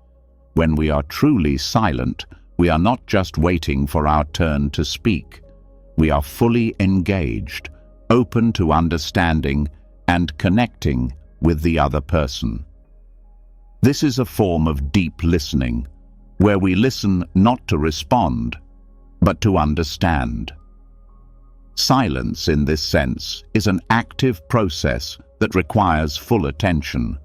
When we are truly silent, we are not just waiting for our turn to speak. We are fully engaged, open to understanding and connecting with the other person. This is a form of deep listening, where we listen not to respond, but to understand. Silence, in this sense, is an active process that requires full attention.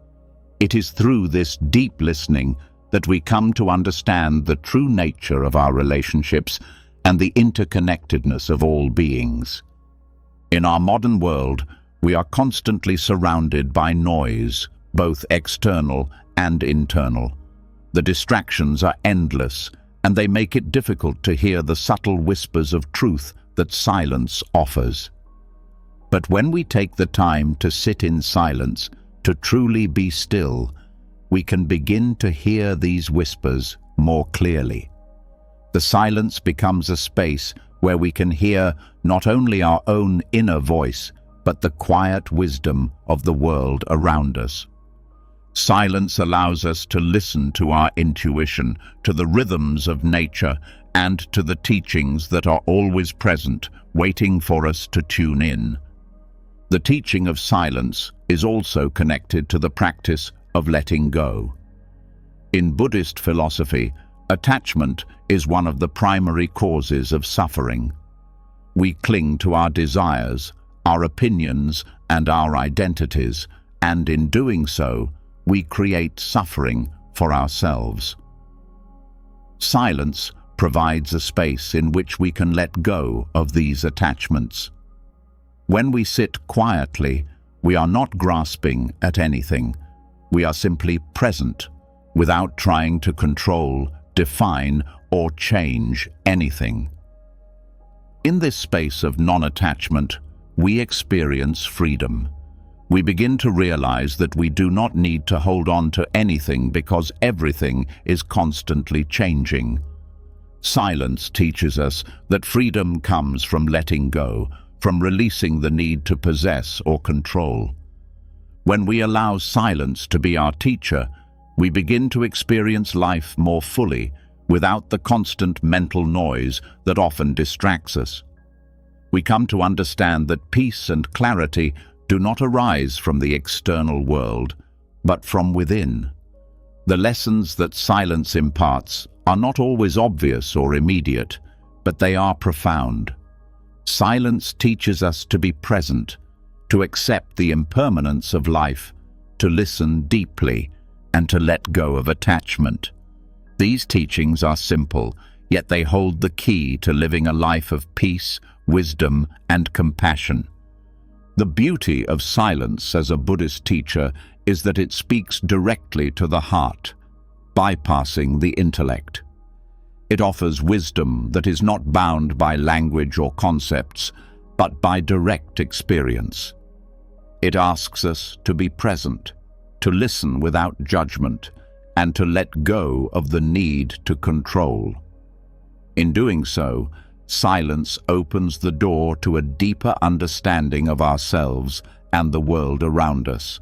It is through this deep listening that we come to understand the true nature of our relationships and the interconnectedness of all beings. In our modern world, we are constantly surrounded by noise, both external and internal. The distractions are endless, and they make it difficult to hear the subtle whispers of truth that silence offers. But when we take the time to sit in silence, to truly be still, we can begin to hear these whispers more clearly. The silence becomes a space where we can hear not only our own inner voice, but the quiet wisdom of the world around us. Silence allows us to listen to our intuition, to the rhythms of nature, and to the teachings that are always present, waiting for us to tune in. The teaching of silence is also connected to the practice of letting go. In Buddhist philosophy, attachment is one of the primary causes of suffering. We cling to our desires, our opinions, and our identities, and in doing so, we create suffering for ourselves. Silence provides a space in which we can let go of these attachments. When we sit quietly, we are not grasping at anything. We are simply present, without trying to control, define, or change anything. In this space of non-attachment, we experience freedom. We begin to realize that we do not need to hold on to anything because everything is constantly changing. Silence teaches us that freedom comes from letting go, from releasing the need to possess or control. When we allow silence to be our teacher, we begin to experience life more fully, without the constant mental noise that often distracts us. We come to understand that peace and clarity do not arise from the external world, but from within. The lessons that silence imparts are not always obvious or immediate, but they are profound. Silence teaches us to be present, to accept the impermanence of life, to listen deeply, and to let go of attachment. These teachings are simple, yet they hold the key to living a life of peace, wisdom, and compassion. The beauty of silence as a Buddhist teacher is that it speaks directly to the heart, bypassing the intellect. It offers wisdom that is not bound by language or concepts, but by direct experience. It asks us to be present, to listen without judgment, and to let go of the need to control. In doing so, silence opens the door to a deeper understanding of ourselves and the world around us.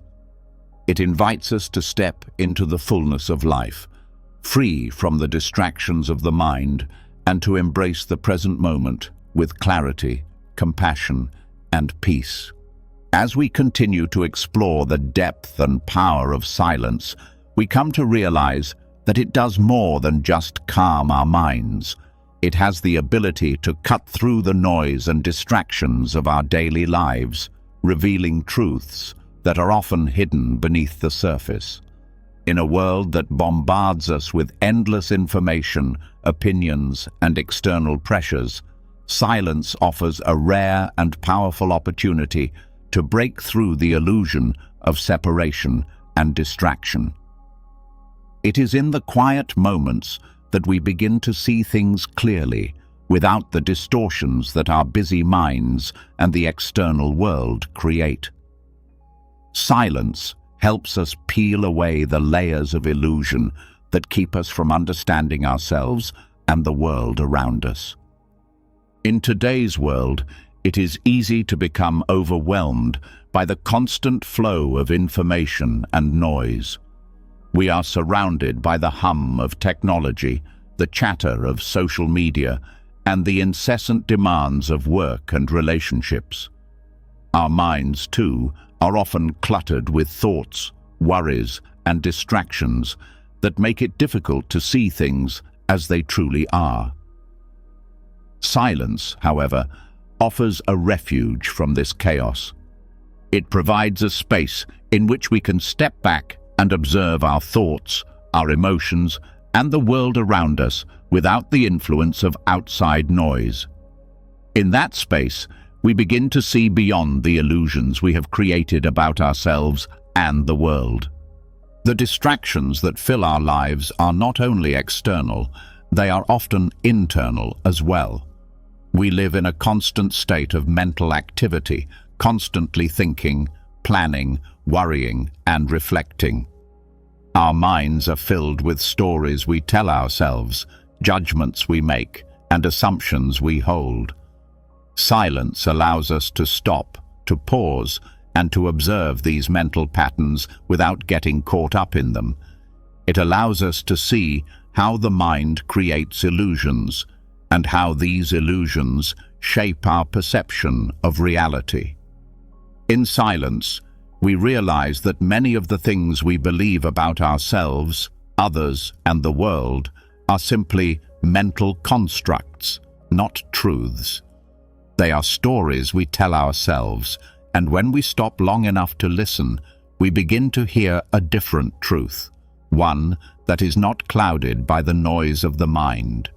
It invites us to step into the fullness of life, free from the distractions of the mind, and to embrace the present moment with clarity, compassion, and peace. As we continue to explore the depth and power of silence, we come to realize that it does more than just calm our minds. It has the ability to cut through the noise and distractions of our daily lives, revealing truths that are often hidden beneath the surface. In a world that bombards us with endless information, opinions, and external pressures, silence offers a rare and powerful opportunity to break through the illusion of separation and distraction. It is in the quiet moments that we begin to see things clearly, without the distortions that our busy minds and the external world create. Silence helps us peel away the layers of illusion that keep us from understanding ourselves and the world around us. In today's world, it is easy to become overwhelmed by the constant flow of information and noise. We are surrounded by the hum of technology, the chatter of social media, and the incessant demands of work and relationships. Our minds, too, are often cluttered with thoughts, worries, and distractions that make it difficult to see things as they truly are. Silence, however, offers a refuge from this chaos. It provides a space in which we can step back and observe our thoughts, our emotions, and the world around us without the influence of outside noise. In that space, we begin to see beyond the illusions we have created about ourselves and the world. The distractions that fill our lives are not only external, they are often internal as well. We live in a constant state of mental activity, constantly thinking, planning, worrying, and reflecting. Our minds are filled with stories we tell ourselves, judgments we make, and assumptions we hold. Silence allows us to stop, to pause, and to observe these mental patterns without getting caught up in them. It allows us to see how the mind creates illusions, and how these illusions shape our perception of reality. In silence, we realize that many of the things we believe about ourselves, others, and the world are simply mental constructs, not truths. They are stories we tell ourselves, and when we stop long enough to listen, we begin to hear a different truth, one that is not clouded by the noise of the mind.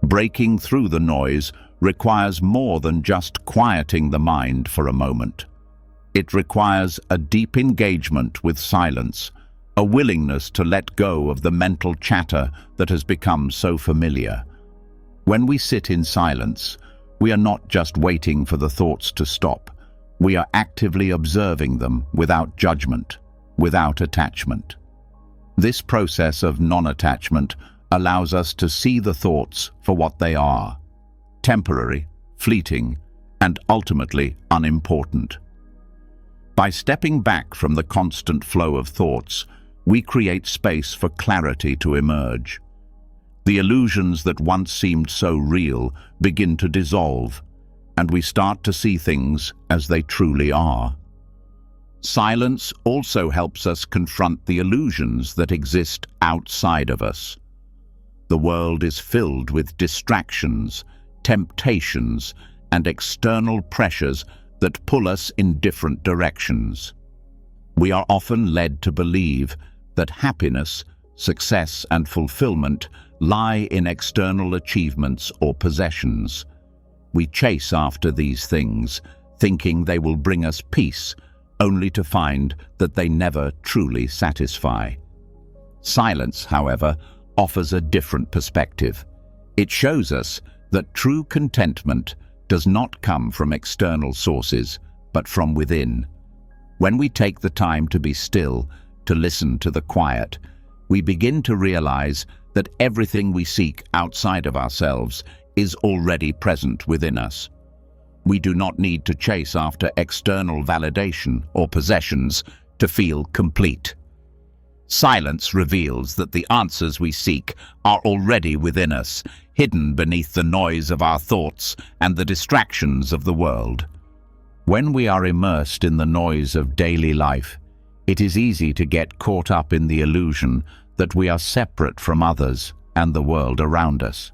Breaking through the noise requires more than just quieting the mind for a moment. It requires a deep engagement with silence, a willingness to let go of the mental chatter that has become so familiar. When we sit in silence, we are not just waiting for the thoughts to stop. We are actively observing them without judgment, without attachment. This process of non-attachment allows us to see the thoughts for what they are: temporary, fleeting, and ultimately unimportant. By stepping back from the constant flow of thoughts, we create space for clarity to emerge. The illusions that once seemed so real begin to dissolve, and we start to see things as they truly are. Silence also helps us confront the illusions that exist outside of us. The world is filled with distractions, temptations, and external pressures that pull us in different directions. We are often led to believe that happiness, success, and fulfillment lie in external achievements or possessions. We chase after these things, thinking they will bring us peace, only to find that they never truly satisfy. Silence, however, offers a different perspective. It shows us that true contentment does not come from external sources, but from within. When we take the time to be still, to listen to the quiet, we begin to realize that everything we seek outside of ourselves is already present within us. We do not need to chase after external validation or possessions to feel complete. Silence reveals that the answers we seek are already within us, hidden beneath the noise of our thoughts and the distractions of the world. When we are immersed in the noise of daily life, it is easy to get caught up in the illusion that we are separate from others and the world around us.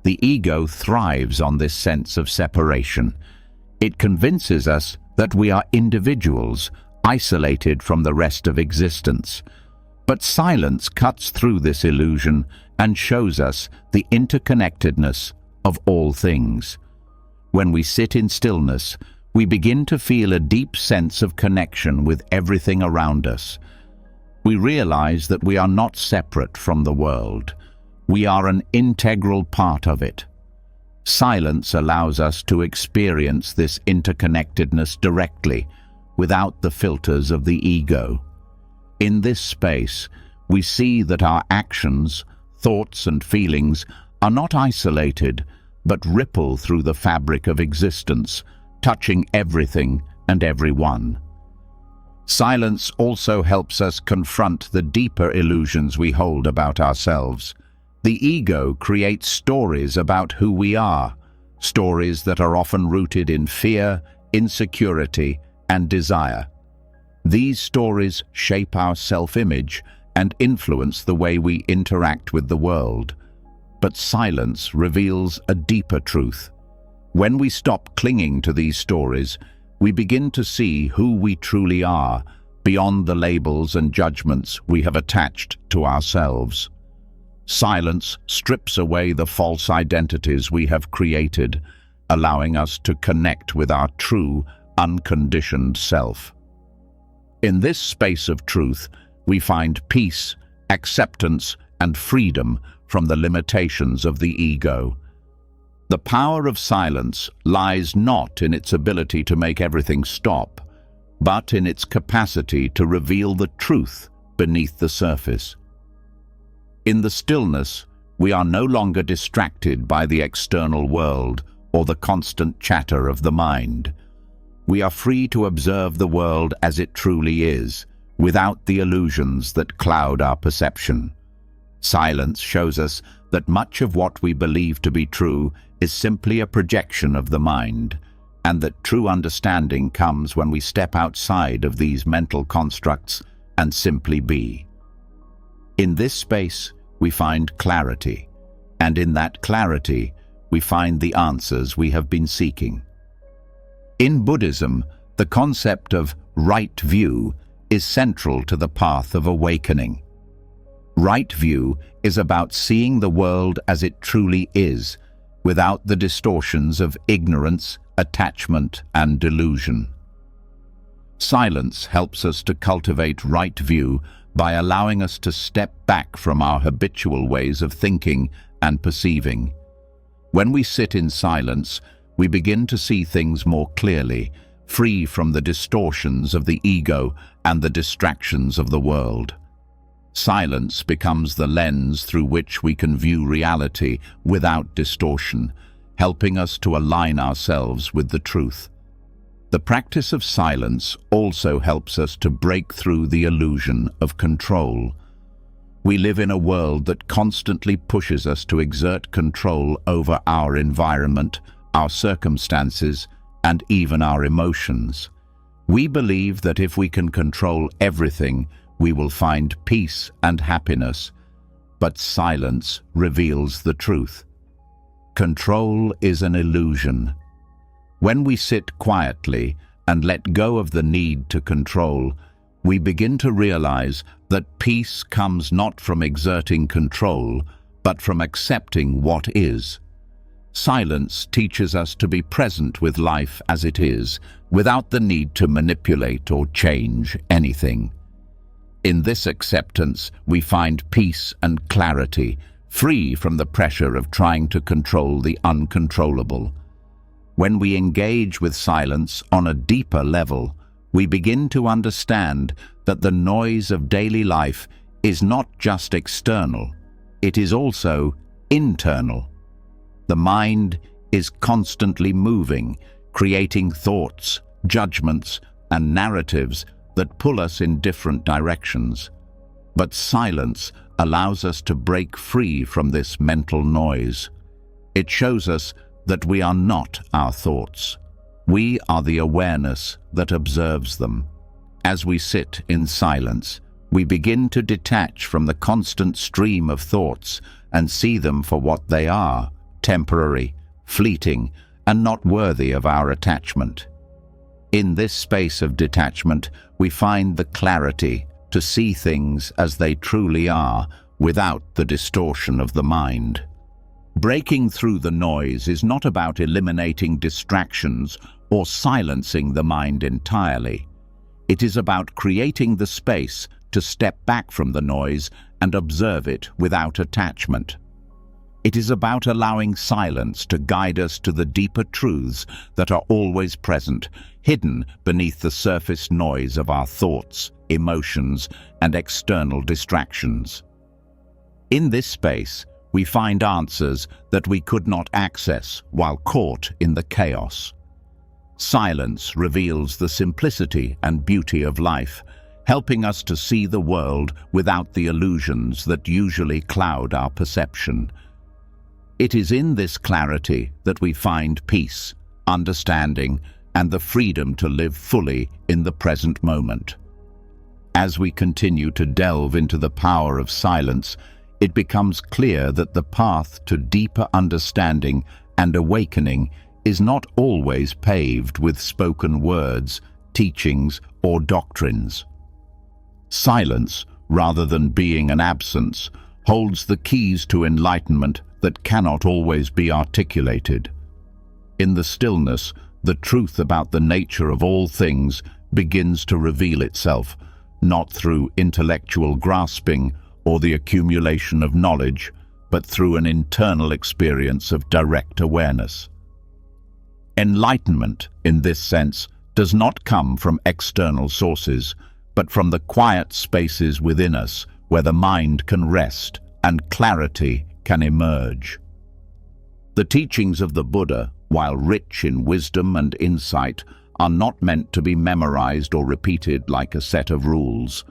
The ego thrives on this sense of separation. It convinces us that we are individuals, isolated from the rest of existence. But silence cuts through this illusion and shows us the interconnectedness of all things. When we sit in stillness, we begin to feel a deep sense of connection with everything around us. We realize that we are not separate from the world. We are an integral part of it. Silence allows us to experience this interconnectedness directly, without the filters of the ego. In this space, we see that our actions, thoughts, and feelings are not isolated, but ripple through the fabric of existence, touching everything and everyone. Silence also helps us confront the deeper illusions we hold about ourselves. The ego creates stories about who we are, stories that are often rooted in fear, insecurity, and desire. These stories shape our self-image and influence the way we interact with the world. But silence reveals a deeper truth. When we stop clinging to these stories, we begin to see who we truly are, beyond the labels and judgments we have attached to ourselves. Silence strips away the false identities we have created, allowing us to connect with our true, unconditioned self. In this space of truth, we find peace, acceptance, and freedom from the limitations of the ego. The power of silence lies not in its ability to make everything stop, but in its capacity to reveal the truth beneath the surface. In the stillness, we are no longer distracted by the external world or the constant chatter of the mind. We are free to observe the world as it truly is, without the illusions that cloud our perception. Silence shows us that much of what we believe to be true is simply a projection of the mind, and that true understanding comes when we step outside of these mental constructs and simply be. In this space, we find clarity, and in that clarity, we find the answers we have been seeking. In Buddhism, the concept of right view is central to the path of awakening. Right view is about seeing the world as it truly is, without the distortions of ignorance, attachment, and delusion. Silence helps us to cultivate right view by allowing us to step back from our habitual ways of thinking and perceiving. When we sit in silence, we begin to see things more clearly, free from the distortions of the ego and the distractions of the world. Silence becomes the lens through which we can view reality without distortion, helping us to align ourselves with the truth. The practice of silence also helps us to break through the illusion of control. We live in a world that constantly pushes us to exert control over our environment, our circumstances, and even our emotions. We believe that if we can control everything, we will find peace and happiness, but silence reveals the truth. Control is an illusion. When we sit quietly and let go of the need to control, we begin to realize that peace comes not from exerting control, but from accepting what is. Silence teaches us to be present with life as it is, without the need to manipulate or change anything. In this acceptance, we find peace and clarity, free from the pressure of trying to control the uncontrollable. When we engage with silence on a deeper level, we begin to understand that the noise of daily life is not just external, it is also internal. The mind is constantly moving, creating thoughts, judgments, and narratives that pull us in different directions. But silence allows us to break free from this mental noise. It shows us that we are not our thoughts. We are the awareness that observes them. As we sit in silence, we begin to detach from the constant stream of thoughts and see them for what they are, temporary, fleeting, and not worthy of our attachment. In this space of detachment, we find the clarity to see things as they truly are, without the distortion of the mind. Breaking through the noise is not about eliminating distractions or silencing the mind entirely. It is about creating the space to step back from the noise and observe it without attachment. It is about allowing silence to guide us to the deeper truths that are always present, hidden beneath the surface noise of our thoughts, emotions, and external distractions. In this space, we find answers that we could not access while caught in the chaos. Silence reveals the simplicity and beauty of life, helping us to see the world without the illusions that usually cloud our perception. It is in this clarity that we find peace, understanding, and the freedom to live fully in the present moment. As we continue to delve into the power of silence, it becomes clear that the path to deeper understanding and awakening is not always paved with spoken words, teachings, or doctrines. Silence, rather than being an absence, holds the keys to enlightenment that cannot always be articulated. In the stillness, the truth about the nature of all things begins to reveal itself, not through intellectual grasping or the accumulation of knowledge, but through an internal experience of direct awareness. Enlightenment, in this sense, does not come from external sources, but from the quiet spaces within us where the mind can rest and clarity can emerge. The teachings of the Buddha, while rich in wisdom and insight, are not meant to be memorized or repeated like a set of rules.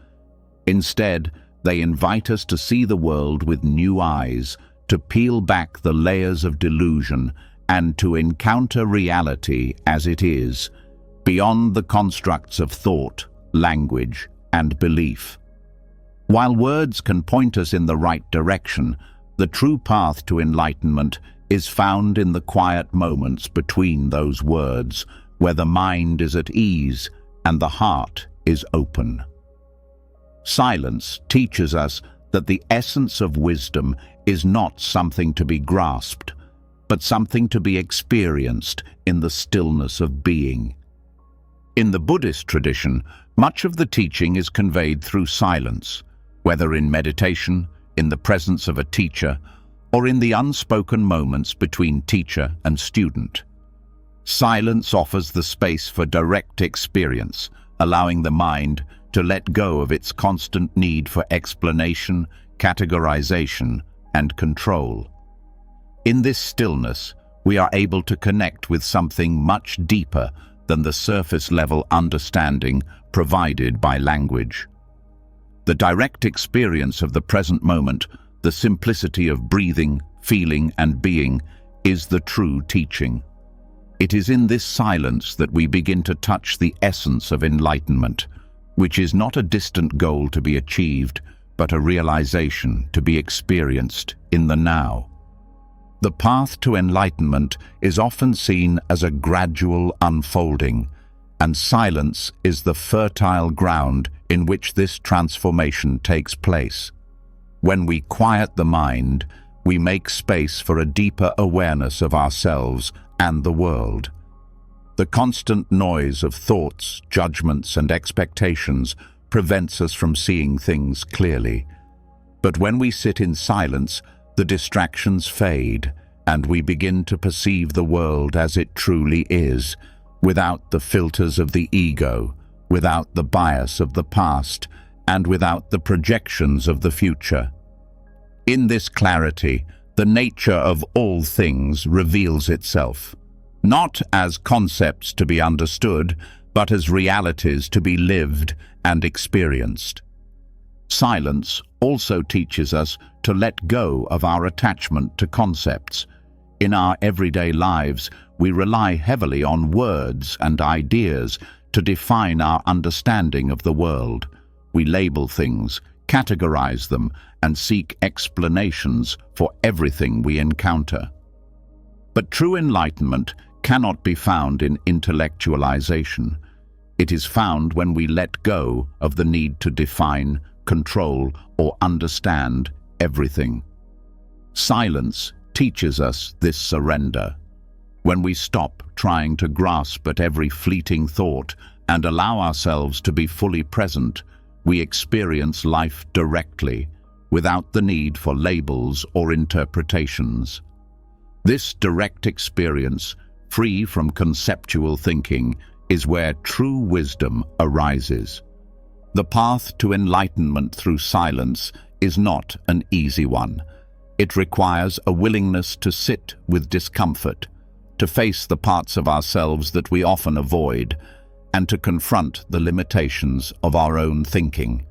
Instead, they invite us to see the world with new eyes, to peel back the layers of delusion, and to encounter reality as it is, beyond the constructs of thought, language, and belief. While words can point us in the right direction, the true path to enlightenment is found in the quiet moments between those words, where the mind is at ease and the heart is open. Silence teaches us that the essence of wisdom is not something to be grasped, but something to be experienced in the stillness of being. In the Buddhist tradition, much of the teaching is conveyed through silence, whether in meditation, in the presence of a teacher, or in the unspoken moments between teacher and student. Silence offers the space for direct experience, allowing the mind to let go of its constant need for explanation, categorization, and control. In this stillness, we are able to connect with something much deeper than the surface-level understanding provided by language. The direct experience of the present moment, the simplicity of breathing, feeling, and being, is the true teaching. It is in this silence that we begin to touch the essence of enlightenment, which is not a distant goal to be achieved, but a realization to be experienced in the now. The path to enlightenment is often seen as a gradual unfolding, and silence is the fertile ground in which this transformation takes place. When we quiet the mind, we make space for a deeper awareness of ourselves and the world. The constant noise of thoughts, judgments, and expectations prevents us from seeing things clearly. But when we sit in silence, the distractions fade, and we begin to perceive the world as it truly is, without the filters of the ego, without the bias of the past, and without the projections of the future. In this clarity, the nature of all things reveals itself, not as concepts to be understood, but as realities to be lived and experienced. Silence also teaches us to let go of our attachment to concepts. In our everyday lives, we rely heavily on words and ideas to define our understanding of the world. We label things, categorize them, and seek explanations for everything we encounter. But true enlightenment cannot be found in intellectualization. It is found when we let go of the need to define, control, or understand everything. Silence teaches us this surrender. When we stop trying to grasp at every fleeting thought and allow ourselves to be fully present, we experience life directly, without the need for labels or interpretations. This direct experience, free from conceptual thinking, is where true wisdom arises. The path to enlightenment through silence is not an easy one. It requires a willingness to sit with discomfort, to face the parts of ourselves that we often avoid, and to confront the limitations of our own thinking.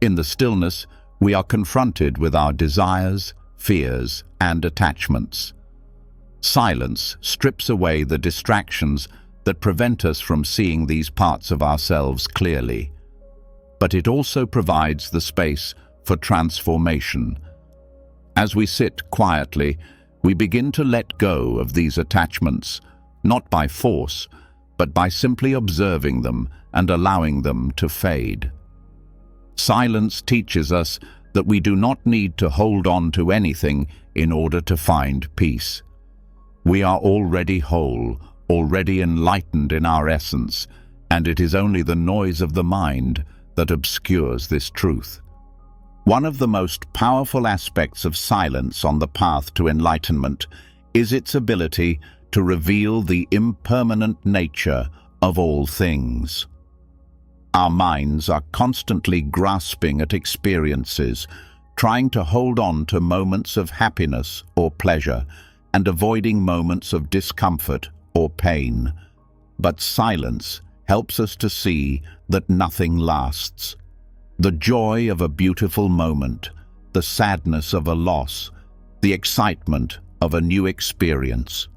In the stillness, we are confronted with our desires, fears, and attachments. Silence strips away the distractions that prevent us from seeing these parts of ourselves clearly. But it also provides the space for transformation. As we sit quietly, we begin to let go of these attachments, not by force, but by simply observing them and allowing them to fade. Silence teaches us that we do not need to hold on to anything in order to find peace. We are already whole, already enlightened in our essence, and it is only the noise of the mind that obscures this truth. One of the most powerful aspects of silence on the path to enlightenment is its ability to reveal the impermanent nature of all things. Our minds are constantly grasping at experiences, trying to hold on to moments of happiness or pleasure, and avoiding moments of discomfort or pain. But silence helps us to see that nothing lasts. The joy of a beautiful moment, the sadness of a loss, the excitement of a new experience,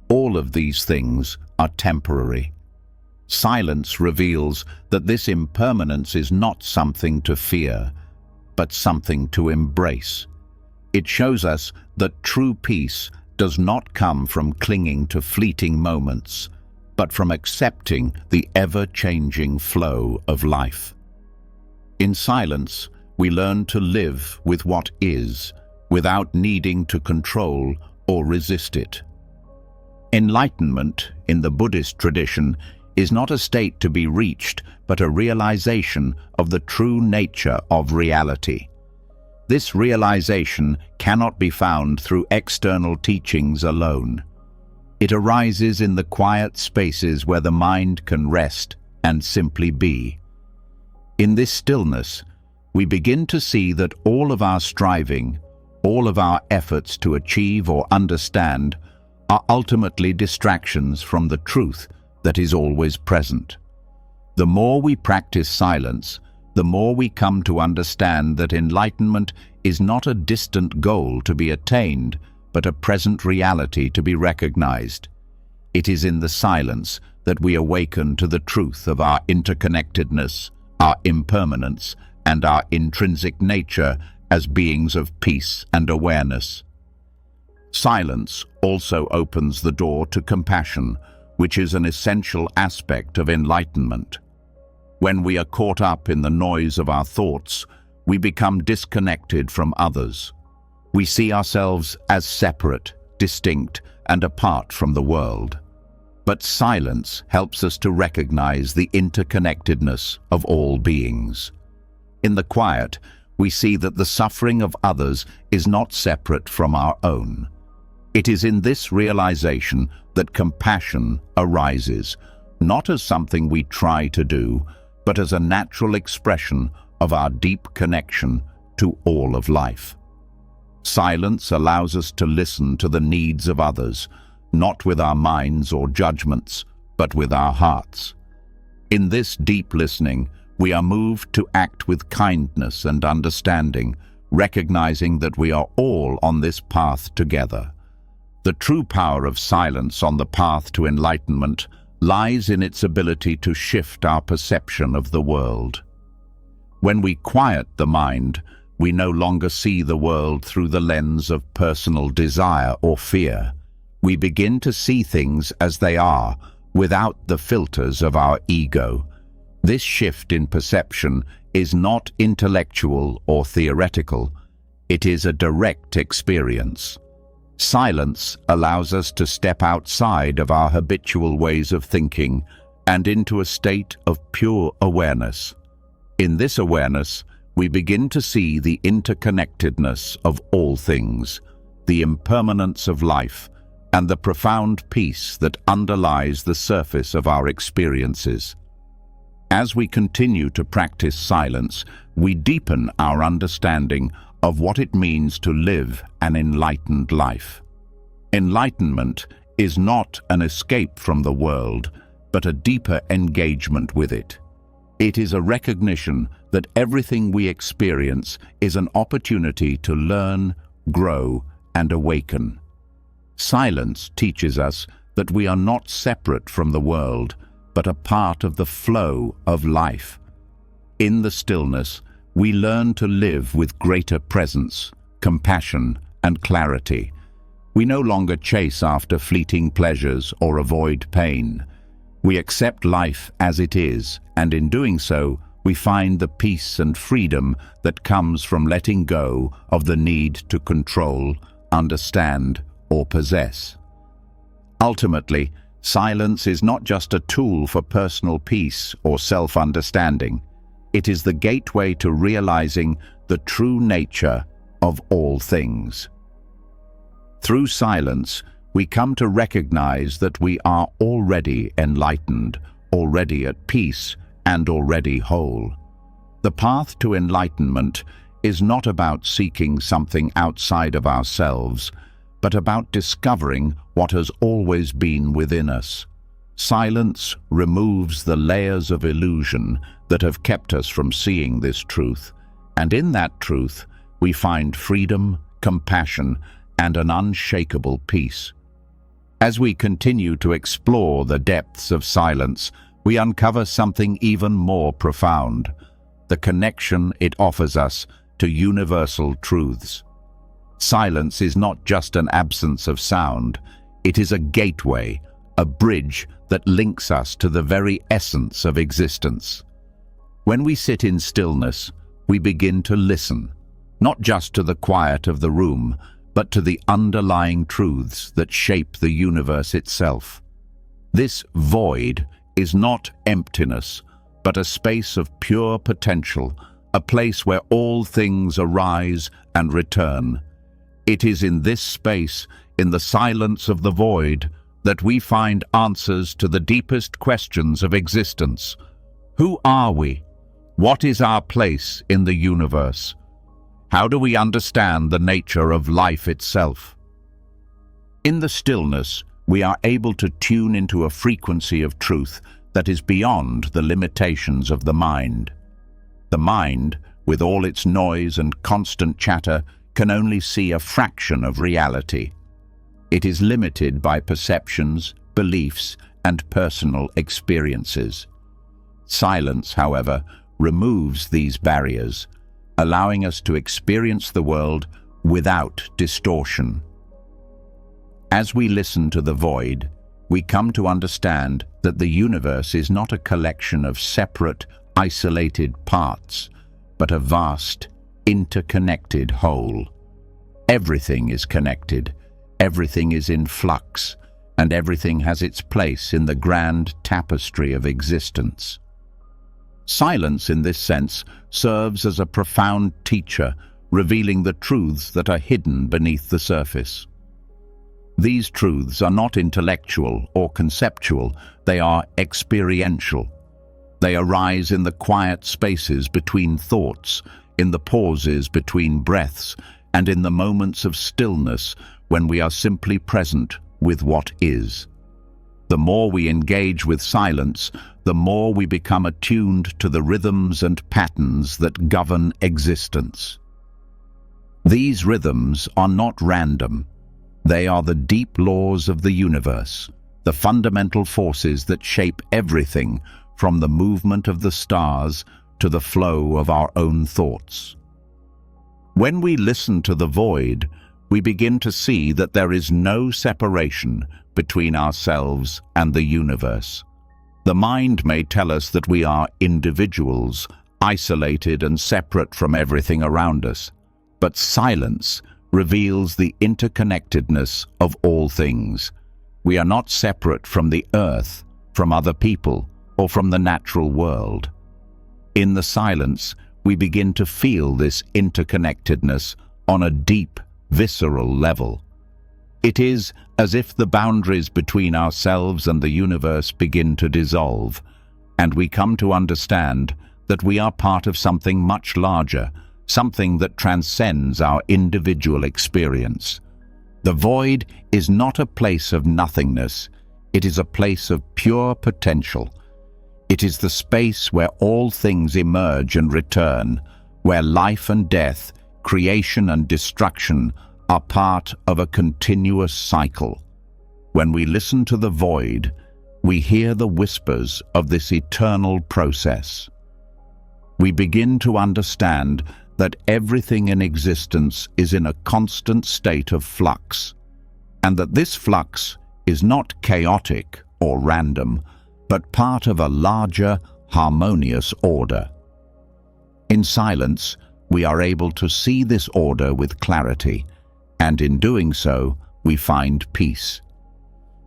all of these things are temporary. Silence reveals that this impermanence is not something to fear, but something to embrace. It shows us that true peace does not come from clinging to fleeting moments, but from accepting the ever-changing flow of life. In silence, we learn to live with what is, without needing to control or resist it. Enlightenment, in the Buddhist tradition, is not a state to be reached, but a realization of the true nature of reality. This realization cannot be found through external teachings alone. It arises in the quiet spaces where the mind can rest and simply be. In this stillness, we begin to see that all of our striving, all of our efforts to achieve or understand, are ultimately distractions from the truth that is always present. The more we practice silence, the more we come to understand that enlightenment is not a distant goal to be attained, but a present reality to be recognized. It is in the silence that we awaken to the truth of our interconnectedness, our impermanence, and our intrinsic nature as beings of peace and awareness. Silence also opens the door to compassion, which is an essential aspect of enlightenment. When we are caught up in the noise of our thoughts, we become disconnected from others. We see ourselves as separate, distinct, and apart from the world. But silence helps us to recognize the interconnectedness of all beings. In the quiet, we see that the suffering of others is not separate from our own. It is in this realization that compassion arises, not as something we try to do, but as a natural expression of our deep connection to all of life. Silence allows us to listen to the needs of others, not with our minds or judgments, but with our hearts. In this deep listening, we are moved to act with kindness and understanding, recognizing that we are all on this path together. The true power of silence on the path to enlightenment lies in its ability to shift our perception of the world. When we quiet the mind, we no longer see the world through the lens of personal desire or fear. We begin to see things as they are, without the filters of our ego. This shift in perception is not intellectual or theoretical. It is a direct experience. Silence allows us to step outside of our habitual ways of thinking and into a state of pure awareness. In this awareness, we begin to see the interconnectedness of all things, the impermanence of life, and the profound peace that underlies the surface of our experiences. As we continue to practice silence, we deepen our understanding of what it means to live an enlightened life. Enlightenment is not an escape from the world, but a deeper engagement with it. It is a recognition that everything we experience is an opportunity to learn, grow, and awaken. Silence teaches us that we are not separate from the world, but a part of the flow of life. In the stillness, we learn to live with greater presence, compassion, and clarity. We no longer chase after fleeting pleasures or avoid pain. We accept life as it is, and in doing so, we find the peace and freedom that comes from letting go of the need to control, understand, or possess. Ultimately, silence is not just a tool for personal peace or self-understanding. It is the gateway to realizing the true nature of all things. Through silence, we come to recognize that we are already enlightened, already at peace, and already whole. The path to enlightenment is not about seeking something outside of ourselves, but about discovering what has always been within us. Silence removes the layers of illusion that have kept us from seeing this truth, and in that truth we find freedom, compassion, and an unshakable peace. As we continue to explore the depths of silence, we uncover something even more profound: the connection it offers us to universal truths. Silence is not just an absence of sound, it is a gateway, a bridge that links us to the very essence of existence. When we sit in stillness, we begin to listen, not just to the quiet of the room, but to the underlying truths that shape the universe itself. This void is not emptiness, but a space of pure potential, a place where all things arise and return. It is in this space, in the silence of the void, that we find answers to the deepest questions of existence. Who are we? What is our place in the universe? How do we understand the nature of life itself? In the stillness, we are able to tune into a frequency of truth that is beyond the limitations of the mind. The mind, with all its noise and constant chatter, can only see a fraction of reality. It is limited by perceptions, beliefs, and personal experiences. Silence, however, removes these barriers, allowing us to experience the world without distortion. As we listen to the void, we come to understand that the universe is not a collection of separate, isolated parts, but a vast, interconnected whole. Everything is connected, everything is in flux, and everything has its place in the grand tapestry of existence. Silence, in this sense, serves as a profound teacher, revealing the truths that are hidden beneath the surface. These truths are not intellectual or conceptual, they are experiential. They arise in the quiet spaces between thoughts, in the pauses between breaths, and in the moments of stillness when we are simply present with what is. The more we engage with silence, the more we become attuned to the rhythms and patterns that govern existence. These rhythms are not random. They are the deep laws of the universe, the fundamental forces that shape everything from the movement of the stars to the flow of our own thoughts. When we listen to the void, we begin to see that there is no separation between ourselves and the universe. The mind may tell us that we are individuals, isolated and separate from everything around us, but silence reveals the interconnectedness of all things. We are not separate from the earth, from other people, or from the natural world. In the silence, we begin to feel this interconnectedness on a deep, visceral level. It is as if the boundaries between ourselves and the universe begin to dissolve, and we come to understand that we are part of something much larger, something that transcends our individual experience. The void is not a place of nothingness, it is a place of pure potential. It is the space where all things emerge and return, where life and death, creation and destruction are part of a continuous cycle. When we listen to the void, we hear the whispers of this eternal process. We begin to understand that everything in existence is in a constant state of flux, and that this flux is not chaotic or random, but part of a larger, harmonious order. In silence, we are able to see this order with clarity, and in doing so, we find peace.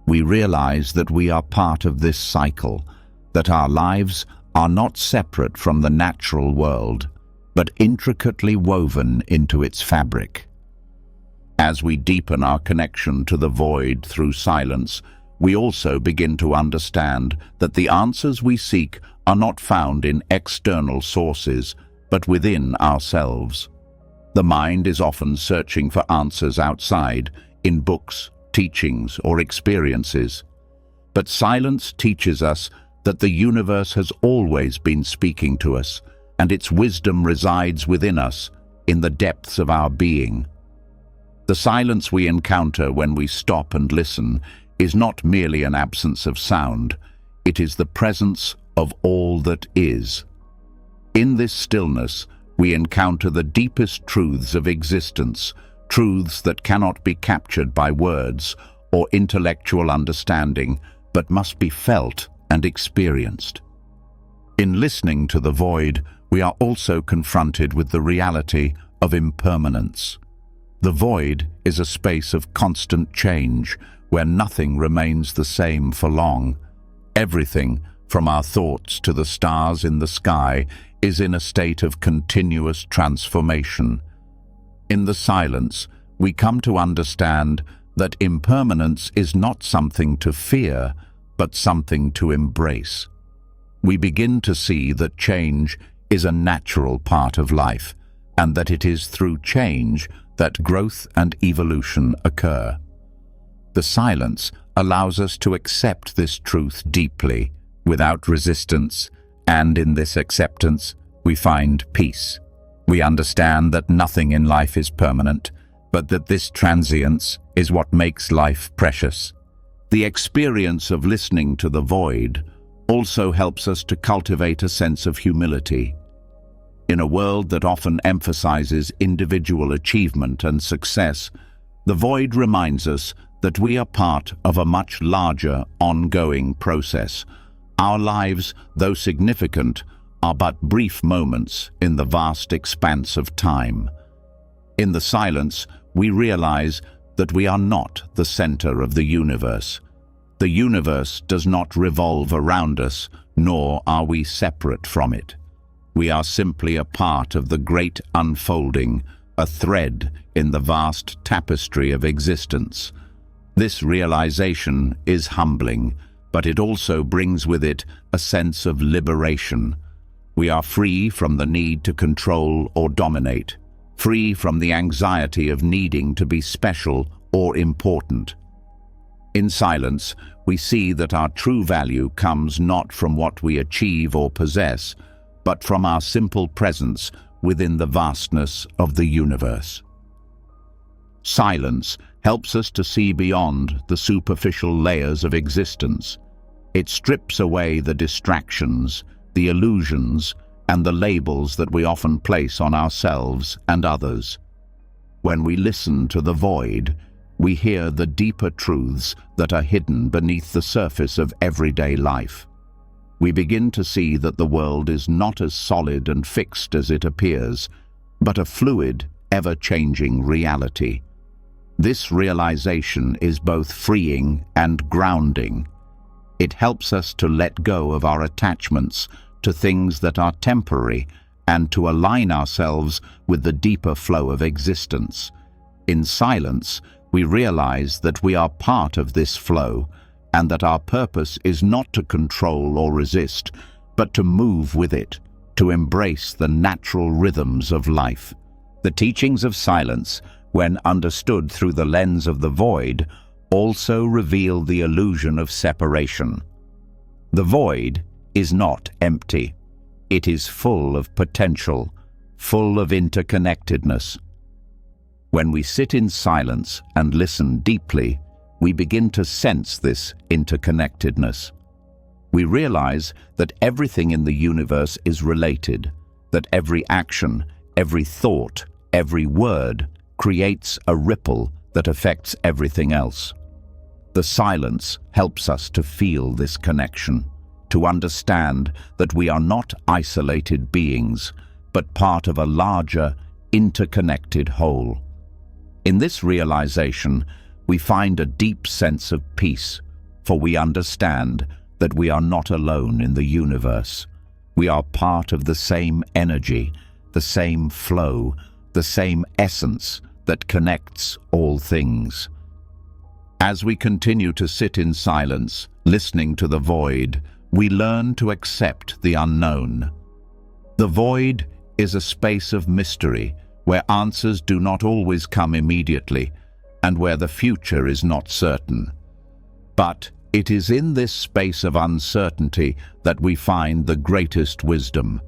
We realize that we are part of this cycle, that our lives are not separate from the natural world, but intricately woven into its fabric. As we deepen our connection to the void through silence, we also begin to understand that the answers we seek are not found in external sources, but within ourselves. The mind is often searching for answers outside, in books, teachings, or experiences. But silence teaches us that the universe has always been speaking to us, and its wisdom resides within us, in the depths of our being. The silence we encounter when we stop and listen is not merely an absence of sound, it is the presence of all that is. In this stillness, we encounter the deepest truths of existence, truths that cannot be captured by words or intellectual understanding, but must be felt and experienced. In listening to the void, we are also confronted with the reality of impermanence. The void is a space of constant change, where nothing remains the same for long. Everything, from our thoughts to the stars in the sky, is in a state of continuous transformation. In the silence, we come to understand that impermanence is not something to fear, but something to embrace. We begin to see that change is a natural part of life, and that it is through change that growth and evolution occur. The silence allows us to accept this truth deeply, without resistance, and in this acceptance, we find peace. We understand that nothing in life is permanent, but that this transience is what makes life precious. The experience of listening to the void also helps us to cultivate a sense of humility. In a world that often emphasizes individual achievement and success, the void reminds us that we are part of a much larger, ongoing process. Our lives, though significant, are but brief moments in the vast expanse of time. In the silence, we realize that we are not the center of the universe. The universe does not revolve around us, nor are we separate from it. We are simply a part of the great unfolding, a thread in the vast tapestry of existence. This realization is humbling, but it also brings with it a sense of liberation. We are free from the need to control or dominate, free from the anxiety of needing to be special or important. In silence, we see that our true value comes not from what we achieve or possess, but from our simple presence within the vastness of the universe. Silence helps us to see beyond the superficial layers of existence. It strips away the distractions, the illusions, and the labels that we often place on ourselves and others. When we listen to the void, we hear the deeper truths that are hidden beneath the surface of everyday life. We begin to see that the world is not as solid and fixed as it appears, but a fluid, ever-changing reality. This realization is both freeing and grounding. It helps us to let go of our attachments to things that are temporary and to align ourselves with the deeper flow of existence. In silence, we realize that we are part of this flow and that our purpose is not to control or resist, but to move with it, to embrace the natural rhythms of life. The teachings of silence, when understood through the lens of the void, also reveal the illusion of separation. The void is not empty. It is full of potential, full of interconnectedness. When we sit in silence and listen deeply, we begin to sense this interconnectedness. We realize that everything in the universe is related, that every action, every thought, every word creates a ripple that affects everything else. The silence helps us to feel this connection, to understand that we are not isolated beings, but part of a larger, interconnected whole. In this realization, we find a deep sense of peace, for we understand that we are not alone in the universe. We are part of the same energy, the same flow, the same essence that connects all things. As we continue to sit in silence, listening to the void, we learn to accept the unknown. The void is a space of mystery, where answers do not always come immediately, and where the future is not certain. But it is in this space of uncertainty that we find the greatest wisdom.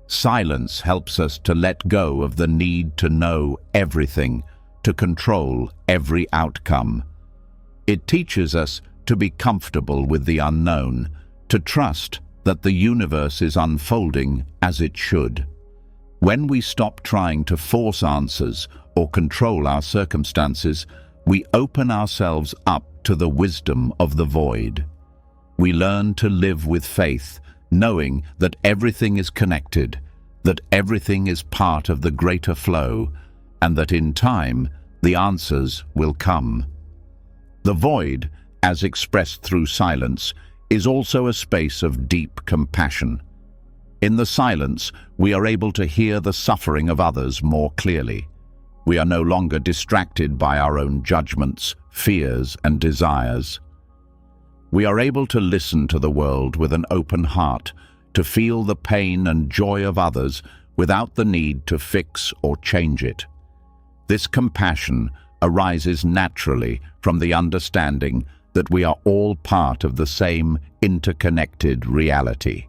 Silence helps us to let go of the need to know everything, to control every outcome. It teaches us to be comfortable with the unknown, to trust that the universe is unfolding as it should. When we stop trying to force answers or control our circumstances, we open ourselves up to the wisdom of the void. We learn to live with faith, knowing that everything is connected, that everything is part of the greater flow, and that in time the answers will come. The void, as expressed through silence, is also a space of deep compassion. In the silence, we are able to hear the suffering of others more clearly. We are no longer distracted by our own judgments, fears, and desires. We are able to listen to the world with an open heart, to feel the pain and joy of others without the need to fix or change it. This compassion arises naturally from the understanding that we are all part of the same interconnected reality.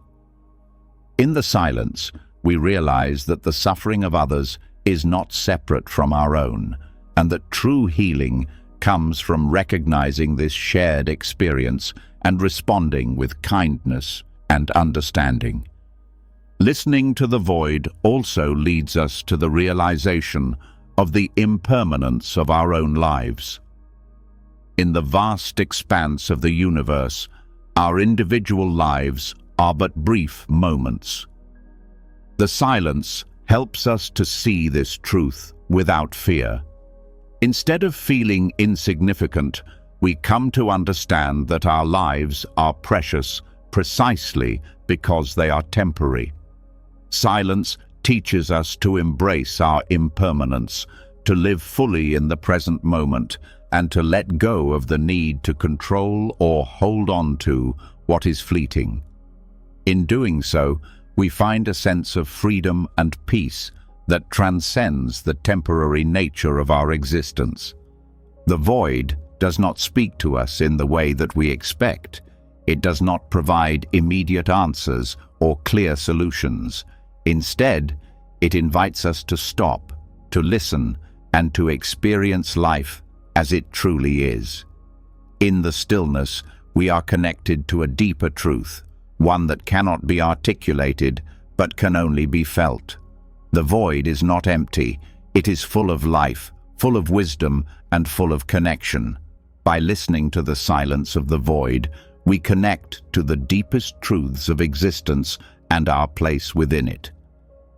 In the silence, we realize that the suffering of others is not separate from our own, and that true healing comes from recognizing this shared experience and responding with kindness and understanding. Listening to the void also leads us to the realization of the impermanence of our own lives. In the vast expanse of the universe, our individual lives are but brief moments. The silence helps us to see this truth without fear. Instead of feeling insignificant, we come to understand that our lives are precious precisely because they are temporary. Silence teaches us to embrace our impermanence, to live fully in the present moment, and to let go of the need to control or hold on to what is fleeting. In doing so, we find a sense of freedom and peace that transcends the temporary nature of our existence. The void does not speak to us in the way that we expect. It does not provide immediate answers or clear solutions. Instead, it invites us to stop, to listen, and to experience life as it truly is. In the stillness, we are connected to a deeper truth, one that cannot be articulated but can only be felt. The void is not empty. It is full of life, full of wisdom, and full of connection. By listening to the silence of the void, we connect to the deepest truths of existence and our place within it.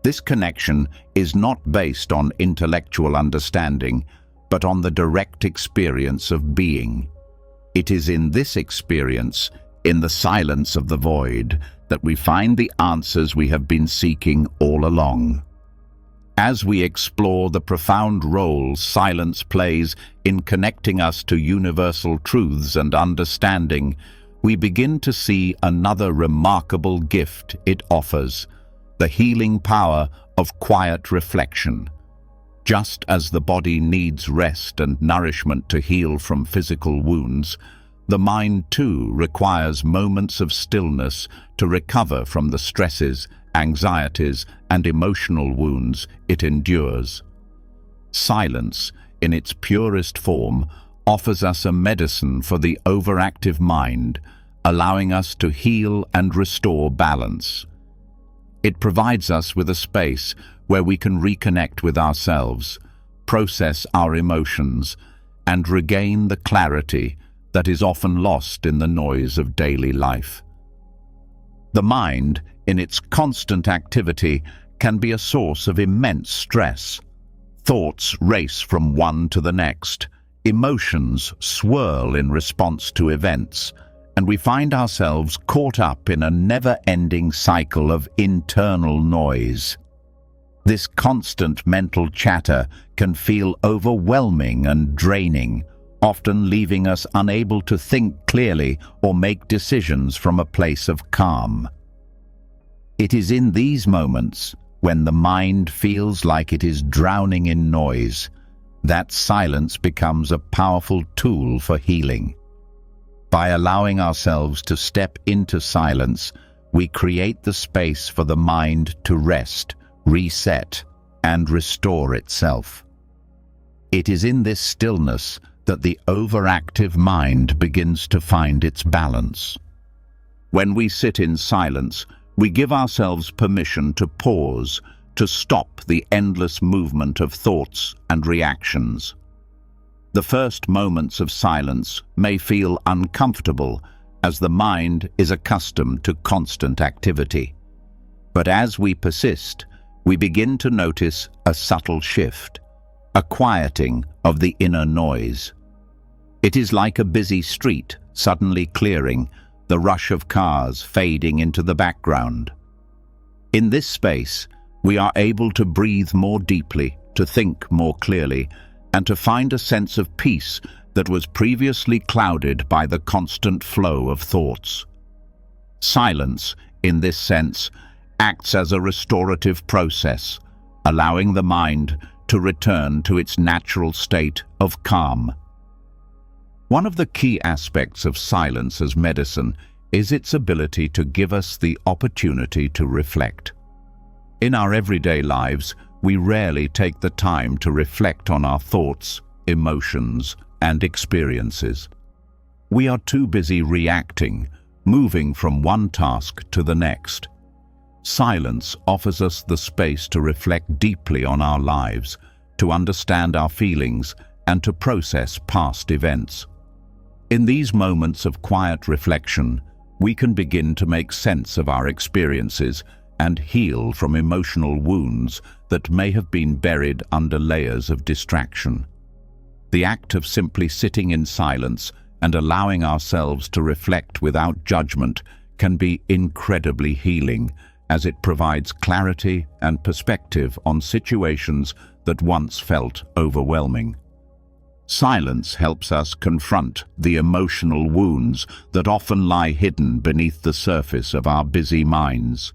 This connection is not based on intellectual understanding, but on the direct experience of being. It is in this experience, in the silence of the void, that we find the answers we have been seeking all along. As we explore the profound role silence plays in connecting us to universal truths and understanding, we begin to see another remarkable gift it offers: the healing power of quiet reflection. Just as the body needs rest and nourishment to heal from physical wounds, the mind too requires moments of stillness to recover from the stresses, anxieties, and emotional wounds it endures. Silence, in its purest form, offers us a medicine for the overactive mind, allowing us to heal and restore balance. It provides us with a space where we can reconnect with ourselves, process our emotions, and regain the clarity that is often lost in the noise of daily life. The mind, in its constant activity, can be a source of immense stress. Thoughts race from one to the next, emotions swirl in response to events, and we find ourselves caught up in a never-ending cycle of internal noise. This constant mental chatter can feel overwhelming and draining, often leaving us unable to think clearly or make decisions from a place of calm. It is in these moments, when the mind feels like it is drowning in noise, that silence becomes a powerful tool for healing. By allowing ourselves to step into silence, we create the space for the mind to rest, reset, and restore itself. It is in this stillness that the overactive mind begins to find its balance. When we sit in silence, we give ourselves permission to pause, to stop the endless movement of thoughts and reactions. The first moments of silence may feel uncomfortable, as the mind is accustomed to constant activity. But as we persist, we begin to notice a subtle shift, a quieting of the inner noise. It is like a busy street suddenly clearing, the rush of cars fading into the background. In this space, we are able to breathe more deeply, to think more clearly, and to find a sense of peace that was previously clouded by the constant flow of thoughts. Silence, in this sense, acts as a restorative process, allowing the mind to return to its natural state of calm. One of the key aspects of silence as medicine is its ability to give us the opportunity to reflect. In our everyday lives, we rarely take the time to reflect on our thoughts, emotions, and experiences. We are too busy reacting, moving from one task to the next. Silence offers us the space to reflect deeply on our lives, to understand our feelings, and to process past events. In these moments of quiet reflection, we can begin to make sense of our experiences and heal from emotional wounds that may have been buried under layers of distraction. The act of simply sitting in silence and allowing ourselves to reflect without judgment can be incredibly healing, as it provides clarity and perspective on situations that once felt overwhelming. Silence helps us confront the emotional wounds that often lie hidden beneath the surface of our busy minds.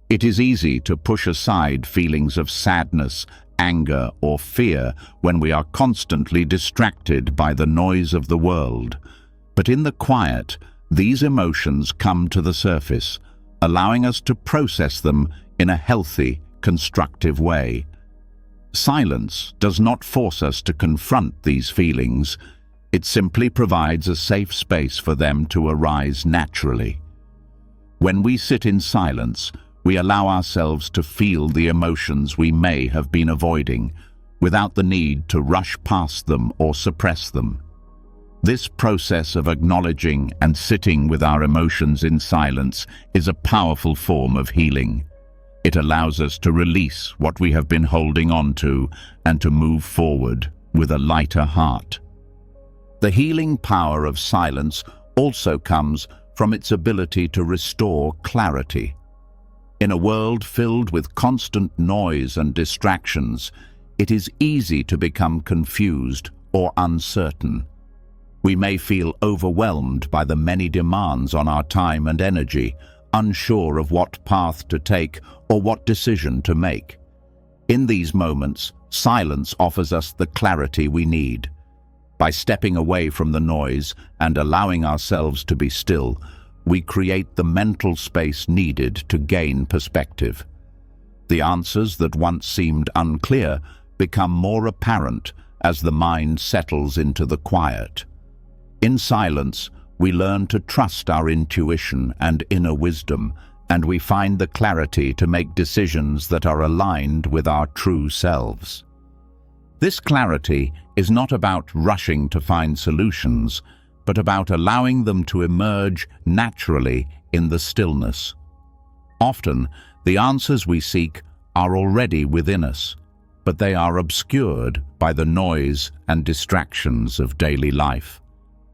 It is easy to push aside feelings of sadness, anger, or fear when we are constantly distracted by the noise of the world. But in the quiet, these emotions come to the surface, allowing us to process them in a healthy, constructive way. Silence does not force us to confront these feelings. It simply provides a safe space for them to arise naturally. When we sit in silence, we allow ourselves to feel the emotions we may have been avoiding, without the need to rush past them or suppress them. This process of acknowledging and sitting with our emotions in silence is a powerful form of healing. It allows us to release what we have been holding on to and to move forward with a lighter heart. The healing power of silence also comes from its ability to restore clarity. In a world filled with constant noise and distractions, it is easy to become confused or uncertain. We may feel overwhelmed by the many demands on our time and energy, unsure of what path to take or what decision to make. In these moments, silence offers us the clarity we need. By stepping away from the noise and allowing ourselves to be still, we create the mental space needed to gain perspective. The answers that once seemed unclear become more apparent as the mind settles into the quiet. In silence, we learn to trust our intuition and inner wisdom, and we find the clarity to make decisions that are aligned with our true selves. This clarity is not about rushing to find solutions, but about allowing them to emerge naturally in the stillness. Often, the answers we seek are already within us, but they are obscured by the noise and distractions of daily life.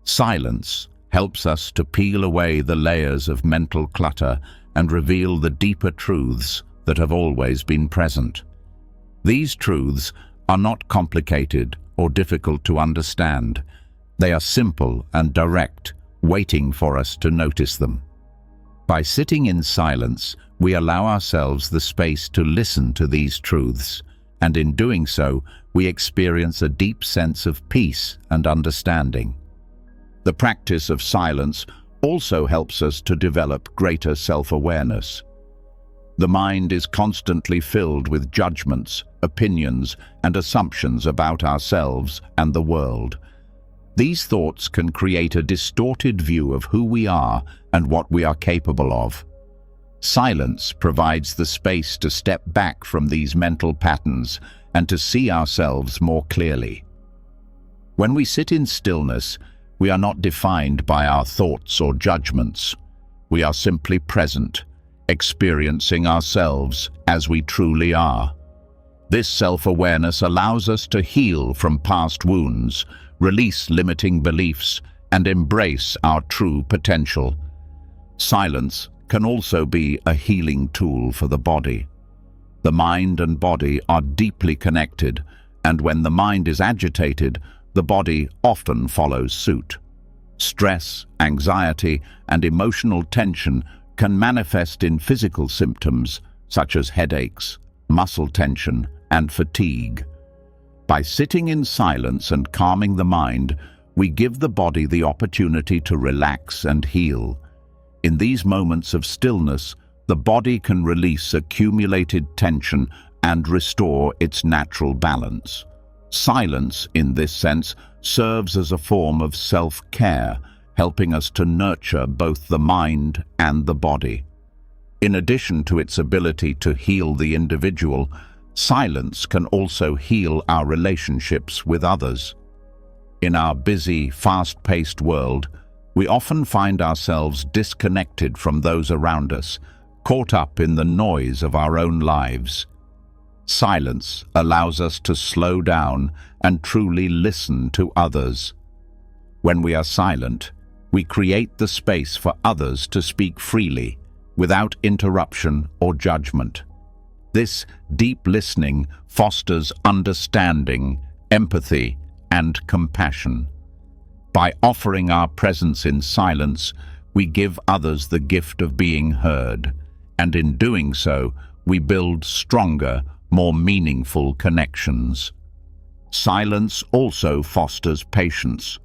Silence helps us to peel away the layers of mental clutter and reveal the deeper truths that have always been present. These truths are not complicated or difficult to understand. They are simple and direct, waiting for us to notice them. By sitting in silence, we allow ourselves the space to listen to these truths, and in doing so, we experience a deep sense of peace and understanding. The practice of silence also helps us to develop greater self-awareness. The mind is constantly filled with judgments, opinions, and assumptions about ourselves and the world. These thoughts can create a distorted view of who we are and what we are capable of. Silence provides the space to step back from these mental patterns and to see ourselves more clearly. When we sit in stillness, we are not defined by our thoughts or judgments. We are simply present, experiencing ourselves as we truly are. This self-awareness allows us to heal from past wounds, release limiting beliefs, and embrace our true potential. Silence can also be a healing tool for the body. The mind and body are deeply connected, and when the mind is agitated, the body often follows suit. Stress, anxiety, and emotional tension can manifest in physical symptoms such as headaches, muscle tension, and fatigue. By sitting in silence and calming the mind, we give the body the opportunity to relax and heal. In these moments of stillness, the body can release accumulated tension and restore its natural balance. Silence, in this sense, serves as a form of self-care, helping us to nurture both the mind and the body. In addition to its ability to heal the individual, silence can also heal our relationships with others. In our busy, fast-paced world, we often find ourselves disconnected from those around us, caught up in the noise of our own lives. Silence allows us to slow down and truly listen to others. When we are silent, we create the space for others to speak freely, without interruption or judgment. This deep listening fosters understanding, empathy, and compassion. By offering our presence in silence, we give others the gift of being heard, and in doing so, we build stronger, more meaningful connections. Silence also fosters patience.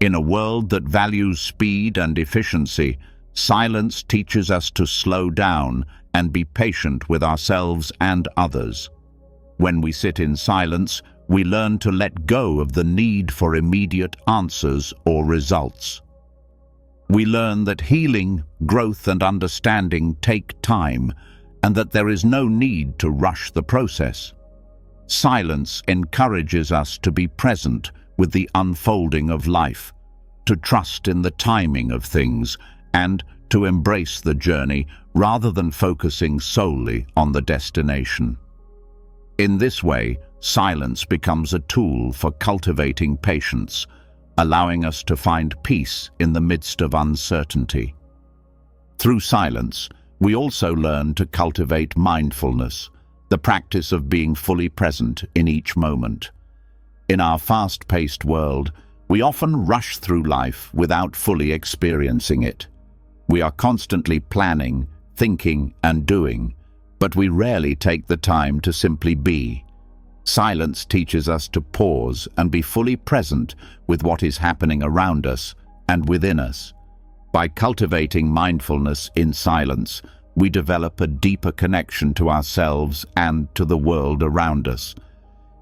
In a world that values speed and efficiency, silence teaches us to slow down and be patient with ourselves and others. When we sit in silence, we learn to let go of the need for immediate answers or results. We learn that healing, growth, and understanding take time, and that there is no need to rush the process. Silence encourages us to be present with the unfolding of life, to trust in the timing of things, and to embrace the journey rather than focusing solely on the destination. In this way, silence becomes a tool for cultivating patience, allowing us to find peace in the midst of uncertainty. Through silence, we also learn to cultivate mindfulness, the practice of being fully present in each moment. In our fast-paced world, we often rush through life without fully experiencing it. We are constantly planning, thinking, and doing, but we rarely take the time to simply be. Silence teaches us to pause and be fully present with what is happening around us and within us. By cultivating mindfulness in silence, we develop a deeper connection to ourselves and to the world around us.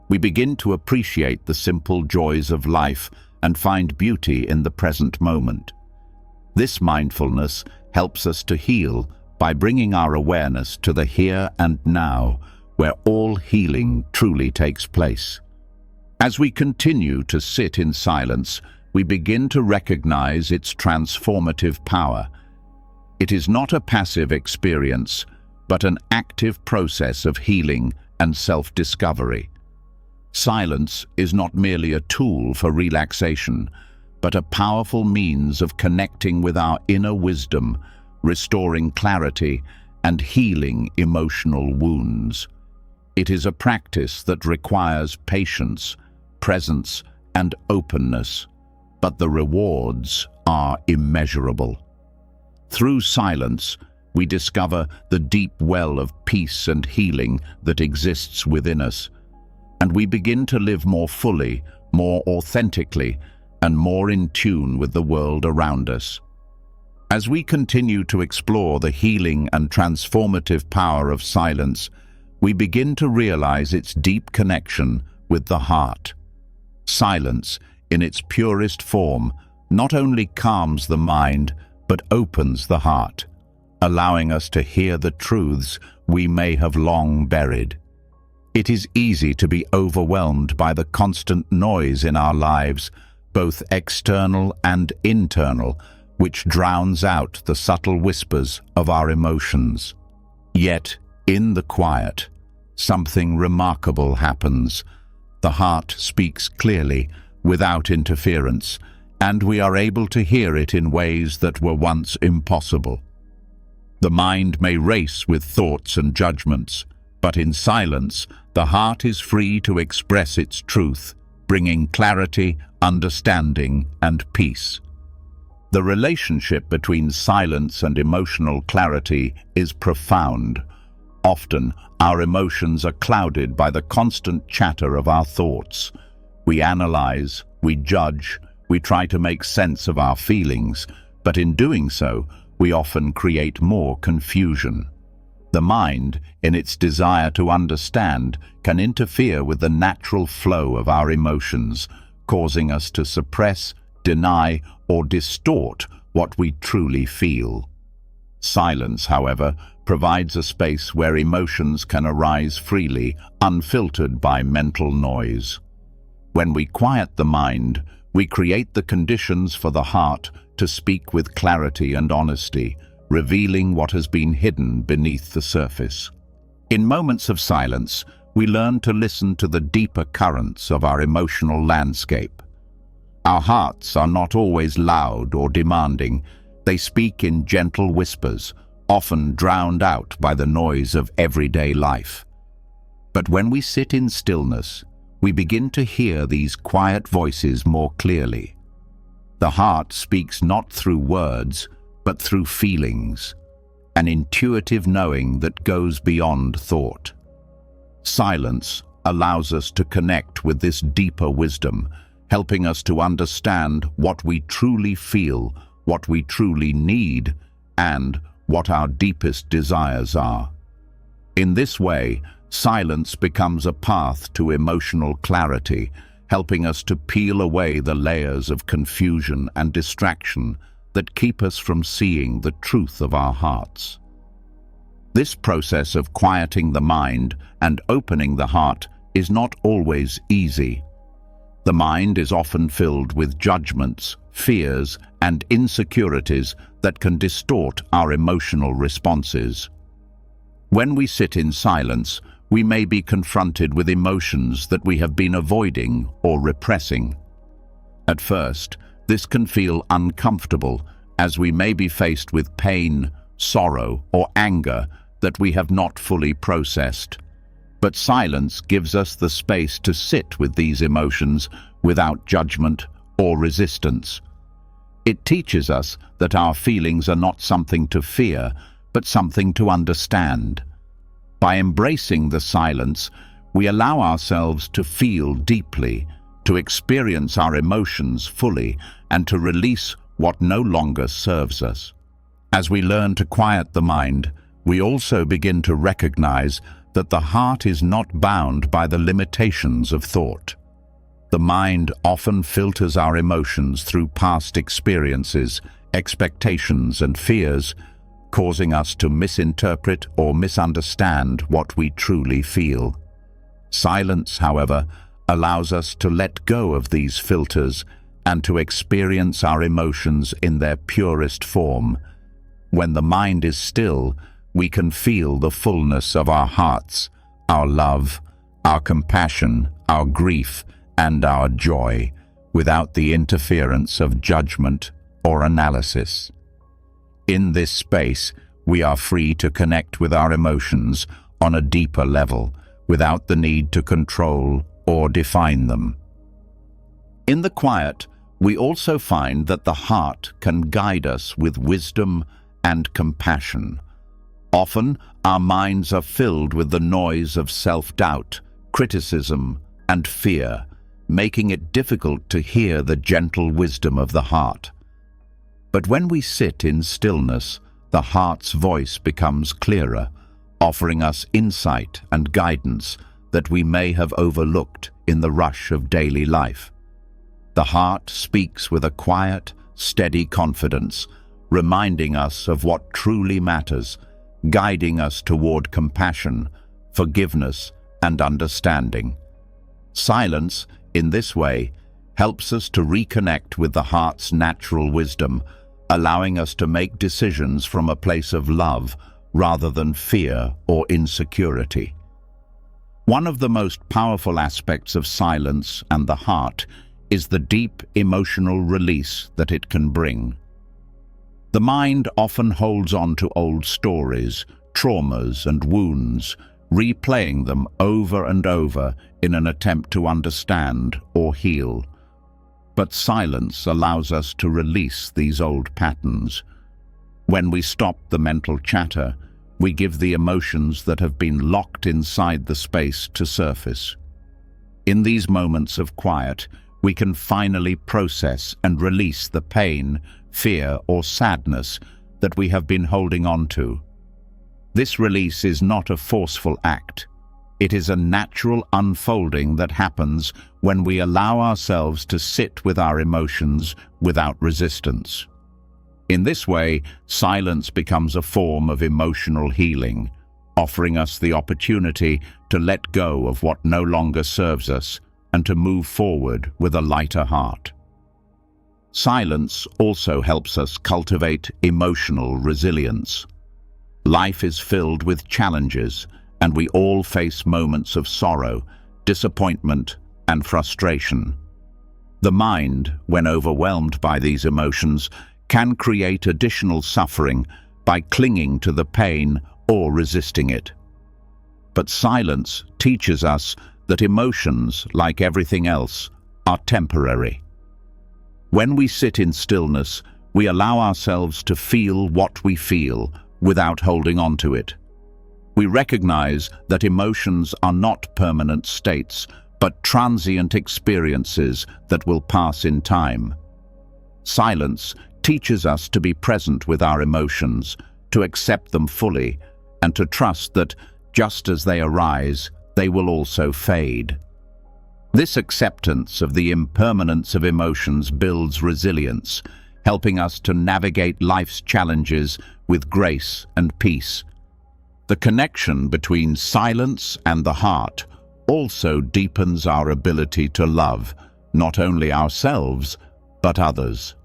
We begin to appreciate the simple joys of life and find beauty in the present moment. This mindfulness helps us to heal by bringing our awareness to the here and now, where all healing truly takes place. As we continue to sit in silence, we begin to recognize its transformative power. It is not a passive experience, but an active process of healing and self-discovery. Silence is not merely a tool for relaxation, but a powerful means of connecting with our inner wisdom, restoring clarity, and healing emotional wounds. It is a practice that requires patience, presence, and openness, but the rewards are immeasurable. Through silence, we discover the deep well of peace and healing that exists within us, and we begin to live more fully, more authentically, and more in tune with the world around us. As we continue to explore the healing and transformative power of silence, we begin to realize its deep connection with the heart. Silence, in its purest form, not only calms the mind, but opens the heart, allowing us to hear the truths we may have long buried. It is easy to be overwhelmed by the constant noise in our lives, both external and internal, which drowns out the subtle whispers of our emotions. Yet, in the quiet, something remarkable happens. The heart speaks clearly, without interference, and we are able to hear it in ways that were once impossible. The mind may race with thoughts and judgments, but in silence, the heart is free to express its truth, bringing clarity, understanding, and peace. The relationship between silence and emotional clarity is profound. Often, our emotions are clouded by the constant chatter of our thoughts. We analyze, we judge, we try to make sense of our feelings, but in doing so, we often create more confusion. The mind, in its desire to understand, can interfere with the natural flow of our emotions, causing us to suppress, deny, or distort what we truly feel. Silence, however, provides a space where emotions can arise freely, unfiltered by mental noise. When we quiet the mind, we create the conditions for the heart to speak with clarity and honesty, revealing what has been hidden beneath the surface. In moments of silence, we learn to listen to the deeper currents of our emotional landscape. Our hearts are not always loud or demanding. They speak in gentle whispers, often drowned out by the noise of everyday life. But when we sit in stillness, we begin to hear these quiet voices more clearly. The heart speaks not through words, but through feelings, an intuitive knowing that goes beyond thought. Silence allows us to connect with this deeper wisdom, helping us to understand what we truly feel, what we truly need, and what our deepest desires are. In this way, silence becomes a path to emotional clarity, helping us to peel away the layers of confusion and distraction that keep us from seeing the truth of our hearts. This process of quieting the mind and opening the heart is not always easy. The mind is often filled with judgments, fears, and insecurities that can distort our emotional responses. When we sit in silence, we may be confronted with emotions that we have been avoiding or repressing. At first, this can feel uncomfortable, as we may be faced with pain, sorrow, or anger that we have not fully processed. But silence gives us the space to sit with these emotions without judgment or resistance. It teaches us that our feelings are not something to fear, but something to understand. By embracing the silence, we allow ourselves to feel deeply, to experience our emotions fully, and to release what no longer serves us. As we learn to quiet the mind, we also begin to recognize that the heart is not bound by the limitations of thought. The mind often filters our emotions through past experiences, expectations, and fears, causing us to misinterpret or misunderstand what we truly feel. Silence, however, allows us to let go of these filters and to experience our emotions in their purest form. When the mind is still, we can feel the fullness of our hearts, our love, our compassion, our grief, and our joy, without the interference of judgment or analysis. In this space, we are free to connect with our emotions on a deeper level, without the need to control or define them. In the quiet, we also find that the heart can guide us with wisdom and compassion. Often, our minds are filled with the noise of self-doubt, criticism, and fear, making it difficult to hear the gentle wisdom of the heart. But when we sit in stillness, the heart's voice becomes clearer, offering us insight and guidance that we may have overlooked in the rush of daily life. The heart speaks with a quiet, steady confidence, reminding us of what truly matters, guiding us toward compassion, forgiveness, and understanding. Silence, in this way, helps us to reconnect with the heart's natural wisdom, allowing us to make decisions from a place of love rather than fear or insecurity. One of the most powerful aspects of silence and the heart is the deep emotional release that it can bring. The mind often holds on to old stories, traumas, and wounds, replaying them over and over in an attempt to understand or heal. But silence allows us to release these old patterns. When we stop the mental chatter, we give the emotions that have been locked inside the space to surface. In these moments of quiet, we can finally process and release the pain, fear, or sadness that we have been holding on to. This release is not a forceful act. It is a natural unfolding that happens when we allow ourselves to sit with our emotions without resistance. In this way, silence becomes a form of emotional healing, offering us the opportunity to let go of what no longer serves us and to move forward with a lighter heart. Silence also helps us cultivate emotional resilience. Life is filled with challenges, and we all face moments of sorrow, disappointment, and frustration. The mind, when overwhelmed by these emotions, can create additional suffering by clinging to the pain or resisting it. But silence teaches us that emotions, like everything else, are temporary. When we sit in stillness, we allow ourselves to feel what we feel without holding on to it. We recognize that emotions are not permanent states, but transient experiences that will pass in time. Silence teaches us to be present with our emotions, to accept them fully, and to trust that, just as they arise, they will also fade. This acceptance of the impermanence of emotions builds resilience, helping us to navigate life's challenges with grace and peace. The connection between silence and the heart also deepens our ability to love, not only ourselves, but others.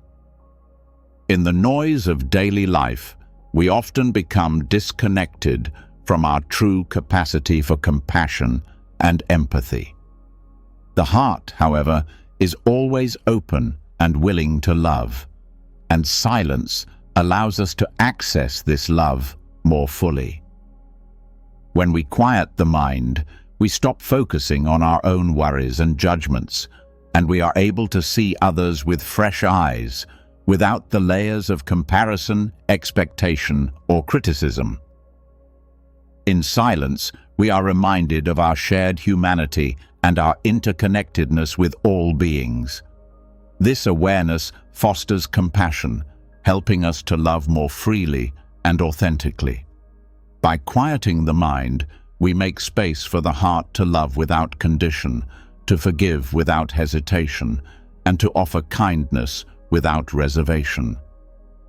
In the noise of daily life, we often become disconnected from our true capacity for compassion and empathy. The heart, however, is always open and willing to love, and silence allows us to access this love more fully. When we quiet the mind, we stop focusing on our own worries and judgments, and we are able to see others with fresh eyes, without the layers of comparison, expectation, or criticism. In silence, we are reminded of our shared humanity and our interconnectedness with all beings. This awareness fosters compassion, helping us to love more freely and authentically. By quieting the mind, we make space for the heart to love without condition, to forgive without hesitation, and to offer kindness without reservation.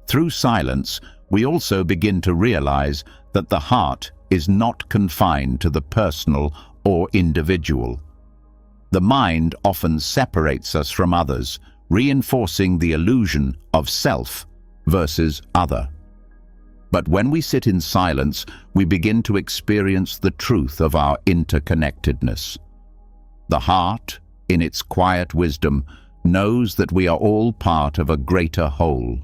Through silence, we also begin to realize that the heart is not confined to the personal or individual. The mind often separates us from others, reinforcing the illusion of self versus other. But when we sit in silence, we begin to experience the truth of our interconnectedness. The heart, in its quiet wisdom, knows that we are all part of a greater whole.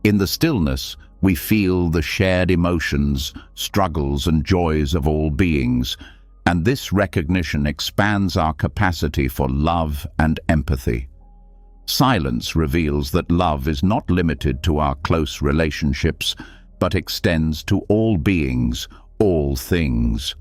In the stillness, we feel the shared emotions, struggles, and joys of all beings, and this recognition expands our capacity for love and empathy. Silence reveals that love is not limited to our close relationships, but extends to all beings, all things.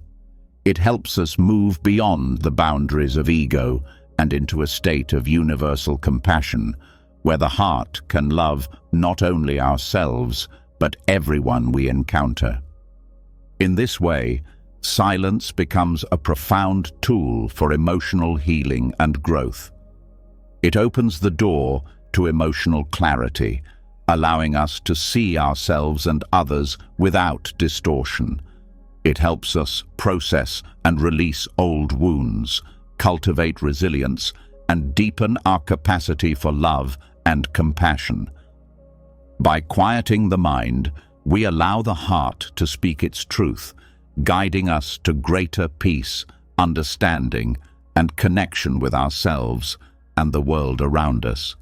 It helps us move beyond the boundaries of ego and into a state of universal compassion, where the heart can love not only ourselves, but everyone we encounter. In this way, silence becomes a profound tool for emotional healing and growth. It opens the door to emotional clarity, allowing us to see ourselves and others without distortion. It helps us process and release old wounds, cultivate resilience, and deepen our capacity for love and compassion. By quieting the mind, we allow the heart to speak its truth, guiding us to greater peace, understanding, and connection with ourselves and the world around us.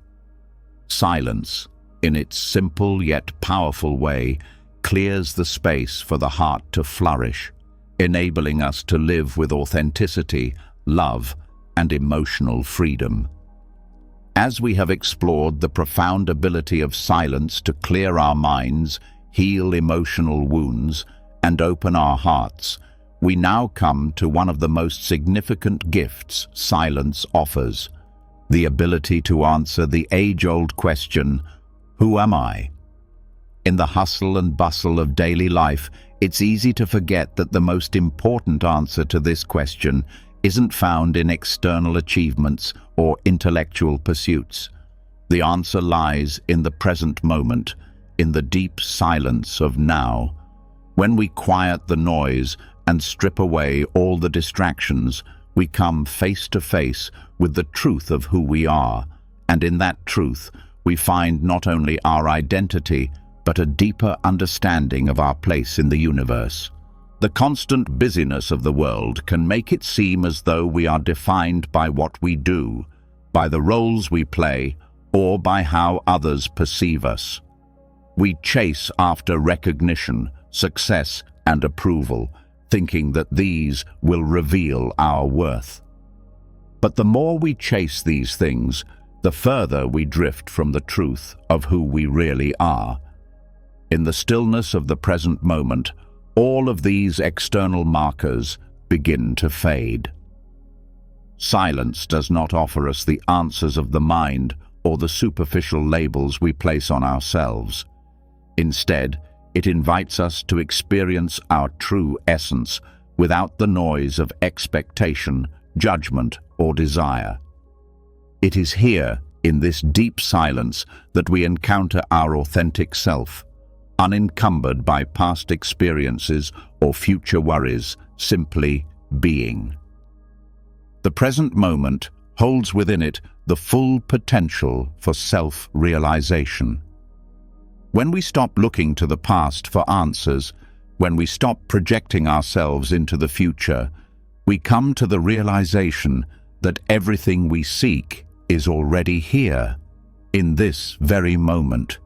Silence, in its simple yet powerful way, clears the space for the heart to flourish, enabling us to live with authenticity, love, and emotional freedom. As we have explored the profound ability of silence to clear our minds, heal emotional wounds, and open our hearts, we now come to one of the most significant gifts silence offers: the ability to answer the age-old question, "Who am I?" In the hustle and bustle of daily life, it's easy to forget that the most important answer to this question isn't found in external achievements or intellectual pursuits. The answer lies in the present moment, in the deep silence of now. When we quiet the noise and strip away all the distractions, we come face to face with the truth of who we are, and in that truth, we find not only our identity, but a deeper understanding of our place in the universe. The constant busyness of the world can make it seem as though we are defined by what we do, by the roles we play, or by how others perceive us. We chase after recognition, success, and approval, thinking that these will reveal our worth. But the more we chase these things, the further we drift from the truth of who we really are. In the stillness of the present moment, all of these external markers begin to fade. Silence does not offer us the answers of the mind or the superficial labels we place on ourselves. Instead, it invites us to experience our true essence without the noise of expectation, judgment, or desire. It is here, in this deep silence, that we encounter our authentic self, unencumbered by past experiences or future worries, simply being. The present moment holds within it the full potential for self-realization. When we stop looking to the past for answers, when we stop projecting ourselves into the future, we come to the realization that everything we seek is already here, in this very moment.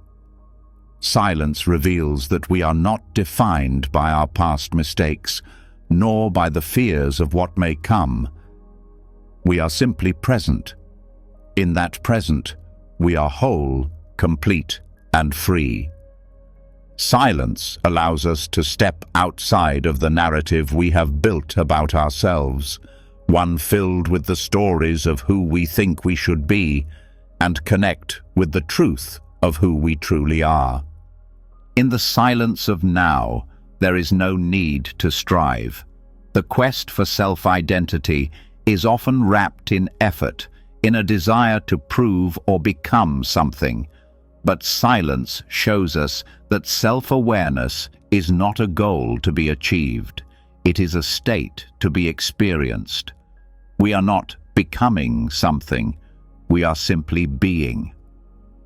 Silence reveals that we are not defined by our past mistakes, nor by the fears of what may come. We are simply present. In that present, we are whole, complete, and free. Silence allows us to step outside of the narrative we have built about ourselves, one filled with the stories of who we think we should be, and connect with the truth of who we truly are. In the silence of now, there is no need to strive. The quest for self-identity is often wrapped in effort, in a desire to prove or become something. But silence shows us that self-awareness is not a goal to be achieved. It is a state to be experienced. We are not becoming something. We are simply being.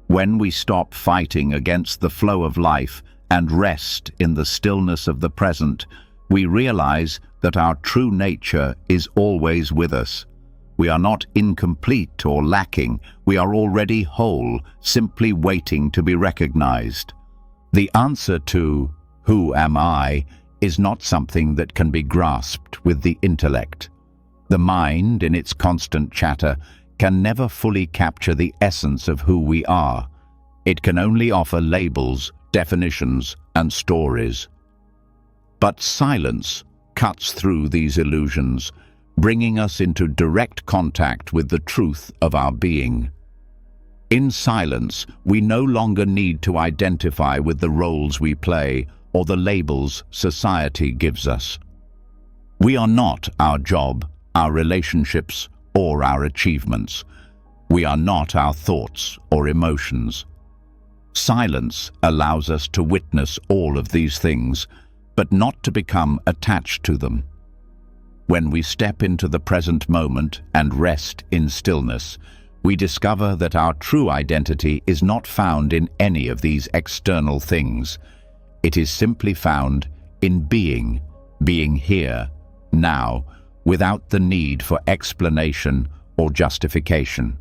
When we stop fighting against the flow of life and rest in the stillness of the present, we realize that our true nature is always with us. We are not incomplete or lacking. We are already whole, simply waiting to be recognized. The answer to "Who am I?" is not something that can be grasped with the intellect. The mind, in its constant chatter, can never fully capture the essence of who we are. It can only offer labels, definitions, and stories. But silence cuts through these illusions, bringing us into direct contact with the truth of our being. In silence, we no longer need to identify with the roles we play or the labels society gives us. We are not our job, our relationships, or our achievements. We are not our thoughts or emotions. Silence allows us to witness all of these things, but not to become attached to them. When we step into the present moment and rest in stillness, we discover that our true identity is not found in any of these external things. It is simply found in being here, now, without the need for explanation or justification.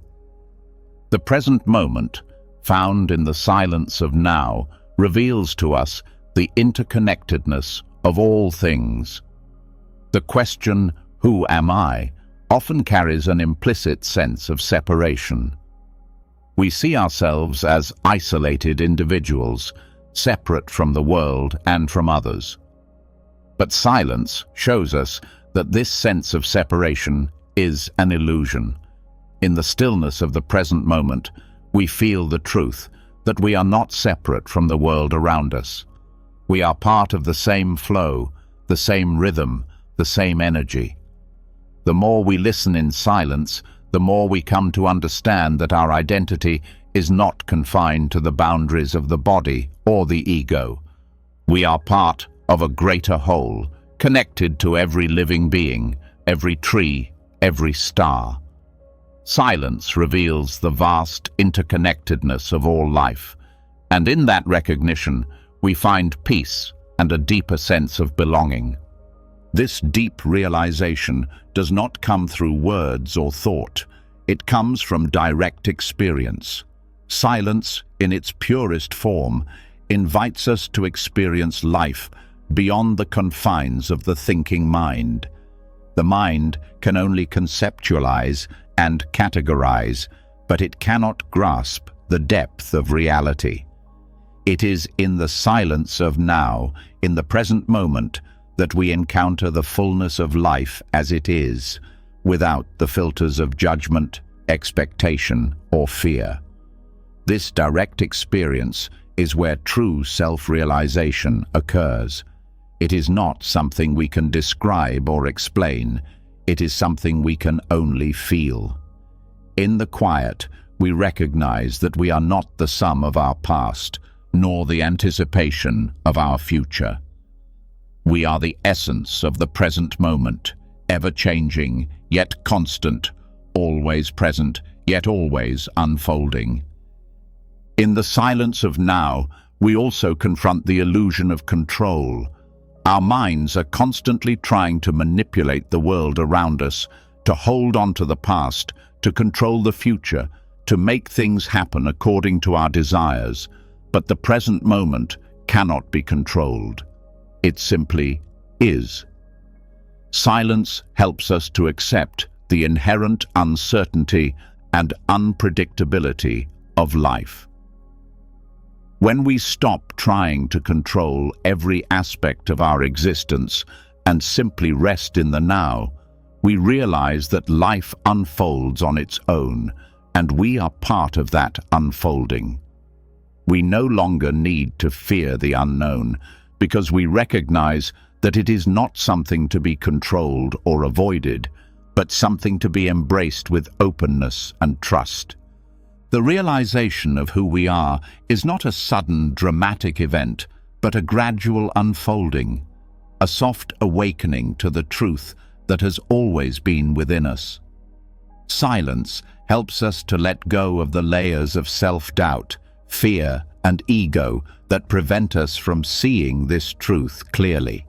The present moment, found in the silence of now, reveals to us the interconnectedness of all things. The question, "Who am I?" often carries an implicit sense of separation. We see ourselves as isolated individuals, separate from the world and from others. But silence shows us that this sense of separation is an illusion. In the stillness of the present moment, we feel the truth that we are not separate from the world around us. We are part of the same flow, the same rhythm, the same energy. The more we listen in silence, the more we come to understand that our identity is not confined to the boundaries of the body or the ego. We are part of a greater whole, connected to every living being, every tree, every star. Silence reveals the vast interconnectedness of all life, and in that recognition, we find peace and a deeper sense of belonging. This deep realization does not come through words or thought. It comes from direct experience. Silence, in its purest form, invites us to experience life beyond the confines of the thinking mind. The mind can only conceptualize and categorize, but it cannot grasp the depth of reality. It is in the silence of now, in the present moment, that we encounter the fullness of life as it is, without the filters of judgment, expectation, or fear. This direct experience is where true self-realization occurs. It is not something we can describe or explain. It is something we can only feel. In the quiet, we recognize that we are not the sum of our past, nor the anticipation of our future. We are the essence of the present moment, ever-changing, yet constant, always present, yet always unfolding. In the silence of now, we also confront the illusion of control. Our minds are constantly trying to manipulate the world around us, to hold on to the past, to control the future, to make things happen according to our desires. But the present moment cannot be controlled. It simply is. Silence helps us to accept the inherent uncertainty and unpredictability of life. When we stop trying to control every aspect of our existence and simply rest in the now, we realize that life unfolds on its own, and we are part of that unfolding. We no longer need to fear the unknown, because we recognize that it is not something to be controlled or avoided, but something to be embraced with openness and trust. The realization of who we are is not a sudden, dramatic event, but a gradual unfolding, a soft awakening to the truth that has always been within us. Silence helps us to let go of the layers of self-doubt, fear, and ego that prevent us from seeing this truth clearly.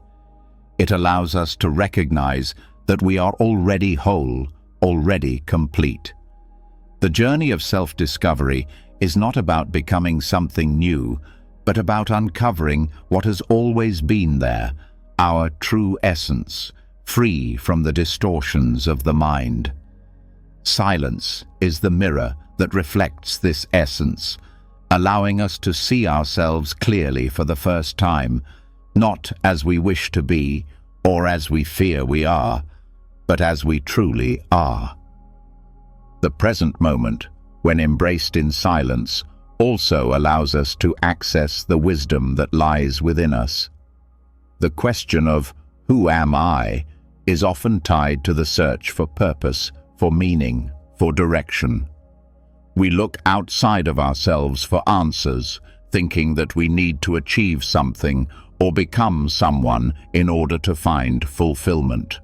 It allows us to recognize that we are already whole, already complete. The journey of self-discovery is not about becoming something new, but about uncovering what has always been there, our true essence, free from the distortions of the mind. Silence is the mirror that reflects this essence, allowing us to see ourselves clearly for the first time, not as we wish to be or as we fear we are, but as we truly are. The present moment, when embraced in silence, also allows us to access the wisdom that lies within us. The question of "Who am I?" is often tied to the search for purpose, for meaning, for direction. We look outside of ourselves for answers, thinking that we need to achieve something or become someone in order to find fulfillment.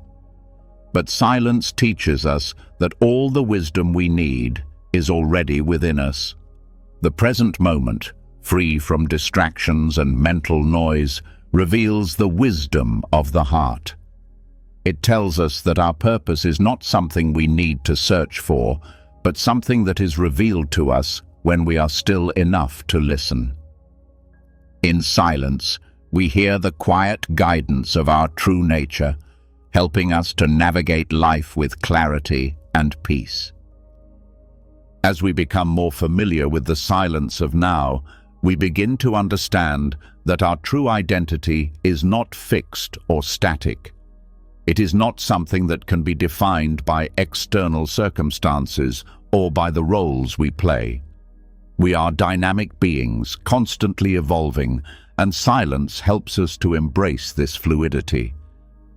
But silence teaches us that all the wisdom we need is already within us. The present moment, free from distractions and mental noise, reveals the wisdom of the heart. It tells us that our purpose is not something we need to search for, but something that is revealed to us when we are still enough to listen. In silence, we hear the quiet guidance of our true nature, helping us to navigate life with clarity and peace. As we become more familiar with the silence of now, we begin to understand that our true identity is not fixed or static. It is not something that can be defined by external circumstances or by the roles we play. We are dynamic beings, constantly evolving, and silence helps us to embrace this fluidity.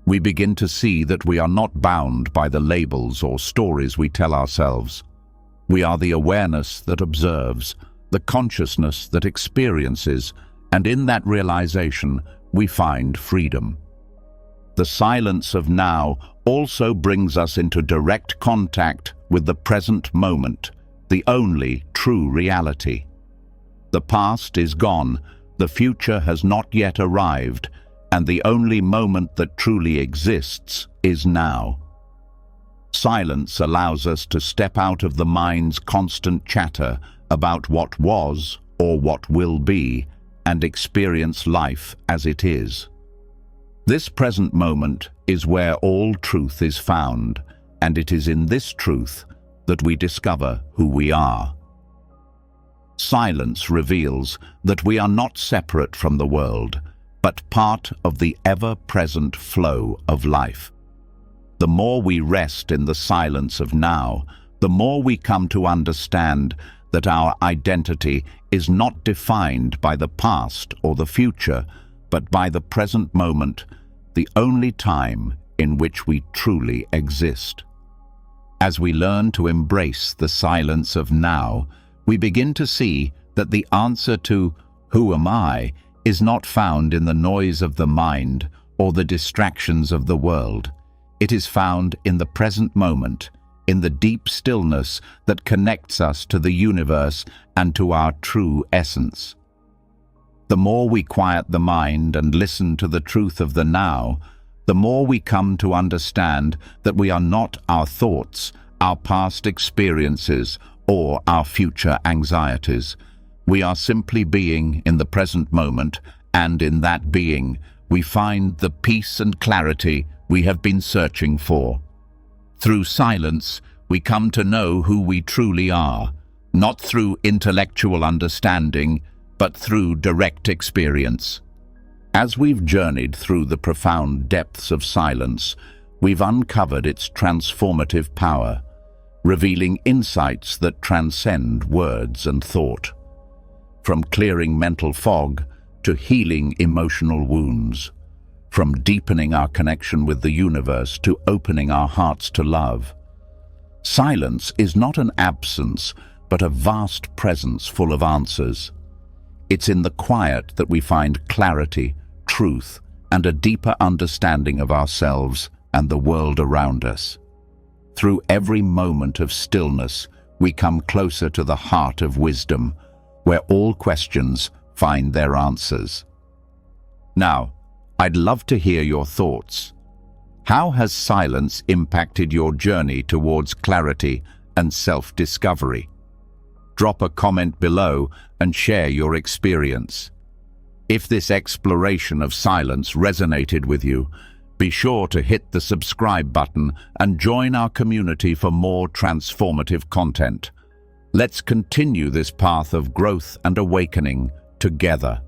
We begin to see that we are not bound by the labels or stories we tell ourselves. We are the awareness that observes, the consciousness that experiences, and in that realization, we find freedom. The silence of now also brings us into direct contact with the present moment, the only true reality. The past is gone, the future has not yet arrived, and the only moment that truly exists is now. Silence allows us to step out of the mind's constant chatter about what was or what will be, and experience life as it is. This present moment is where all truth is found, and it is in this truth that we discover who we are. Silence reveals that we are not separate from the world, but part of the ever-present flow of life. The more we rest in the silence of now, the more we come to understand that our identity is not defined by the past or the future, but by the present moment, the only time in which we truly exist. As we learn to embrace the silence of now, we begin to see that the answer to "Who am I?" is not found in the noise of the mind or the distractions of the world. It is found in the present moment, in the deep stillness that connects us to the universe and to our true essence. The more we quiet the mind and listen to the truth of the now, the more we come to understand that we are not our thoughts, our past experiences, or our future anxieties. We are simply being in the present moment, and in that being, we find the peace and clarity we have been searching for. Through silence, we come to know who we truly are, not through intellectual understanding, but through direct experience. As we've journeyed through the profound depths of silence, we've uncovered its transformative power, revealing insights that transcend words and thought. From clearing mental fog to healing emotional wounds, from deepening our connection with the universe to opening our hearts to love. Silence is not an absence, but a vast presence full of answers. It's in the quiet that we find clarity, truth, and a deeper understanding of ourselves and the world around us. Through every moment of stillness, we come closer to the heart of wisdom, where all questions find their answers. Now, I'd love to hear your thoughts. How has silence impacted your journey towards clarity and self-discovery? Drop a comment below and share your experience. If this exploration of silence resonated with you, be sure to hit the subscribe button and join our community for more transformative content. Let's continue this path of growth and awakening together.